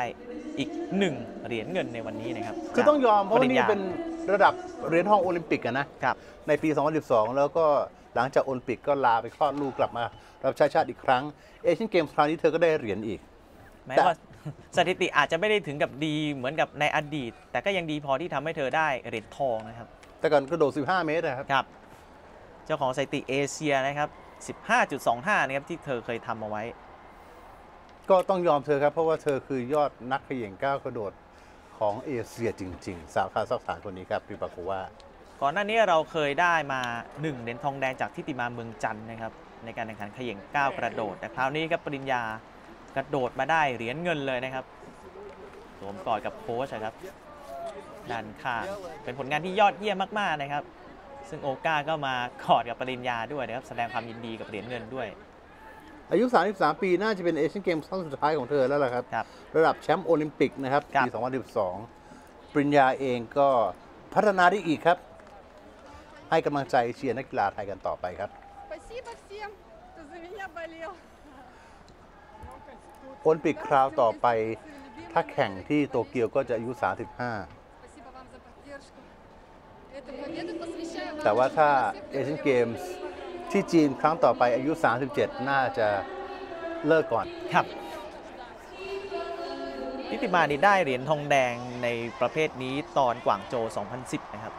อีก1เหรียญเงินในวันนี้นะครับคือต้องยอมเพราะว่านี่เป็นระดับเหรียญทองโอลิมปิกนะครับในปี 2012 แล้วก็หลังจากโอลิมปิกก็ลาไปคลอดลูกกลับมารับใช้ชาติอีกครั้งเอเชียนเกมส์คราวนี้เธอก็ได้เหรียญอีกแม้ว่าสถิติอาจจะไม่ได้ถึงกับดีเหมือนกับในอดีตแต่ก็ยังดีพอที่ทำให้เธอได้เหรียญทองนะครับแต่ก่อนกระโดด15 เมตรครับเจ้าของสถิติเอเชียนะครับ 15.25 นะครับที่เธอเคยทำเอาไว้ก็ต้องยอมเธอครับเพราะว่าเธอคือยอดนักเขย่งก้าวกระโดดของเอเชียจริงๆสาวคาซัคสถานคนนี้ครับริพาโกวาก่อนหน้านี้เราเคยได้มา1เหรียญทองแดงจากทิติมาเมืองจันทร์นะครับในการแข่งขันเขย่งก้าวกระโดดแต่คราวนี้ครับปริญญากระโดดมาได้เหรียญเงินเลยนะครับ วมกอดกับโค้ชครับด้านข้างเป็นผลงานที่ยอดเยี่ยมมากๆนะครับซึ่งโอก้าก็มากอดกับปริญญาด้วยนะครับแสดงความยินดีกับเหรียญเงินด้วยอายุ 33 ปีน่าจะเป็นเอเชียนเกมครั้งสุดท้ายของเธอแล้วล่ะครับระดับแชมป์โอลิมปิกนะครับปี 2012 ปริญญาเองก็พัฒนาได้อีกครับให้กำลังใจเชียร์นักกีฬาไทยกันต่อไปครับโอลิมปิกคราวต่อไปถ้าแข่งที่โตเกียวก็จะอายุ 35 แต่ว่าถ้าเอเชียนเกมส์ที่จีนครั้งต่อไปอายุ 37 น่าจะเลิกก่อนครับนิติมานี่ได้เหรียญทองแดงในประเภทนี้ตอนกวางโจว 2010 นะครับ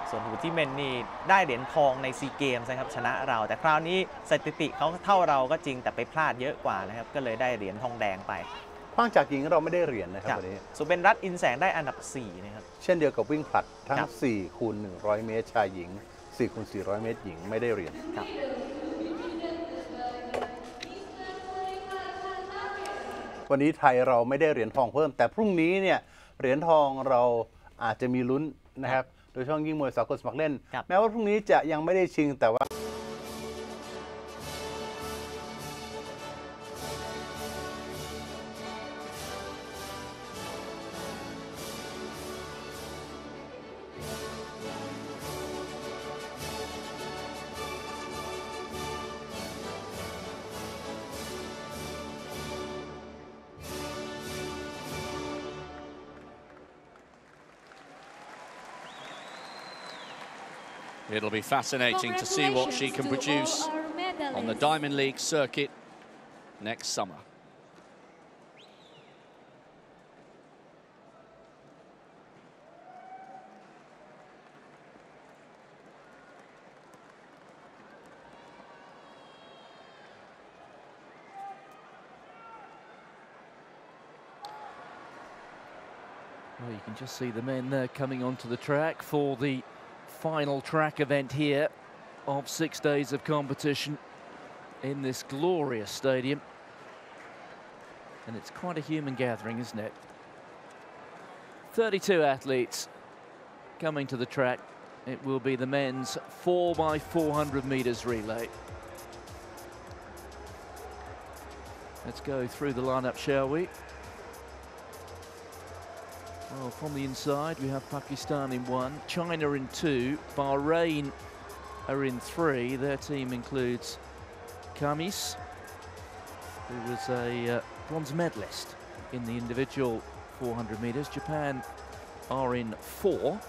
ส่วนหูที่เมนนี่ได้เหรียญทองในซีเกมส์นะครับชนะเราแต่คราวนี้สถิติเขาเท่าเราก็จริงแต่ไปพลาดเยอะกว่านะครับก็เลยได้เหรียญทองแดงไปขว้างจากหญิงเราไม่ได้เหรียญนะครับวันนี้สุเบนรัตน์อินแสงได้อันดับ4นะครับเช่นเดียวกับวิ่งผลัดทั้ง4คูณ100 เมตรชายหญิง4คูณ400 เมตรหญิงไม่ได้เหรียญวันนี้ไทยเราไม่ได้เหรียญทองเพิ่มแต่พรุ่งนี้เนี่ยเหรียญทองเราอาจจะมีลุ้นนะครับโดยช่องยิ่งมวยสากลสมัครเล่นแม้ว่าพรุ่งนี้จะยังไม่ได้ชิงแต่ว่าIt'll be fascinating to see what she can produce on the Diamond League circuit next summer. Well, you can just see the men there coming onto the track for the final track event here of 6 days of competition in this glorious stadium, and it's quite a human gathering, isn't it? 32 athletes coming to the track. It will be the men's 4x400 meters relay. Let's go through the lineup, shall we? Well, from the inside, we have Pakistan in 1, China in 2, Bahrain are in 3. Their team includes Kamis, who was a bronze medalist in the individual 400 meters. Japan are in 4.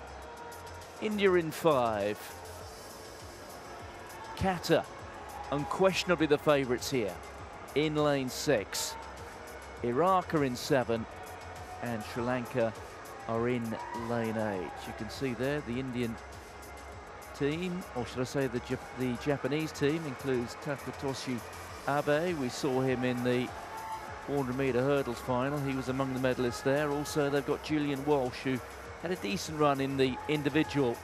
India in 5. Qatar, unquestionably the favourites here, in lane 6. Iraq are in 7. And Sri Lanka are in lane 8. You can see there the Indian team, or should I say the Japanese team, includes Takatoshi Abe. We saw him in the 400-meter hurdles final. He was among the medalists there. Also, they've got Julian Walsh, who had a decent run in the individual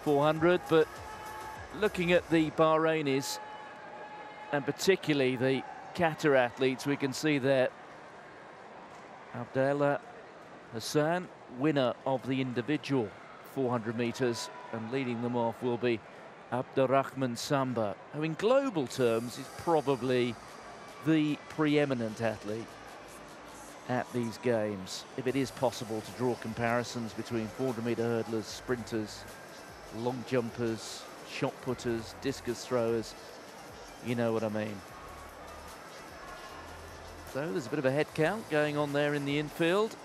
400. But looking at the Bahrainis, and particularly the Qatar athletes, we can see there Abdallah Hassan, winner of the individual 400 meters, and leading them off will be Abdurrahman Samba, who in global terms is probably the preeminent athlete at these games. If it is possible to draw comparisons between 400-meter hurdlers, sprinters, long jumpers, shot putters, discus throwers, you know what I mean. So there's a bit of a head count going on there in the infield.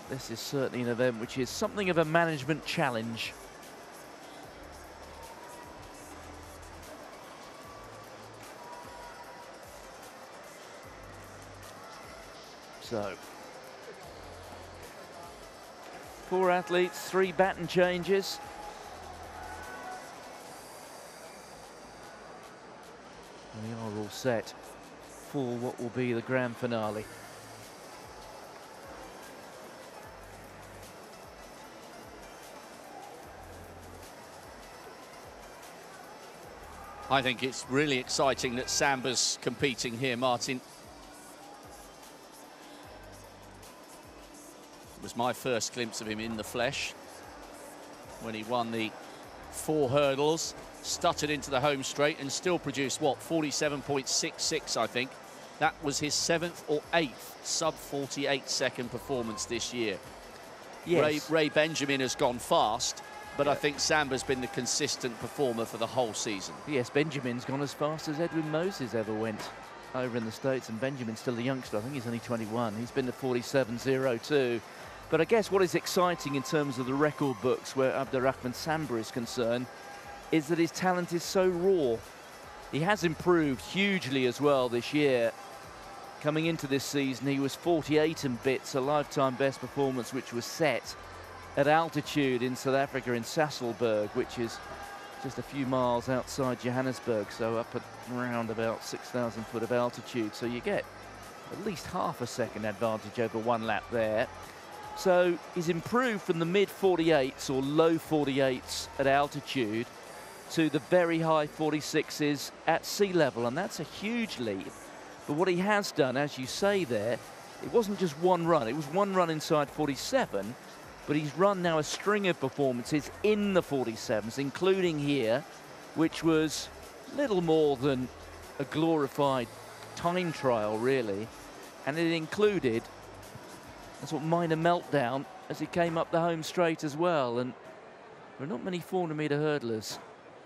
This is certainly an event which is something of a management challenge. So, 4 athletes, 3 baton changes. We are all set for what will be the grand finale. I think it's really exciting that Samba's competing here, Martin. It was my first glimpse of him in the flesh when he won the 4 hurdles, stuttered into the home straight and still produced, what, 47.66, I think. That was his 7th or 8th sub-48 second performance this year. Yes. Ray Benjamin has gone fast, but I think Samba's been the consistent performer for the whole season. Yes, Benjamin's gone as fast as Edwin Moses ever went over in the States, and Benjamin's still a youngster. I think he's only 21. He's been to 47.02. But I guess what is exciting in terms of the record books where Abdurrahman Samba is concerned is that his talent is so raw. He has improved hugely as well this year. Coming into this season, he was 48 and bits, a lifetime best performance which was set at altitude in South Africa in Sasolburg, which is just a few miles outside Johannesburg, so up at around about 6,000 foot of altitude. So you get at least half a second advantage over 1 lap there. So he's improved from the mid 48s or low 48s at altitude to the very high 46s at sea level, and that's a huge leap. But what he has done, as you say there, it wasn't just one run. It was one run inside 47, but he's run now a string of performances in the 47s, including here, which was little more than a glorified time trial, really. And it included a sort of minor meltdown as he came up the home straight as well. And there are not many 400-meter hurdlers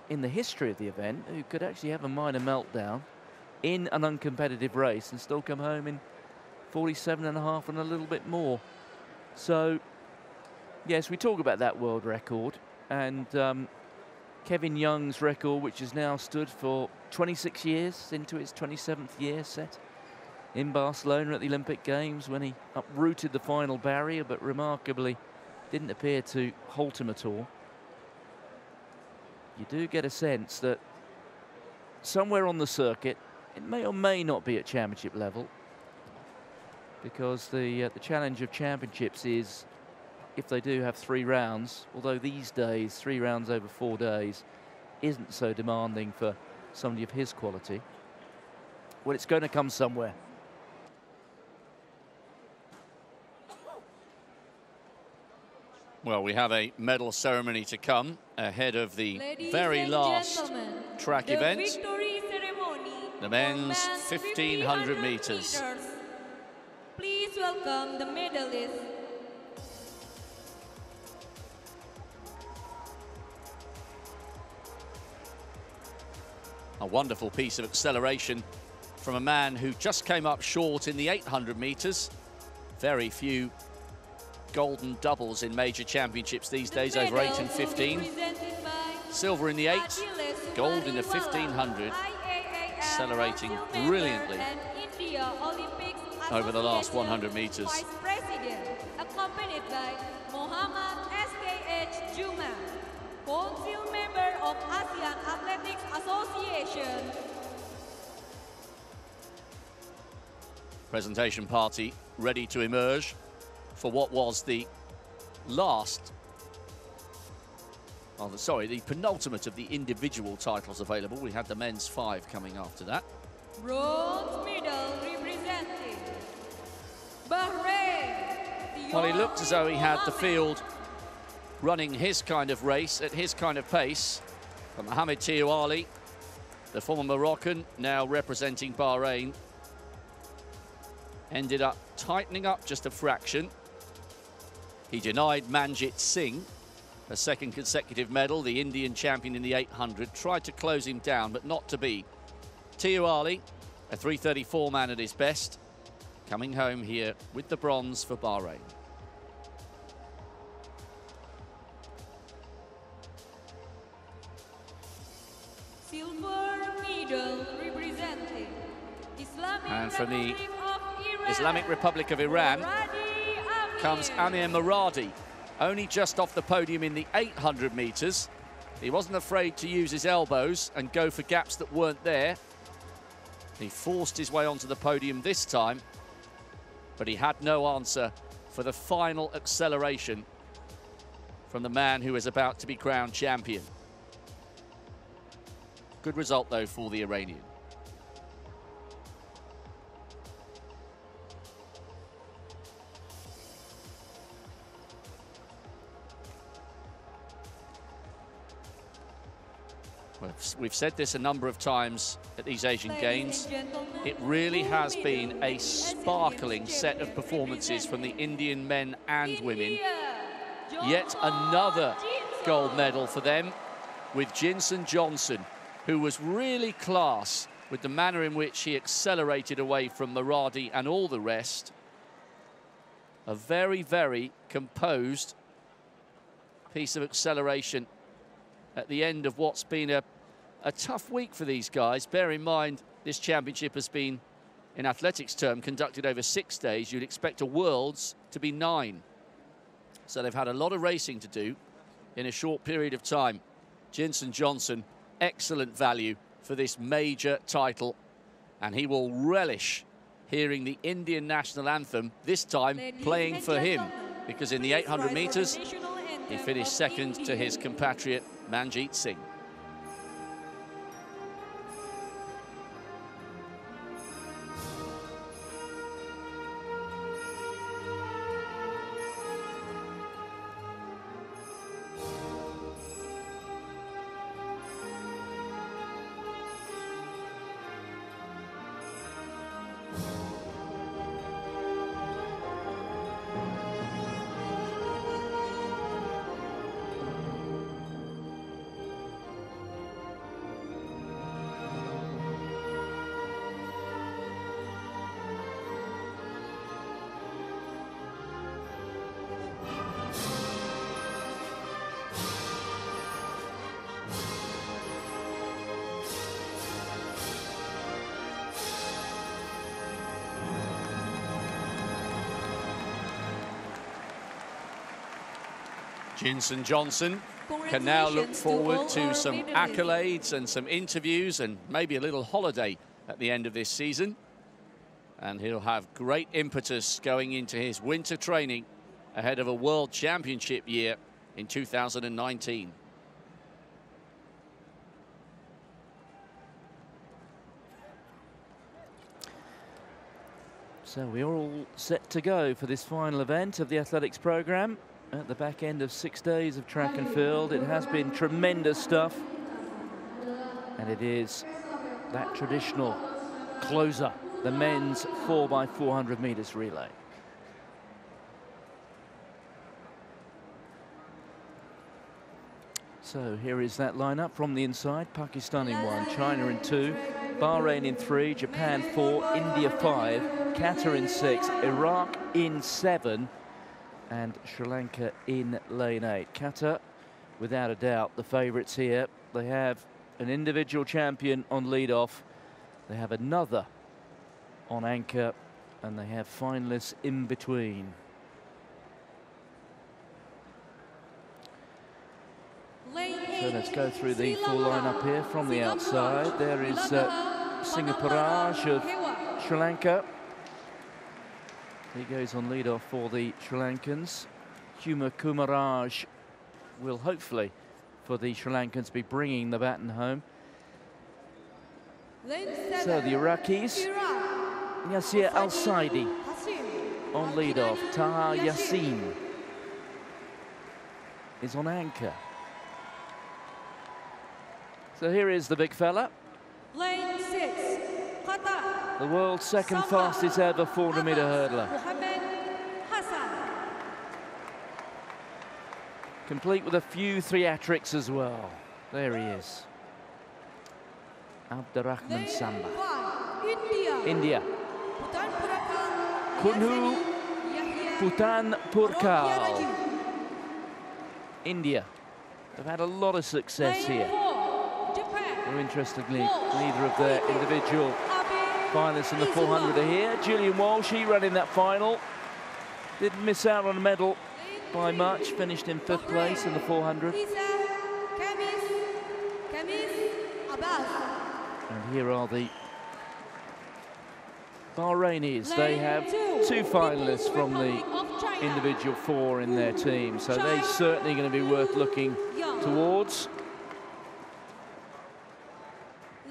in the history of the event who could actually have a minor meltdown in an uncompetitive race and still come home in 47.5 and a little bit more. So, yes, we talk about that world record, and Kevin Young's record, which has now stood for 26 years, into its 27th year, set in Barcelona at the Olympic Games when he uprooted the final barrier, but remarkably didn't appear to halt him at all. You do get a sense that somewhere on the circuit, it may or may not be at championship level, because the challenge of championships is, if they do have 3 rounds, although these days 3 rounds over 4 days isn't so demanding for somebody of his quality, well, it's going to come somewhere. Well, we have a medal ceremony to come ahead of the very last track event, the men's 1500 meters. Please welcome the medalists. A wonderful piece of acceleration from a man who just came up short in the 800 meters. Very few golden doubles in major championships these days, over 8 and 15. Silver in the 8, gold in the 1500. Accelerating brilliantly over the last 100 meters. Vice President, accompanied by Mohammad S.K.H. Juma, Council Member of ASEAN Athletics Association. Presentation party ready to emerge for what was the last, the penultimate of the individual titles available. We had the men's 5 coming after that. Bronze medal representing Bahrain. Well, he looked as though he had the field running his kind of race at his kind of pace. But Mohamed Tiouali, the former Moroccan, now representing Bahrain, ended up tightening up just a fraction. He denied Manjit Singh a second consecutive medal, the Indian champion in the 800, tried to close him down, but not to be. Tiouali, a 3:34 man at his best, coming home here with the bronze for Bahrain. Silver medal representing Islamic And from the Republic of Iran, Islamic Republic of Iran comes Amir Moradi, only just off the podium in the 800 meters. He wasn't afraid to use his elbows and go for gaps that weren't there. He forced his way onto the podium this time, but he had no answer for the final acceleration from the man who is about to be crowned champion. Good result, though, for the Iranian. We've said this a number of times at these Asian Games. It really has been a sparkling set of performances from the Indian men and women. Yet another gold medal for them with Jinson Johnson, who was really class with the manner in which he accelerated away from Maradi and all the rest. A very, very composed piece of acceleration at the end of what's been a tough week for these guys. Bear in mind, this championship has been, in athletics term, conducted over 6 days. You'd expect a Worlds to be 9. So they've had a lot of racing to do in a short period of time. Jinson Johnson, excellent value for this major title. And he will relish hearing the Indian national anthem, this time playing for him. Because in the 800 metres, he finished second to his compatriot Manjeet Singh. Jinson Johnson can now look forward to some accolades and some interviews and maybe a little holiday at the end of this season. And he'll have great impetus going into his winter training ahead of a World Championship year in 2019. So we're all set to go for this final event of the athletics program. At the back end of 6 days of track and field, it has been tremendous stuff. And it is that traditional closer, the men's 4x400 meters relay. So here is that lineup from the inside. Pakistan in 1, China in 2, Bahrain in 3, Japan 4, India 5, Qatar in 6, Iraq in 7, and Sri Lanka in lane 8. Qatar, without a doubt, the favourites here. They have an individual champion on lead-off. They have another on anchor, and they have finalists in between. So let's go through the full lineup here from the outside. There is Singaporaj of Sri Lanka. He goes on lead-off for the Sri Lankans. Huma Kumaraj will hopefully, for the Sri Lankans, be bringing the baton home. So the Iraqis, Yasir Al-Saidi on lead-off. Taha Yassin is on anchor. So here is the big fella. Lane 6, Qatar. The world's second fastest ever 400-meter hurdler. Complete with a few theatrics as well. There he is. Abdurrahman Samba. India. Kunhu Putan Purkal. India. They've had a lot of success here. Very interestingly, neither of their individual finalists in the 400 are here. Julian Walsh, he ran in that final. Didn't miss out on a medal by much. Finished in 5th place in the 400. And here are the Bahrainis. They have 2 finalists from the individual 4 in their team. So they're certainly going to be worth looking towards.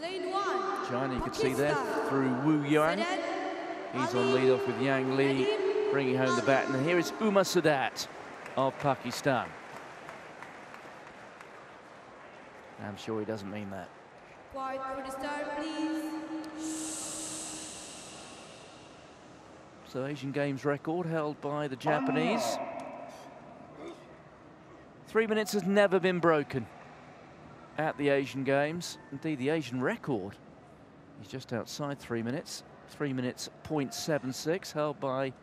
Lane 1. China, you can see there through Wu Yuan. He's on lead off with Yang Li, bringing home the baton. And here is Umar Sadat of Pakistan. I'm sure he doesn't mean that. Quiet for the start, please. So Asian Games record held by the Japanese. 3 minutes has never been broken at the Asian Games. Indeed, the Asian record is just outside 3 minutes. 3 minutes 0.76, held by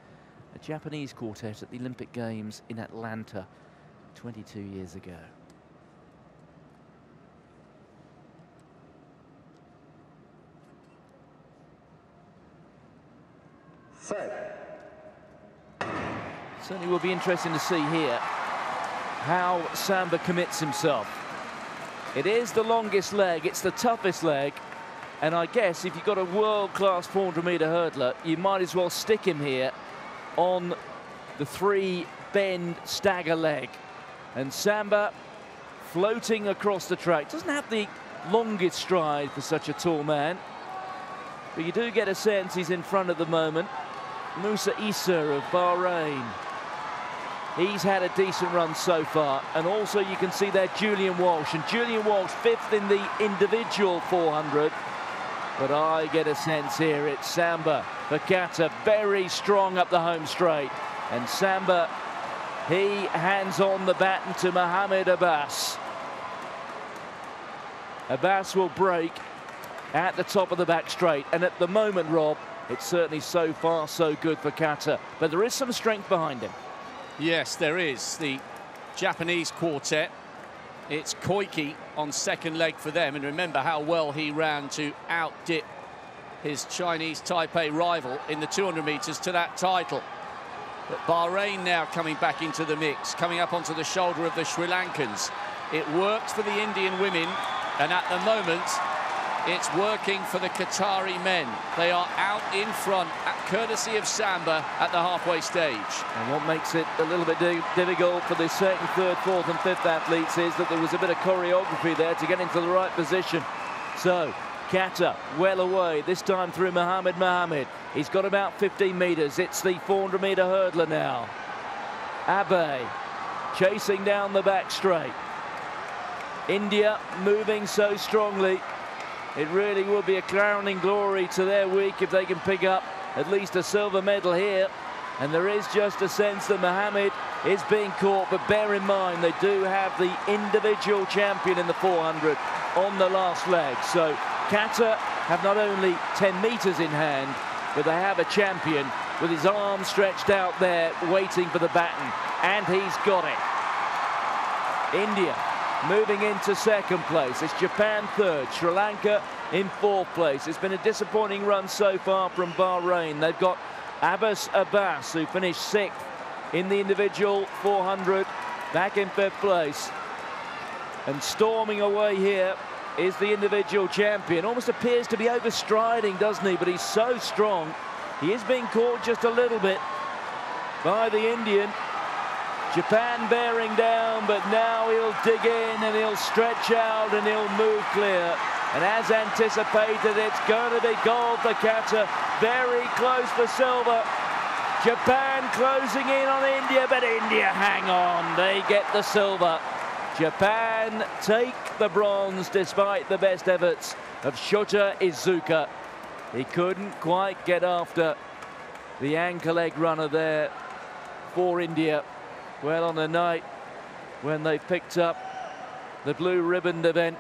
a Japanese quartet at the Olympic Games in Atlanta 22 years ago. Certainly will be interesting to see here how Samba commits himself. It is the longest leg, it's the toughest leg, and I guess if you've got a world-class 400-meter hurdler, you might as well stick him here on the 3-bend stagger leg. And Samba floating across the track. Doesn't have the longest stride for such a tall man, but you do get a sense he's in front at the moment. Musa Issa of Bahrain. He's had a decent run so far, and also you can see there Julian Walsh, and Julian Walsh 5th in the individual 400. But I get a sense here it's Samba Bakata, very strong up the home straight, and Samba, he hands on the baton to Mohammed Abbas. Abbas will break at the top of the back straight, and at the moment, Rob, it's certainly so far so good for Kata, but there is some strength behind him. Yes, there is. The Japanese quartet, it's Koike on second leg for them, and remember how well he ran to outdip his Chinese Taipei rival in the 200 metres to that title. But Bahrain now coming back into the mix, coming up onto the shoulder of the Sri Lankans. It worked for the Indian women, and at the moment it's working for the Qatari men. They are out in front, courtesy of Samba, at the halfway stage. And what makes it a little bit difficult for the second, third, fourth and fifth athletes is that there was a bit of choreography there to get into the right position. So Kata well away, this time through Mohammed Mohammed. He's got about 15 metres. It's the 400-metre hurdler now. Abe chasing down the back straight. India moving so strongly. It really would be a crowning glory to their week if they can pick up at least a silver medal here. And there is just a sense that Mohammed is being caught, but bear in mind they do have the individual champion in the 400 on the last leg. So Kata have not only 10 metres in hand, but they have a champion with his arms stretched out there waiting for the baton, and he's got it. India moving into second place. It's Japan third, Sri Lanka in fourth place. It's been a disappointing run so far from Bahrain. They've got Abbas Abbas, who finished 6th in the individual 400, back in 5th place. And storming away here is the individual champion. Almost appears to be overstriding, doesn't he? But he's so strong. He is being caught just a little bit by the Indian. Japan bearing down, but now he'll dig in and he'll stretch out and he'll move clear. And as anticipated, it's going to be gold for Kata. Very close for silver. Japan closing in on India, but India hang on. They get the silver. Japan take the bronze despite the best efforts of Shota Izuka. He couldn't quite get after the anchor leg runner there for India. Well, on the night when they picked up the blue ribboned event,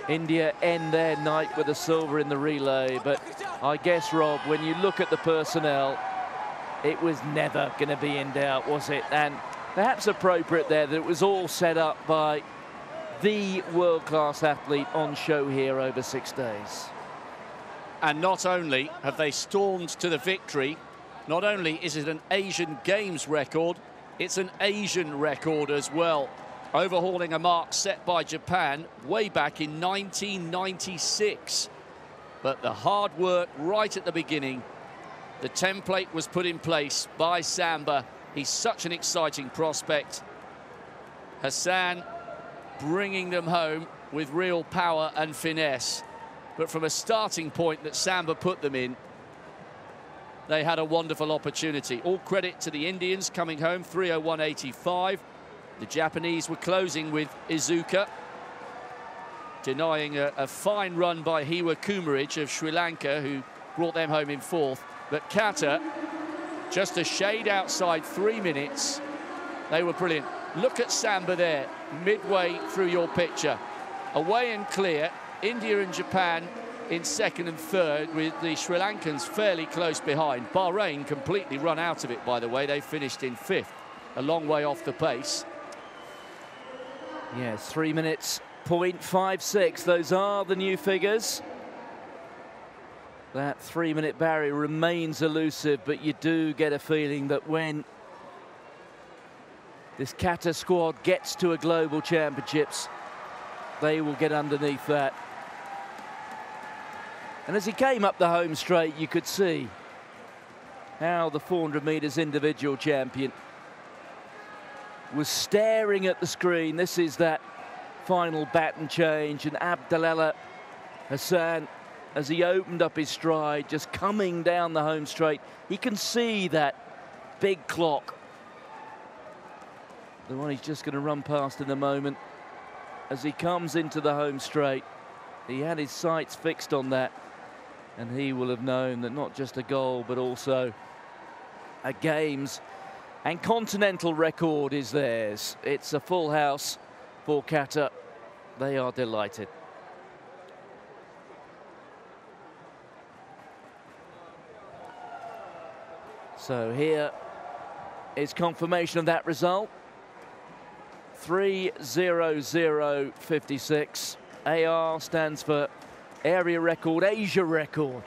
India end their night with a silver in the relay. But I guess, Rob, when you look at the personnel, it was never going to be in doubt, was it? And perhaps appropriate there that it was all set up by the world-class athlete on show here over 6 days. And not only have they stormed to the victory, not only is it an Asian Games record, it's an Asian record as well, overhauling a mark set by Japan way back in 1996. But the hard work right at the beginning, the template was put in place by Samba. He's such an exciting prospect. Hassan bringing them home with real power and finesse. But from a starting point that Samba put them in, they had a wonderful opportunity. All credit to the Indians coming home 301.85. The Japanese were closing with Izuka, denying a fine run by Hiwa Kumarage of Sri Lanka, who brought them home in fourth. But Qatar, just a shade outside 3 minutes. They were brilliant. Look at Samba there, midway through your picture. Away and clear, India and Japan in second and third, with the Sri Lankans fairly close behind. Bahrain completely run out of it, by the way. They finished in fifth, a long way off the pace. Yes, 3 minutes, 0.56. Those are the new figures. That 3 minute barrier remains elusive, but you do get a feeling that when this Qatar squad gets to a global championships, they will get underneath that. And as he came up the home straight, you could see how the 400 metres individual champion was staring at the screen. This is that final baton change, and Abdallah Hassan, as he opened up his stride, just coming down the home straight, he can see that big clock, the one he's just going to run past in a moment. As he comes into the home straight, he had his sights fixed on that, and he will have known that not just a goal, but also a games and continental record is theirs. It's a full house for Qatar. They are delighted. So here is confirmation of that result. 3:00.56. AR stands for area record, Asia record.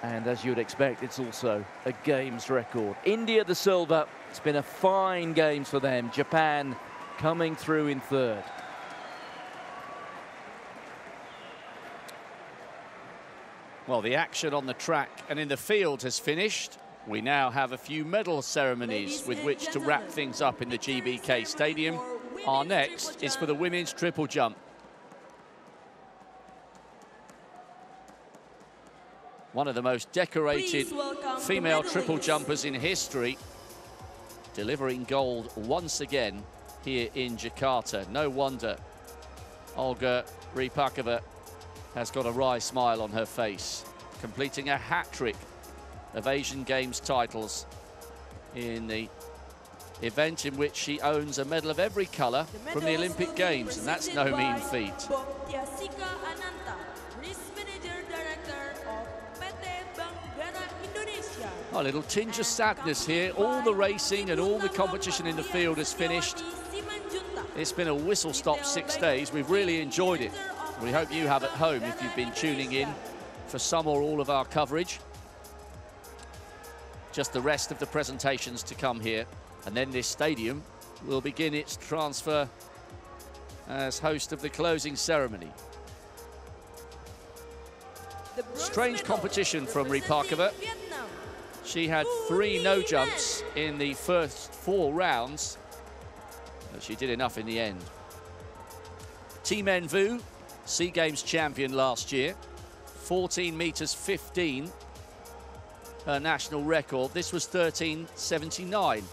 And as you'd expect, it's also a games record. India the silver. It's been a fine games for them. Japan coming through in third. Well, the action on the track and in the field has finished. We now have a few medal ceremonies with which to wrap things up in the GBK Stadium. Our next is for the women's triple jump. One of the most decorated female triple jumpers in history, delivering gold once again here in Jakarta. No wonder Olga Ripakova has got a wry smile on her face, completing a hat-trick of Asian Games titles in the event in which she owns a medal of every colour from the Olympic Games, and that's no mean feat. A little tinge of sadness here. All the racing and all the competition in the field has finished. It's been a whistle-stop 6 days. We've really enjoyed it. We hope you have at home if you've been tuning in for some or all of our coverage. Just the rest of the presentations to come here, and then this stadium will begin its transfer as host of the closing ceremony. Strange competition from Ripakova. She had 3 no jumps in the first 4 rounds, but she did enough in the end. Team Envu, SEA Games champion last year, 14 meters 15, her national record. This was 13.79.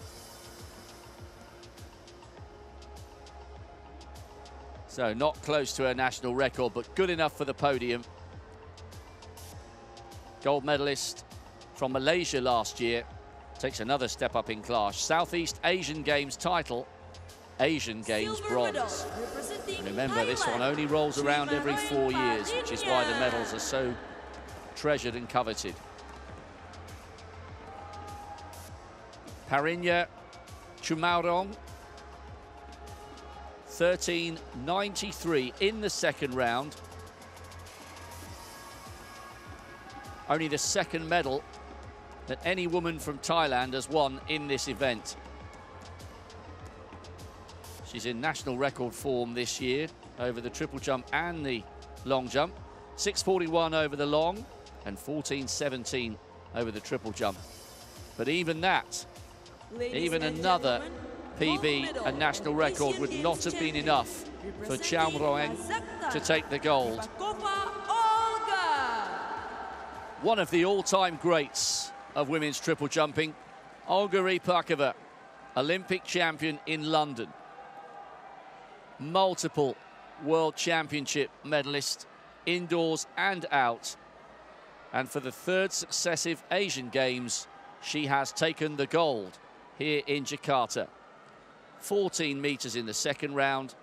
So not close to her national record, but good enough for the podium. Gold medalist from Malaysia last year takes another step up in class. Southeast Asian Games title, Asian Games bronze. Remember, this one only rolls around every 4 years, which is why the medals are so treasured and coveted. Parinya Chumaurong, 13.93 in the second round. Only the second medal that any woman from Thailand has won in this event. She's in national record form this year over the triple jump and the long jump. 6:41 over the long and 14:17 over the triple jump. But even that, even another PB and national record would not have been enough for Chao Roeng to take the gold. One of the all-time greats of women's triple jumping, Olga Rypakova, Olympic champion in London. Multiple World Championship medalist, indoors and out. And for the third successive Asian Games, she has taken the gold here in Jakarta. 14 metres in the second round,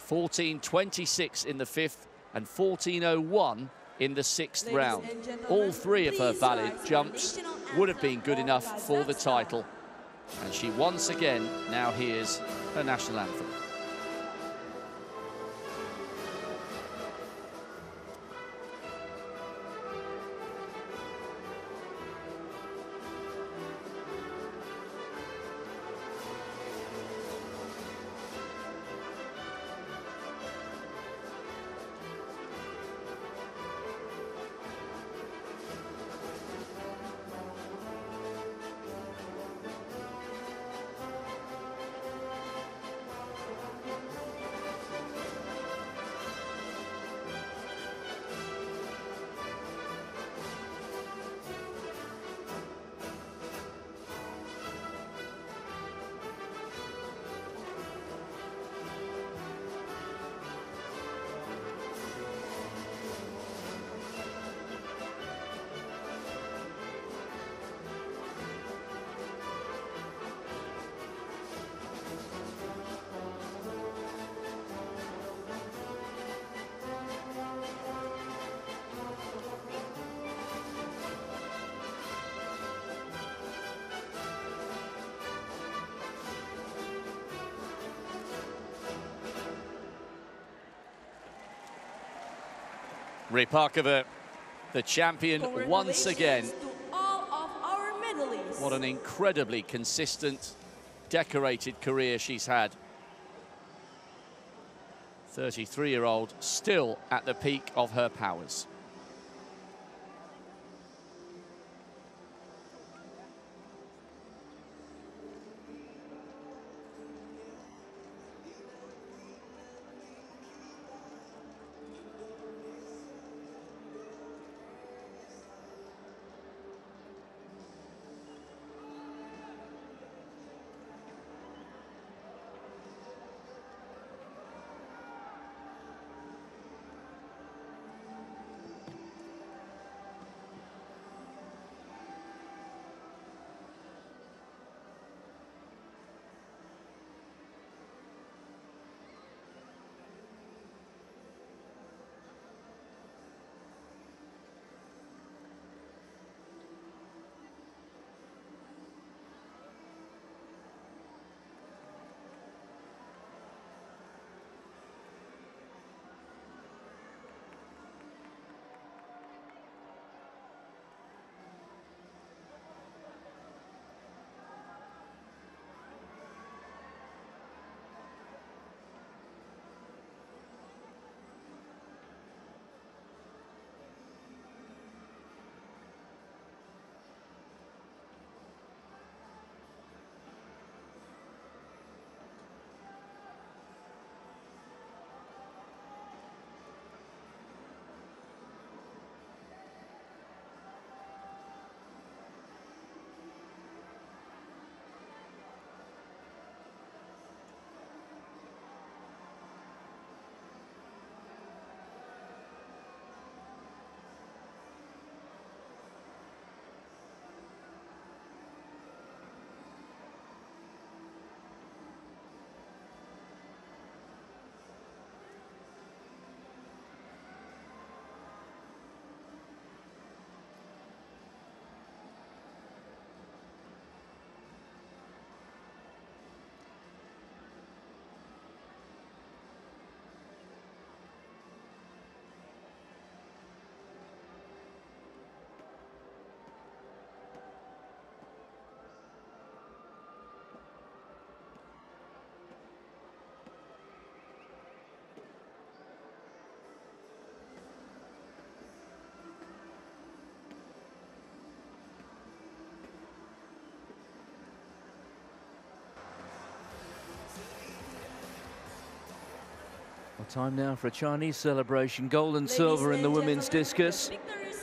14.26 in the fifth, and 14.01 in the sixth round. All three of her valid jumps would have been good enough for the title. And she once again now hears her national anthem. Rypakova, the champion once again. To all of our medalists. What an incredibly consistent, decorated career she's had. 33-year-old, still at the peak of her powers. Time now for a Chinese celebration. Gold and silver in the women's discus.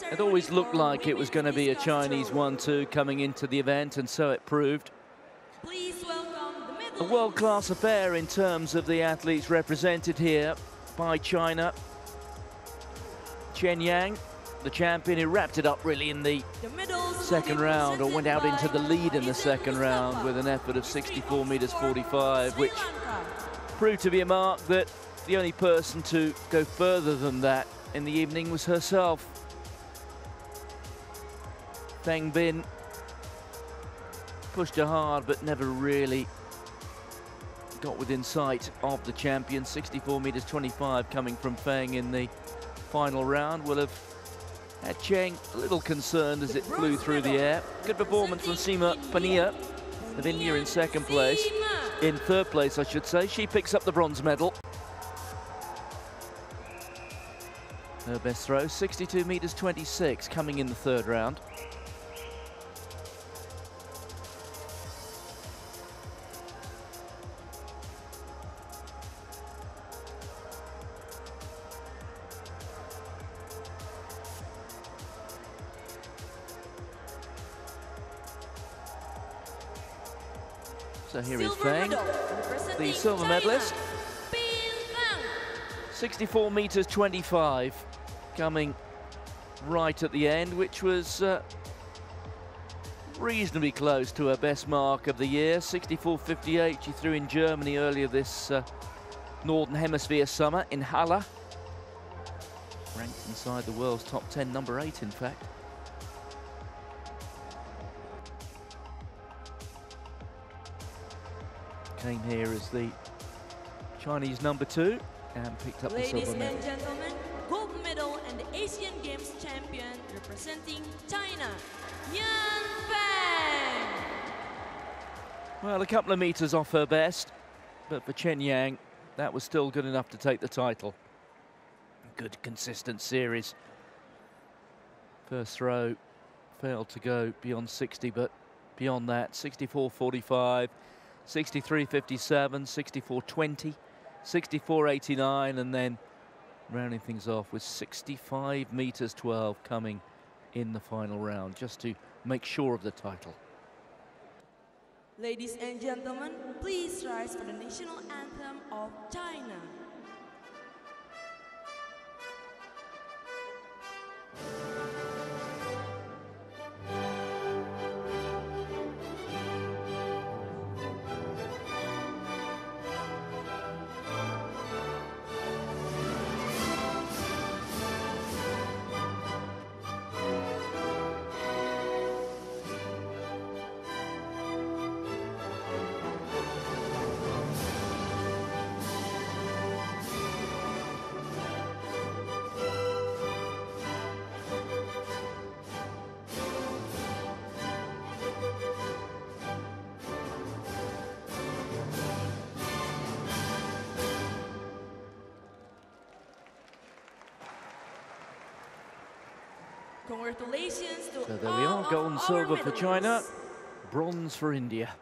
It always looked like it was going to be a Chinese 1-2 coming into the event, and so it proved. A world-class affair in terms of the athletes represented here by China. Chen Yang, the champion, who wrapped it up really in the second round, or went out into the lead in the second round with an effort of 64 meters 45, which proved to be a mark that the only person to go further than that in the evening was herself. Feng Bin pushed her hard, but never really got within sight of the champion. 64 meters 25 coming from Feng in the final round will have had Cheng a little concerned as it flew through the air. Good performance from Seema Pania of India in second place. In third place, I should say. She picks up the bronze medal. Her best throw, 62 meters 26, coming in the third round. So here is Feng, the silver medalist. 64 meters 25, coming right at the end, which was reasonably close to her best mark of the year. 64.58 she threw in Germany earlier this Northern Hemisphere summer in Halle. Ranked inside the world's top 10, number 8 in fact. Came here as the Chinese number 2 and picked up the silver medal. Ladies and gentlemen, gold medal and the Asian Games champion representing China, Yan Feng. Well, a couple of meters off her best, but for Chen Yang, that was still good enough to take the title. Good, consistent series. First throw failed to go beyond 60, but beyond that, 64.45, 63.57, 64.20, 64.89, and then rounding things off with 65 meters 12 coming in the final round, just to make sure of the title. Ladies and gentlemen, please rise for the national anthem of China. Congratulations to So there we are, gold and silver for China, bronze for India.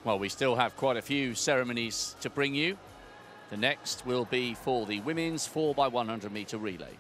Well, we still have quite a few ceremonies to bring you. The next will be for the women's 4x100 meter relay.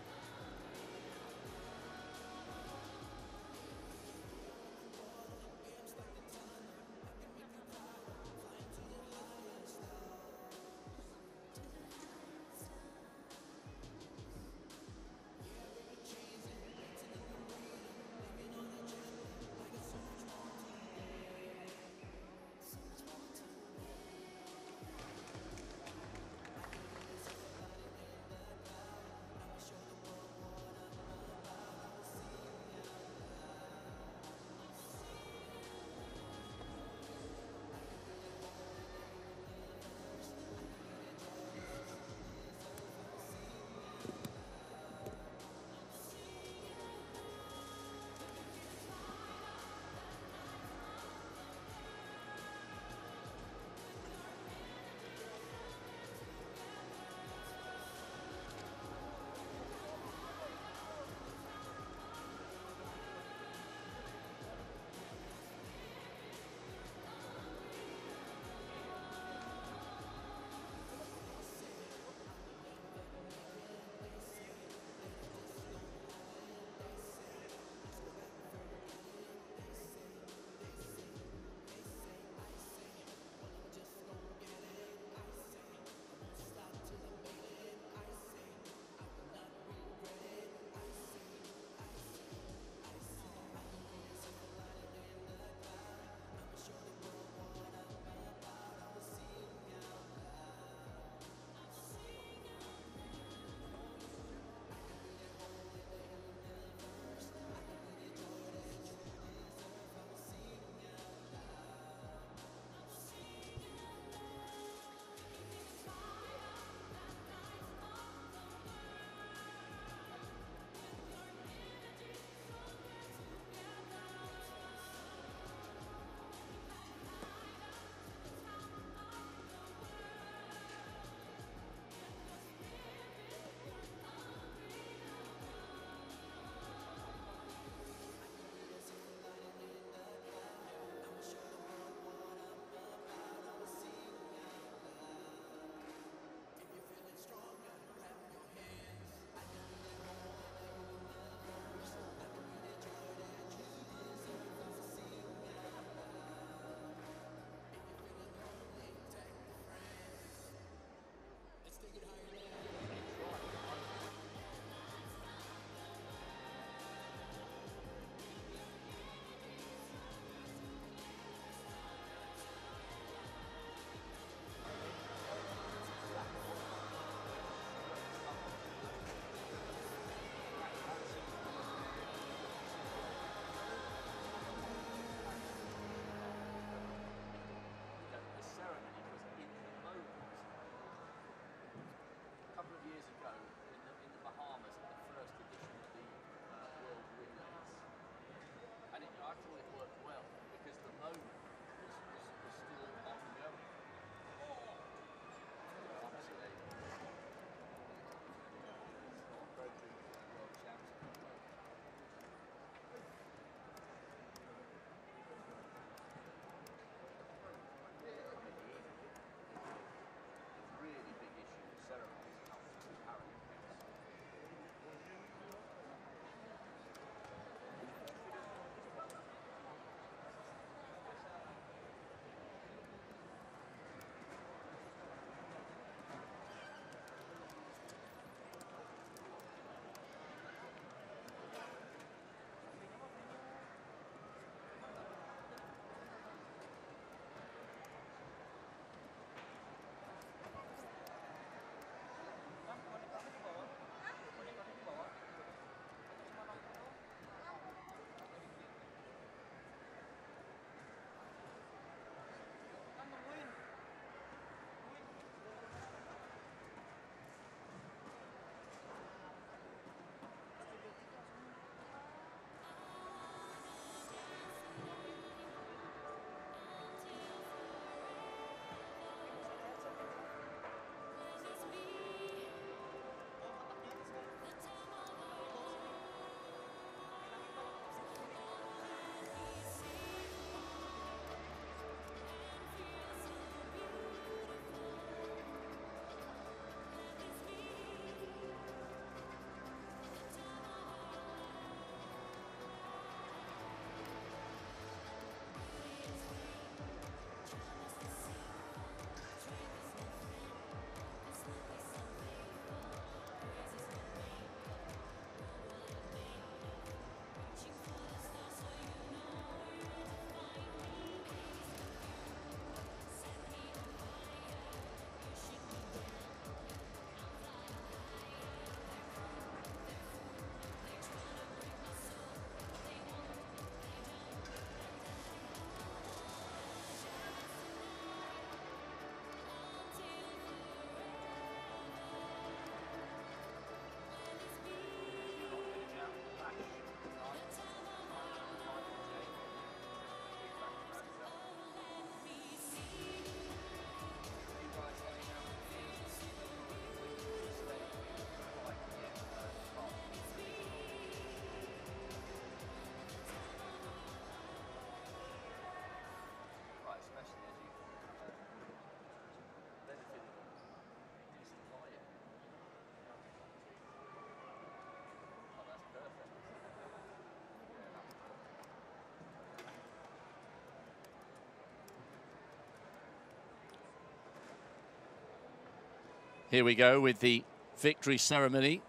Here we go with the victory ceremony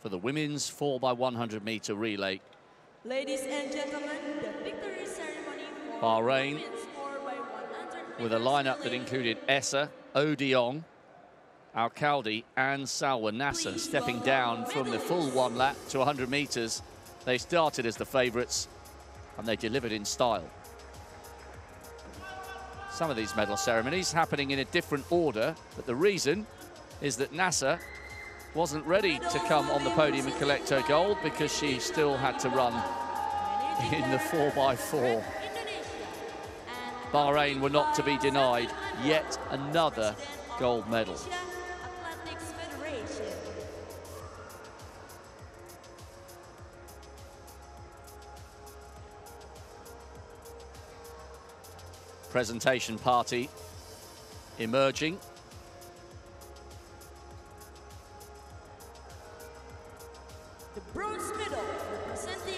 for the women's 4x100 meter relay. Ladies and gentlemen, the victory ceremony for Bahrain women's 4x100 with a lineup that relay. included Essa, Odiong, Al-Khaldi and Salwa Nasser stepping down from the full one lap to 100 meters. They started as the favourites and they delivered in style. Some of these medal ceremonies happening in a different order, but the reason is that Nasser wasn't ready to come on the podium and collect her gold because she still had to run in the 4x4. Bahrain were not to be denied yet another gold medal. Presentation party emerging. The bronze medal representing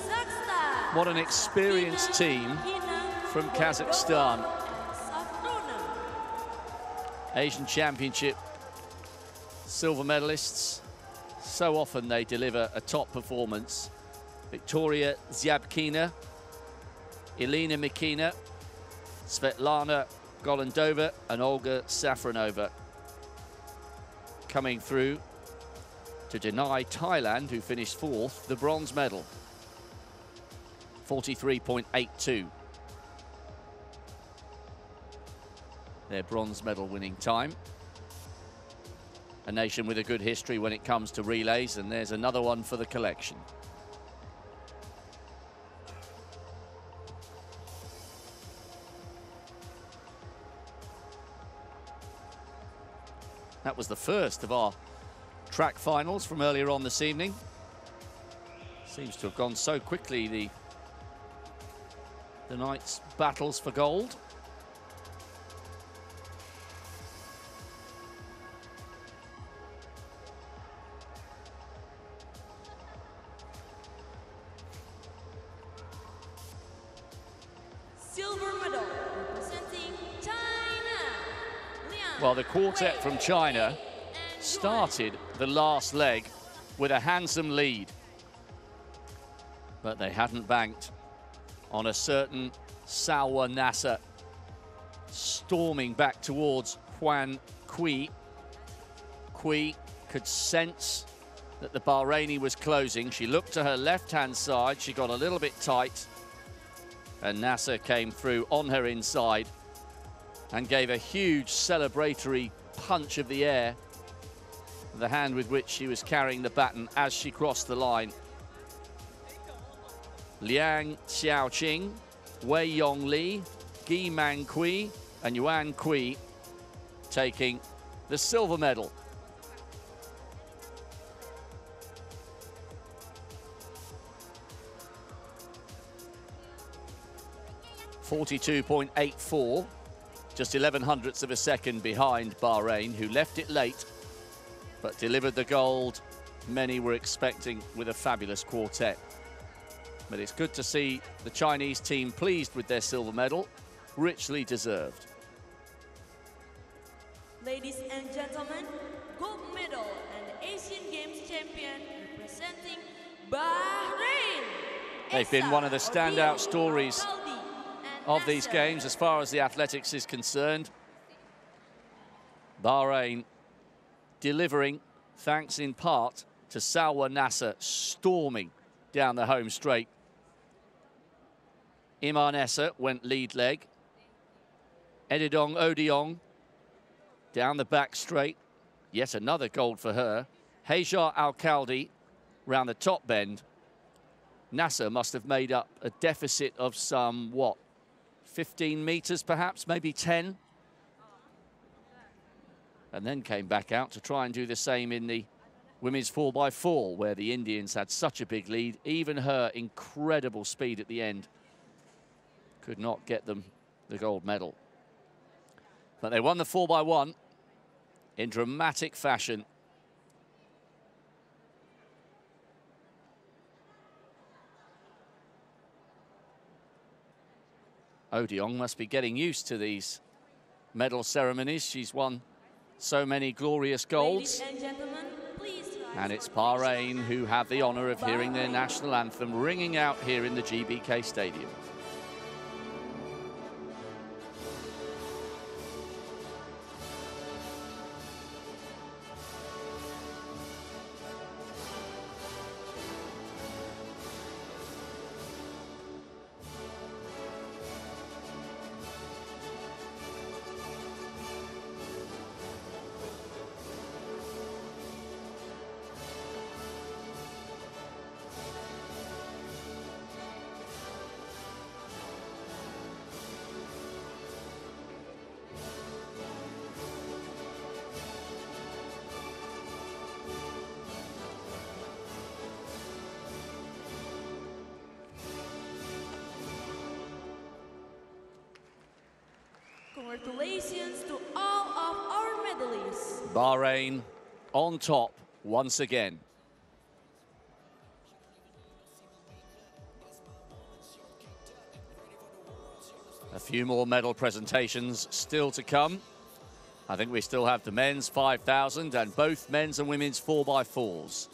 Kazakhstan. What an experienced team from Kazakhstan. Asian Championship silver medalists. So often they deliver a top performance. Victoria Zyabkina, Elena Mikina, Svetlana Golandova and Olga Safronova coming through to deny Thailand, who finished fourth, the bronze medal. 43.82. Their bronze medal winning time. A nation with a good history when it comes to relays, and there's another one for the collection. That was the first of our track finals from earlier on this evening. Seems to have gone so quickly, the night's battles for gold. Silver medal representing China. Well, the quartet from China started the last leg with a handsome lead, but they hadn't banked on a certain Salwa Nasser storming back towards Huan Kui. Kui could sense that the Bahraini was closing. She looked to her left-hand side, she got a little bit tight, and Nasser came through on her inside and gave a huge celebratory punch of the air, the hand with which she was carrying the baton as she crossed the line. Liang Xiaoqing, Wei Yong Li, Gi Man Kui and Yuan Kui taking the silver medal. .82.84, just 11/100ths of a second behind Bahrain, who left it late but delivered the gold many were expecting with a fabulous quartet. But it's good to see the Chinese team pleased with their silver medal, richly deserved. Ladies and gentlemen, gold medal and Asian Games champion representing Bahrain. They've been one of the standout stories of these games as far as the athletics is concerned. Bahrain delivering thanks in part to Salwa Nasser storming down the home straight. Iman Essa went lead leg. Edidong Odiong down the back straight. Yet another gold for her. Hajar Al-Khaldi round the top bend. Nasser must have made up a deficit of some, what, 15 meters perhaps, maybe 10. And then came back out to try and do the same in the women's 4x4, where the Indians had such a big lead. Even her incredible speed at the end could not get them the gold medal. But they won the 4x1 in dramatic fashion. Odiong must be getting used to these medal ceremonies. She's won so many glorious golds. Ladies and gentlemen, please rise And it's for Bahrain who have the honour of hearing their national anthem ringing out here in the GBK Stadium. Congratulations to all of our medalists. Bahrain on top once again. A few more medal presentations still to come. I think we still have the men's 5,000 and both men's and women's 4x4s.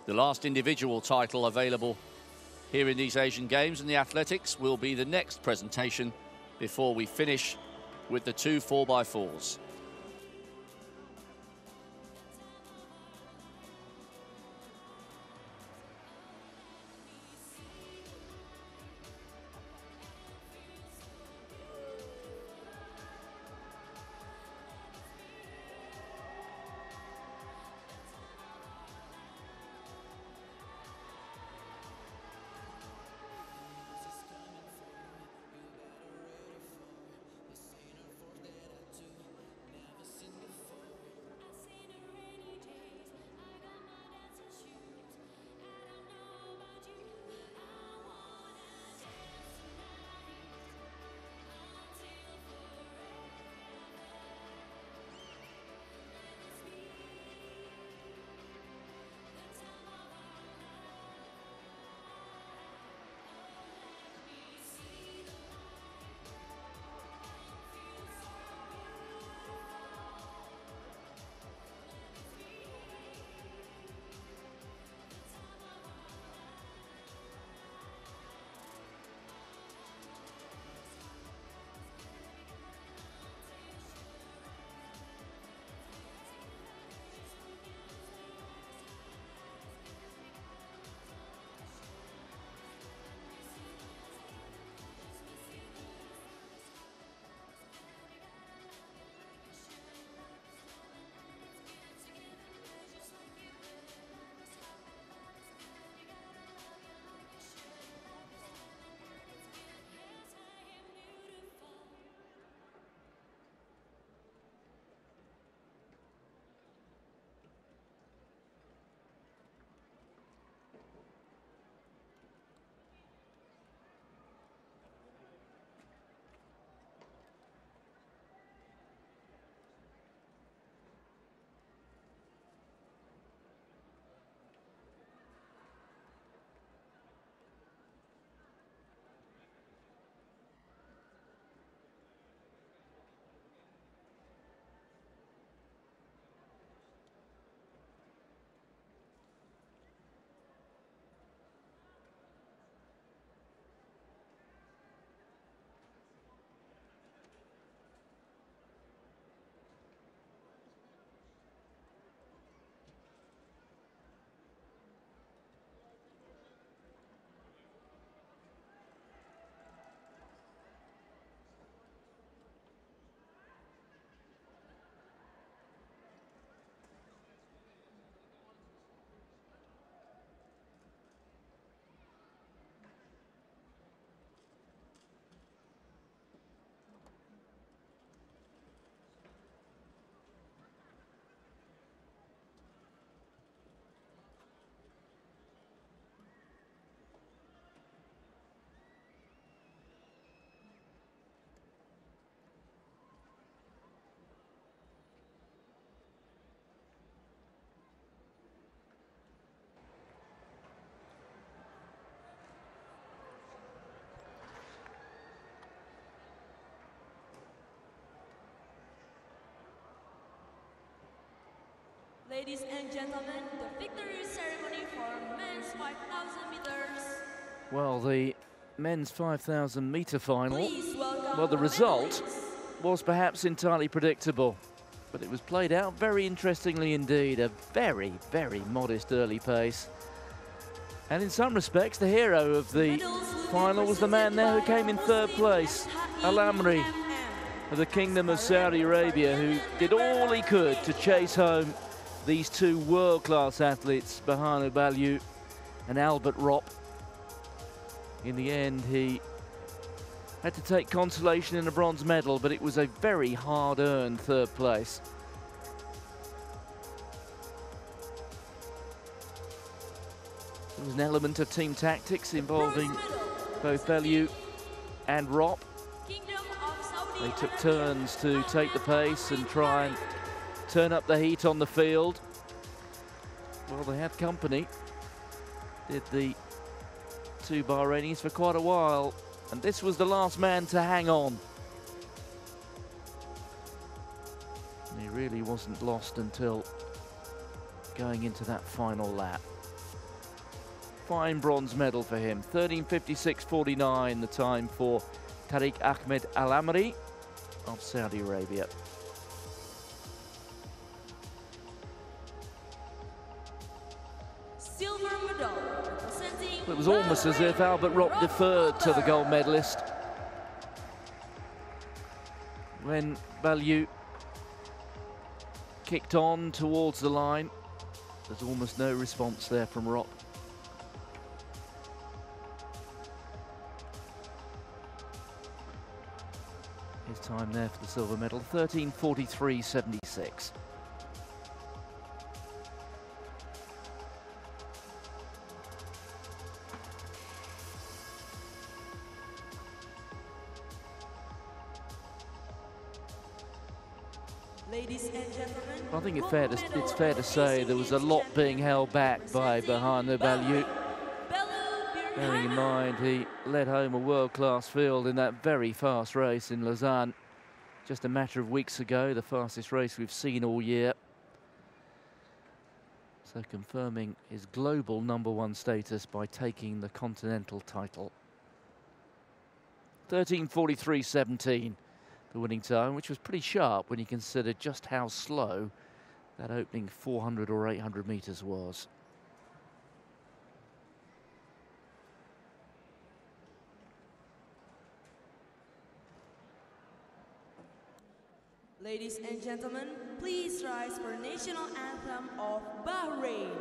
The last individual title available here in these Asian Games in the athletics will be the next presentation before we finish with the two 4x4s. Ladies and gentlemen, the victory ceremony for men's 5,000 meters. Well, the men's 5,000 meter final, Please welcome well, the result medalists. was perhaps entirely predictable, but it was played out very interestingly indeed. A very, very modest early pace. And in some respects, the hero of the final was the man there who came in third place, Al-Amri of the Kingdom of Saudi Arabia, who did all he could to chase home these two world-class athletes, Bahanu Balyu and Albert Ropp. In the end, he had to take consolation in a bronze medal, but it was a very hard-earned third place. There was an element of team tactics involving both Balyu and Ropp. They took turns to take the pace and try and turn up the heat on the field. Well, they had company, did the two Bahrainis for quite a while, and this was the last man to hang on. And he really wasn't lost until going into that final lap. Fine bronze medal for him, 13:56.49 the time for Tariq Ahmed Al-Amri of Saudi Arabia. Silver medal representing. It was almost as if Albert Ropp deferred to the gold medalist. When Balyu kicked on towards the line, there's almost no response there from Ropp. His time there for the silver medal, 13:43.76. Ladies and gentlemen, I think it's fair to say there was a lot being held back by Bahanu Balyu. Bearing in mind he led home a world-class field in that very fast race in Lausanne just a matter of weeks ago, the fastest race we've seen all year. So confirming his global #1 status by taking the continental title. 13:43.17. The winning time, which was pretty sharp when you consider just how slow that opening 400 or 800 meters was. Ladies and gentlemen, please rise for national anthem of Bahrain.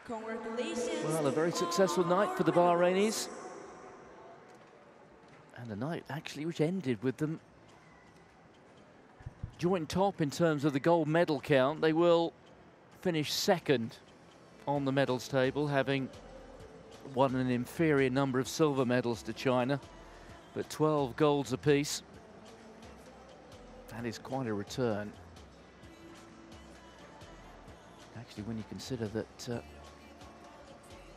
Congratulations. Well, a very successful night for the Bahrainis. And a night actually which ended with them joint top in terms of the gold medal count. They will finish second on the medals table, having won an inferior number of silver medals to China, but 12 golds apiece. That is quite a return. Actually, when you consider that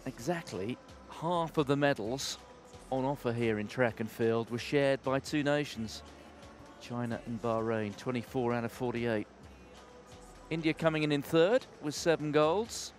exactly half of the medals on offer here in track and field were shared by two nations, China and Bahrain, 24 out of 48. India coming in third with 7 golds.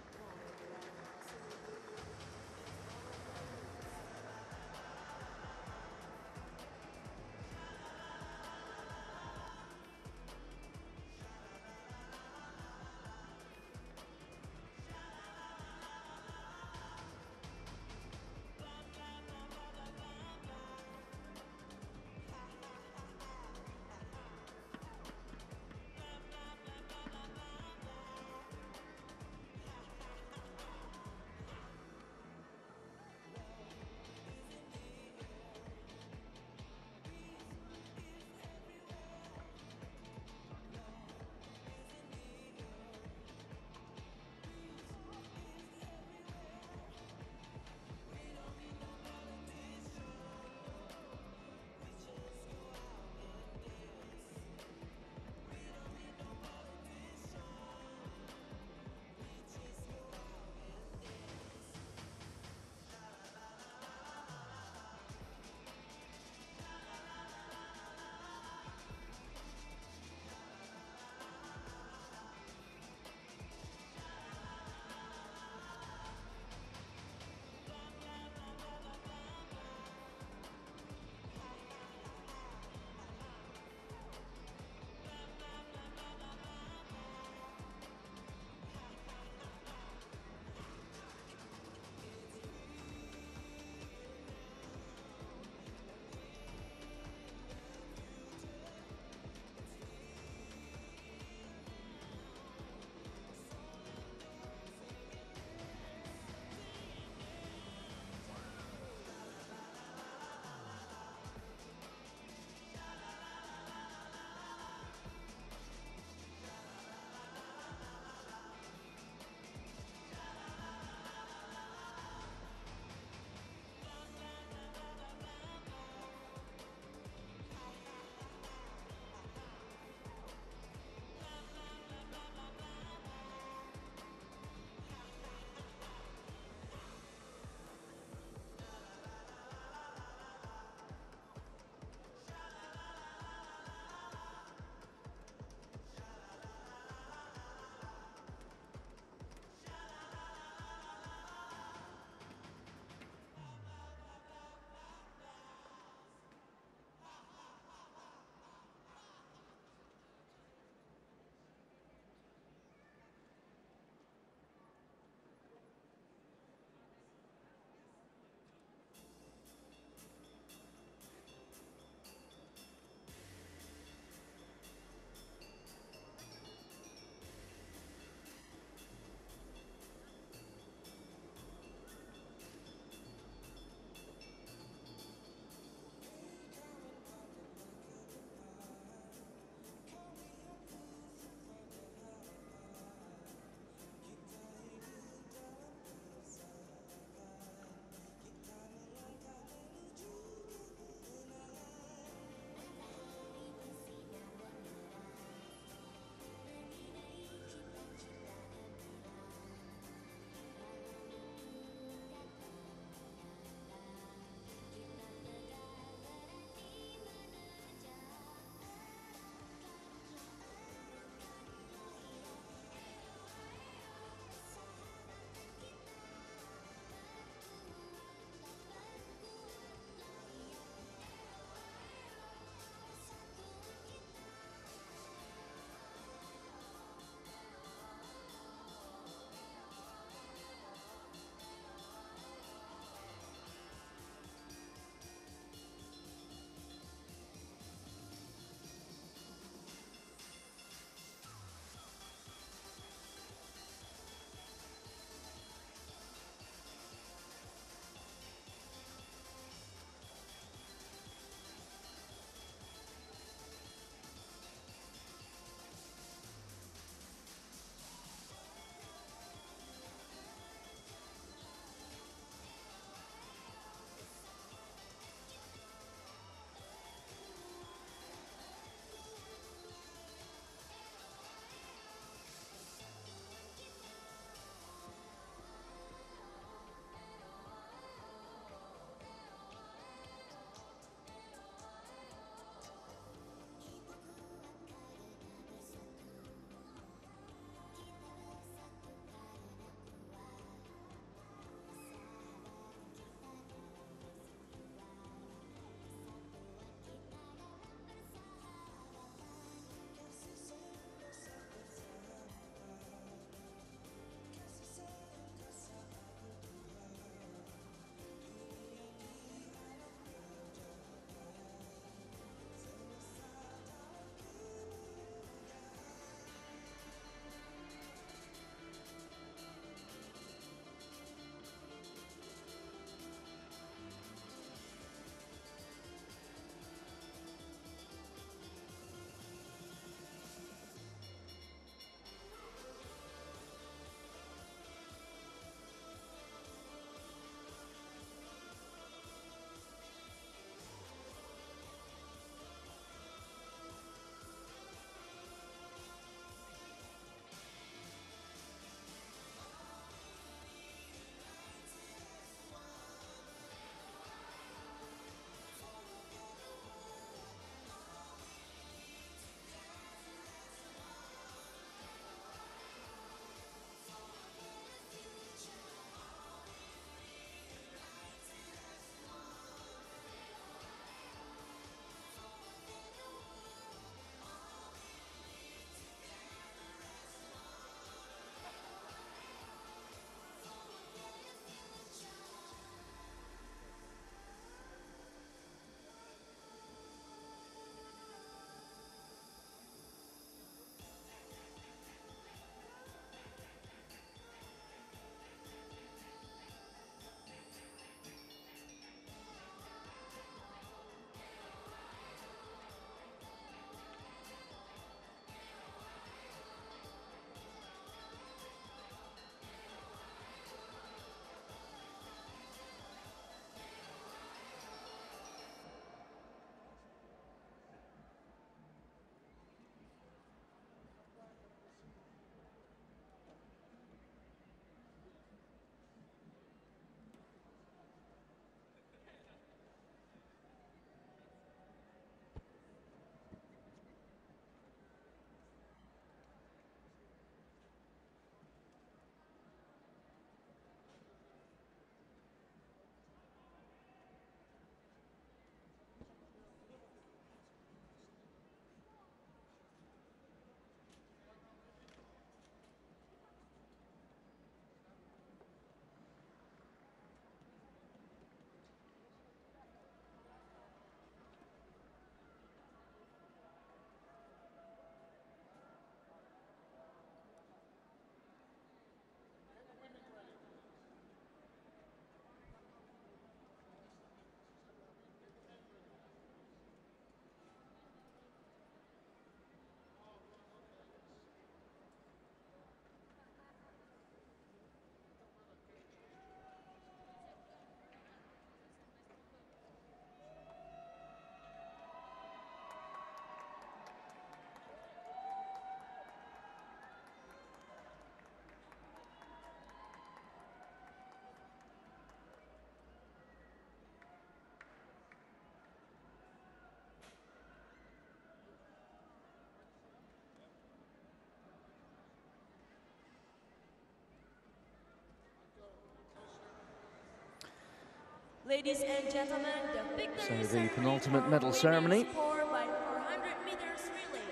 Ladies and gentlemen, the victory So the penultimate medal for ceremony. women's 4x400 meters relay.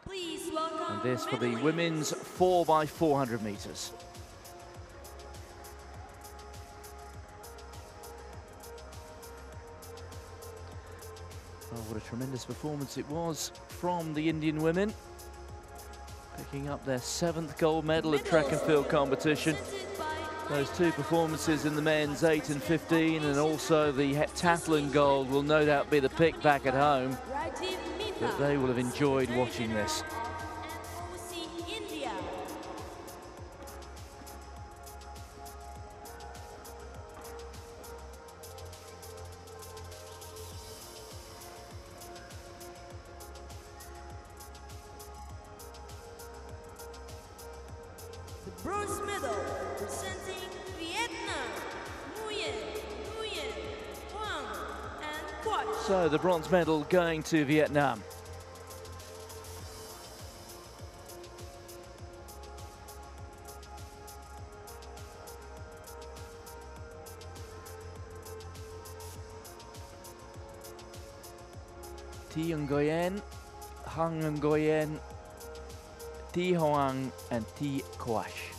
Please welcome And this for the medalists. women's 4x400 meters. Oh, what a tremendous performance it was from the Indian women, picking up their 7th gold medal at track and field competition. Those two performances in the men's 8 and 15, and also the heptathlon gold will no doubt be the pick back at home. But they will have enjoyed watching this. The bronze medal representing Vietnam, Nguyen, Huang, and Quach. So the bronze medal going to Vietnam. Thi Nguyen, Hang Nguyen, Thi Hoang, and Thi Quach.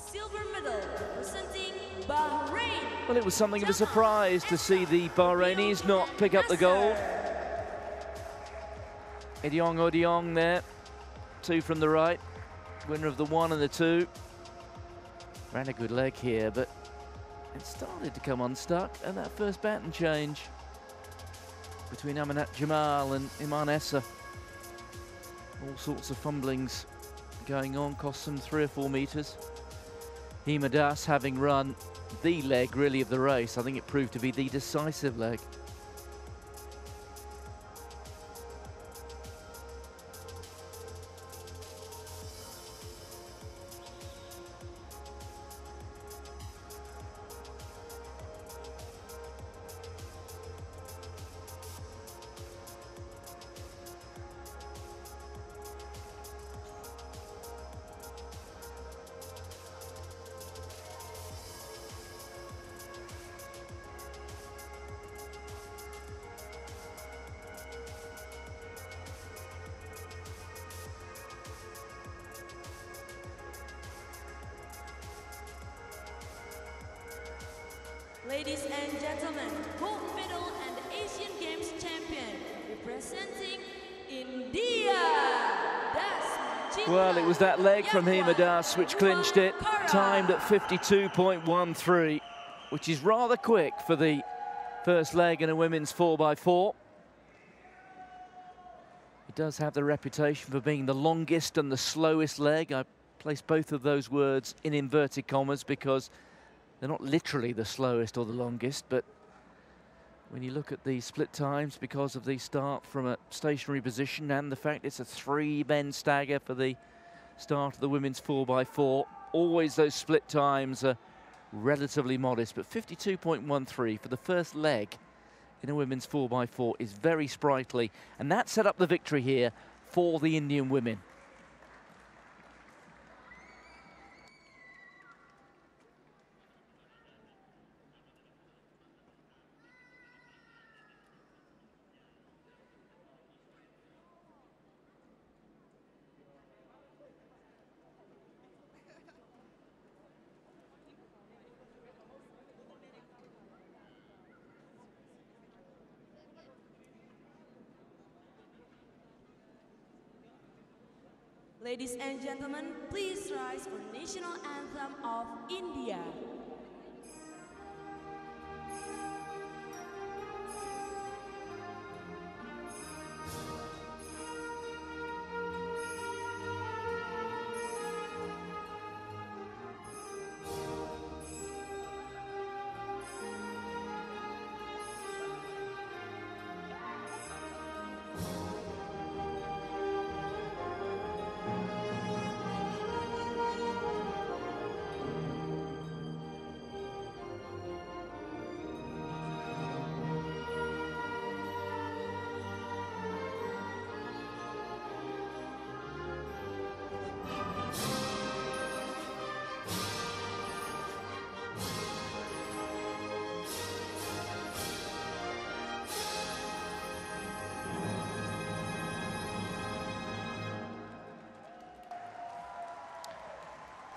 Silver medal representing Bahrain. Well, it was something of a surprise to see the Bahrainis not pick up the gold. Odiong there, 2 from the right, winner of the 1 and the 2. Ran a good leg here, but it started to come unstuck, and that first baton change between Amanat Jamal and Iman Essa. All sorts of fumblings going on, cost them 3 or 4 meters. Hima Das having run the leg really of the race. I think it proved to be the decisive leg. Ladies and gentlemen, gold medal and Asian Games champion representing India. Well, it was that leg from Hima Das which clinched it, timed at 52.13, which is rather quick for the first leg in a women's 4x4. It does have the reputation for being the longest and the slowest leg. I place both of those words in inverted commas because they're not literally the slowest or the longest, but when you look at the split times, because of the start from a stationary position and the fact it's a 3-men stagger for the start of the women's 4x4, always those split times are relatively modest, but 52.13 for the first leg in a women's 4x4 is very sprightly, and that set up the victory here for the Indian women. Ladies and gentlemen, please rise for national anthem of India.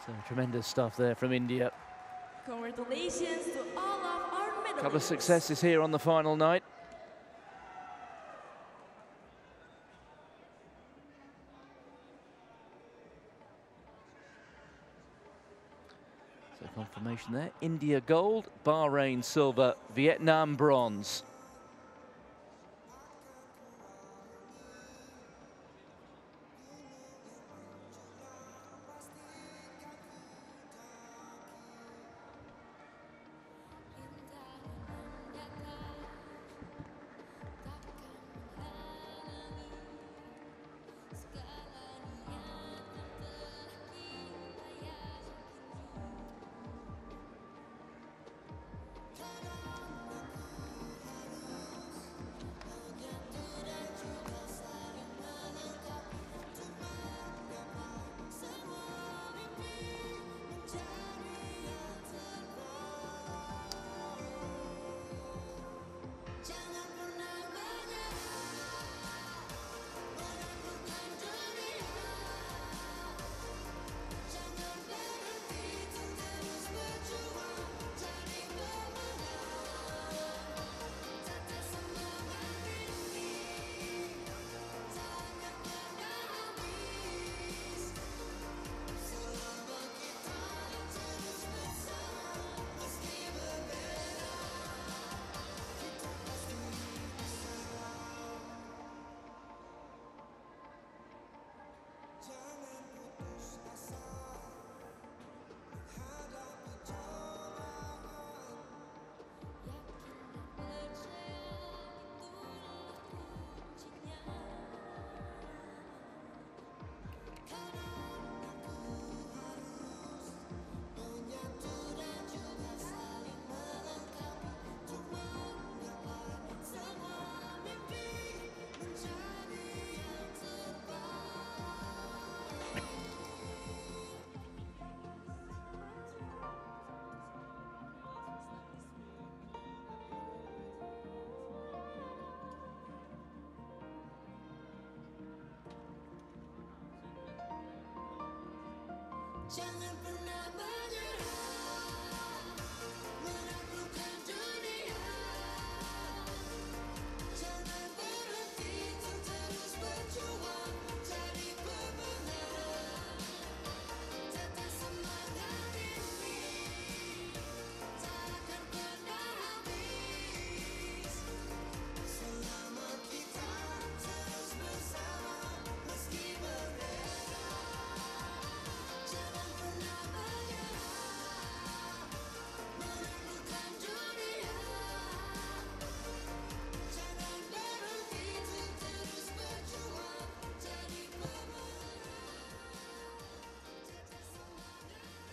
So tremendous stuff there from India. Congratulations to all of our medalists. Couple of successes here on the final night. So confirmation there. India gold, Bahrain silver, Vietnam bronze. Jangan pernah menyerah, menaklukkan dunia. Jangan berhenti untuk terus berjuang, cari pemenang. Tetap semangat ini, takkan pernah habis. Selama kita terus bersama, meski berbeda. Jangan pernah menyerah, menaklukkan dunia. Jangan berhenti untuk terus berjuang, jadi pemenang. Tetap semangat ini.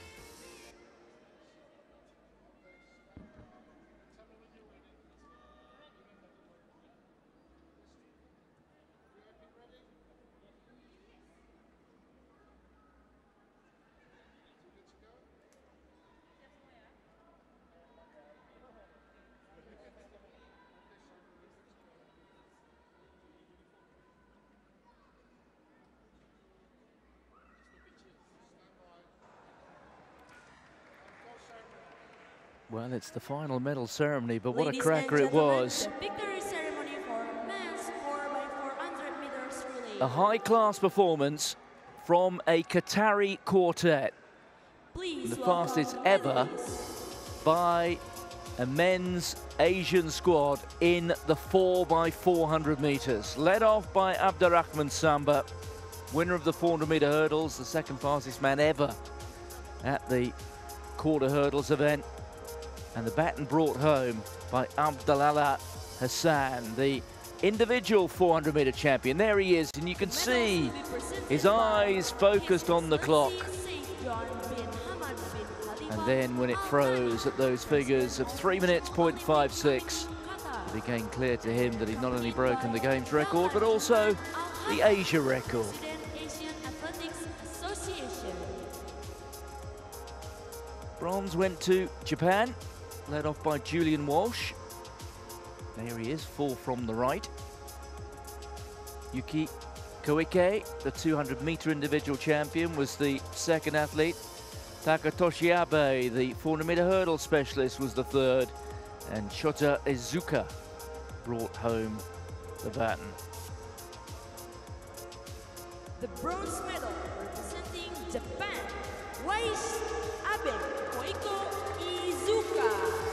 Well, it's the final medal ceremony, but what a Ladies cracker and it gentlemen, was. The victory ceremony for men's 4x400 meters relay. A high-class performance from a Qatari quartet. Please The welcome fastest the ever medalists. by a men's Asian squad in the 4x400 meters. Led off by Abdurrahman Samba, winner of the 400-meter hurdles, the second fastest man ever at the quarter hurdles event. And the baton brought home by Abdallah Hassan, the individual 400-meter champion. There he is, and you can see his eyes focused on the clock. And then when it froze at those figures of 3 minutes, 0.56, it became clear to him that he'd not only broken the games record, but also the Asia record. Bronze went to Japan, led off by Julian Walsh. There he is, 4 from the right. Yuki Koike, the 200-meter individual champion, was the second athlete. Takatoshi Abe, the 400-meter hurdle specialist, was the third. And Shota Izuka brought home the baton. The bronze medal representing Japan, Waish Abe Koiko Izuka.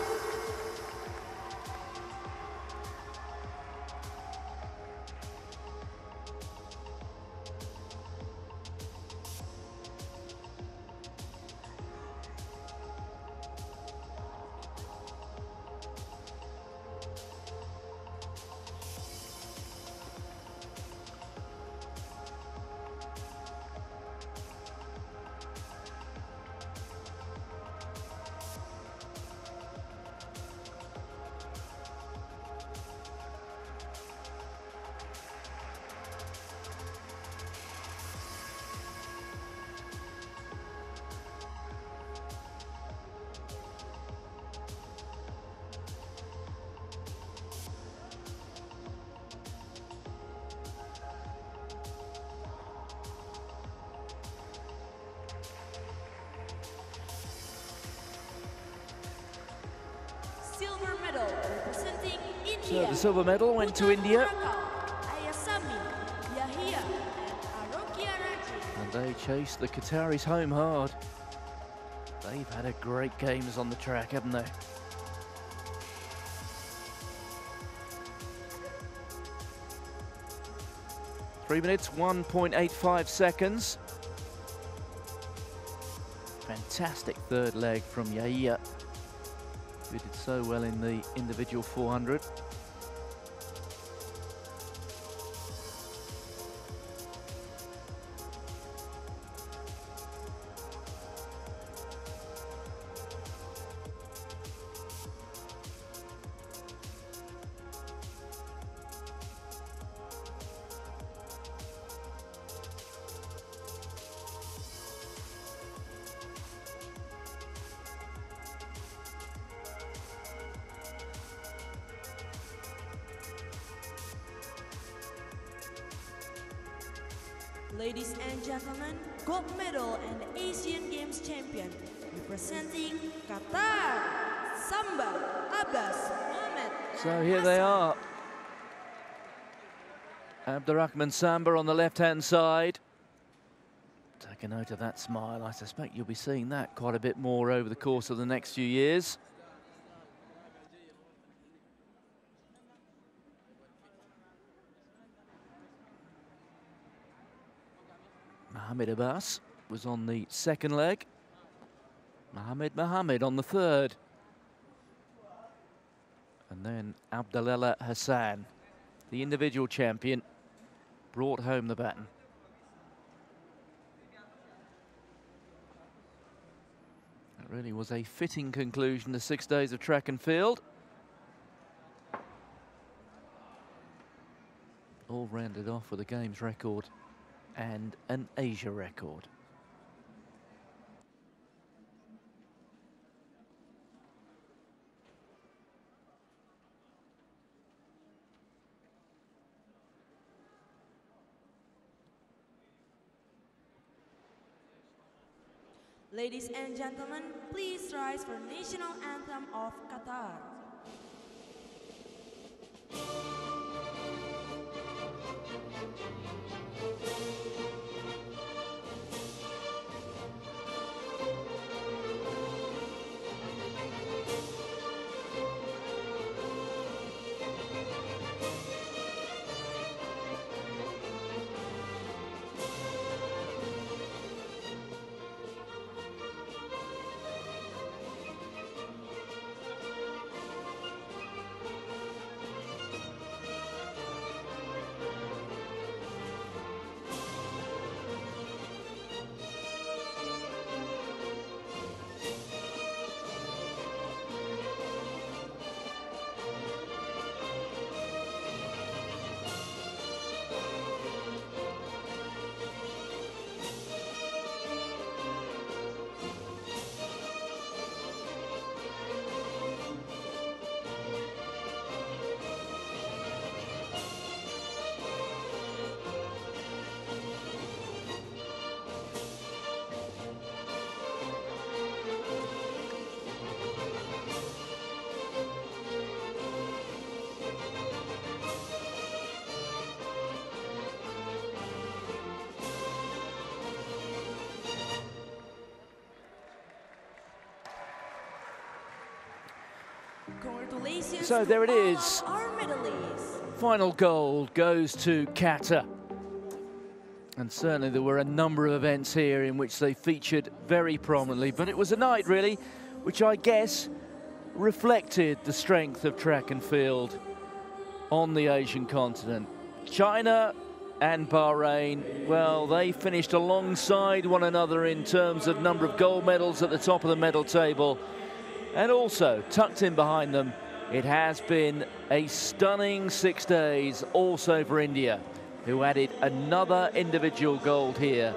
Silver medal representing India. So the silver medal went to India. Ayasami, Yahia, and Arokia Raji. And they chased the Qataris home hard. They've had a great games on the track, haven't they? Three minutes, 1.85 seconds. Fantastic third leg from Yahia, who did so well in the individual 400. Ladies and gentlemen, gold medal and Asian Games champion, representing Qatar, Samba Abbas Mohamed. So here they are. Abdurrahman Samba on the left-hand side. Take a note of that smile. I suspect you'll be seeing that quite a bit more over the course of the next few years. Mohamed Abbas was on the second leg. Mohamed on the third. And then Abdallah Hassan, the individual champion, brought home the baton. That really was a fitting conclusion to 6 days of track and field. All rounded off with a games record and an Asia record. Ladies and gentlemen, please rise for national anthem of Qatar. Congratulations So to there it all is. of our medalists. Final gold goes to Qatar. And certainly there were a number of events here in which they featured very prominently, but it was a night really which I guess reflected the strength of track and field on the Asian continent. China and Bahrain, well, they finished alongside one another in terms of number of gold medals at the top of the medal table. And also, tucked in behind them, it has been a stunning 6 days also for India, who added another individual gold here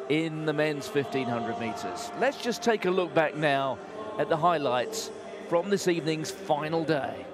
in the men's 1500 metres. Let's just take a look back now at the highlights from this evening's final day.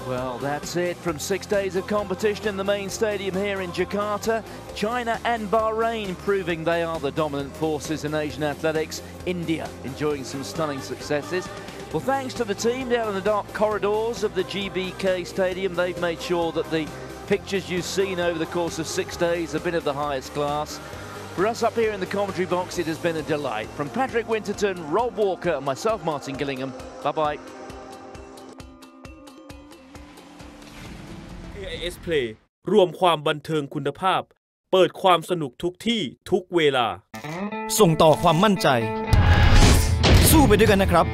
Well, that's it from 6 days of competition in the main stadium here in Jakarta. China and Bahrain proving they are the dominant forces in Asian athletics. India enjoying some stunning successes. Well, thanks to the team down in the dark corridors of the GBK Stadium, they've made sure that the pictures you've seen over the course of 6 days have been of the highest class. For us up here in the commentary box, it has been a delight. From Patrick Winterton, Rob Walker and myself, Martin Gillingham, bye-bye. AIS Play รวมความบันเทิงคุณภาพเปิดความสนุกทุกที่ทุกเวลาส่งต่อความมั่นใจสู้ไปด้วยกันนะครับ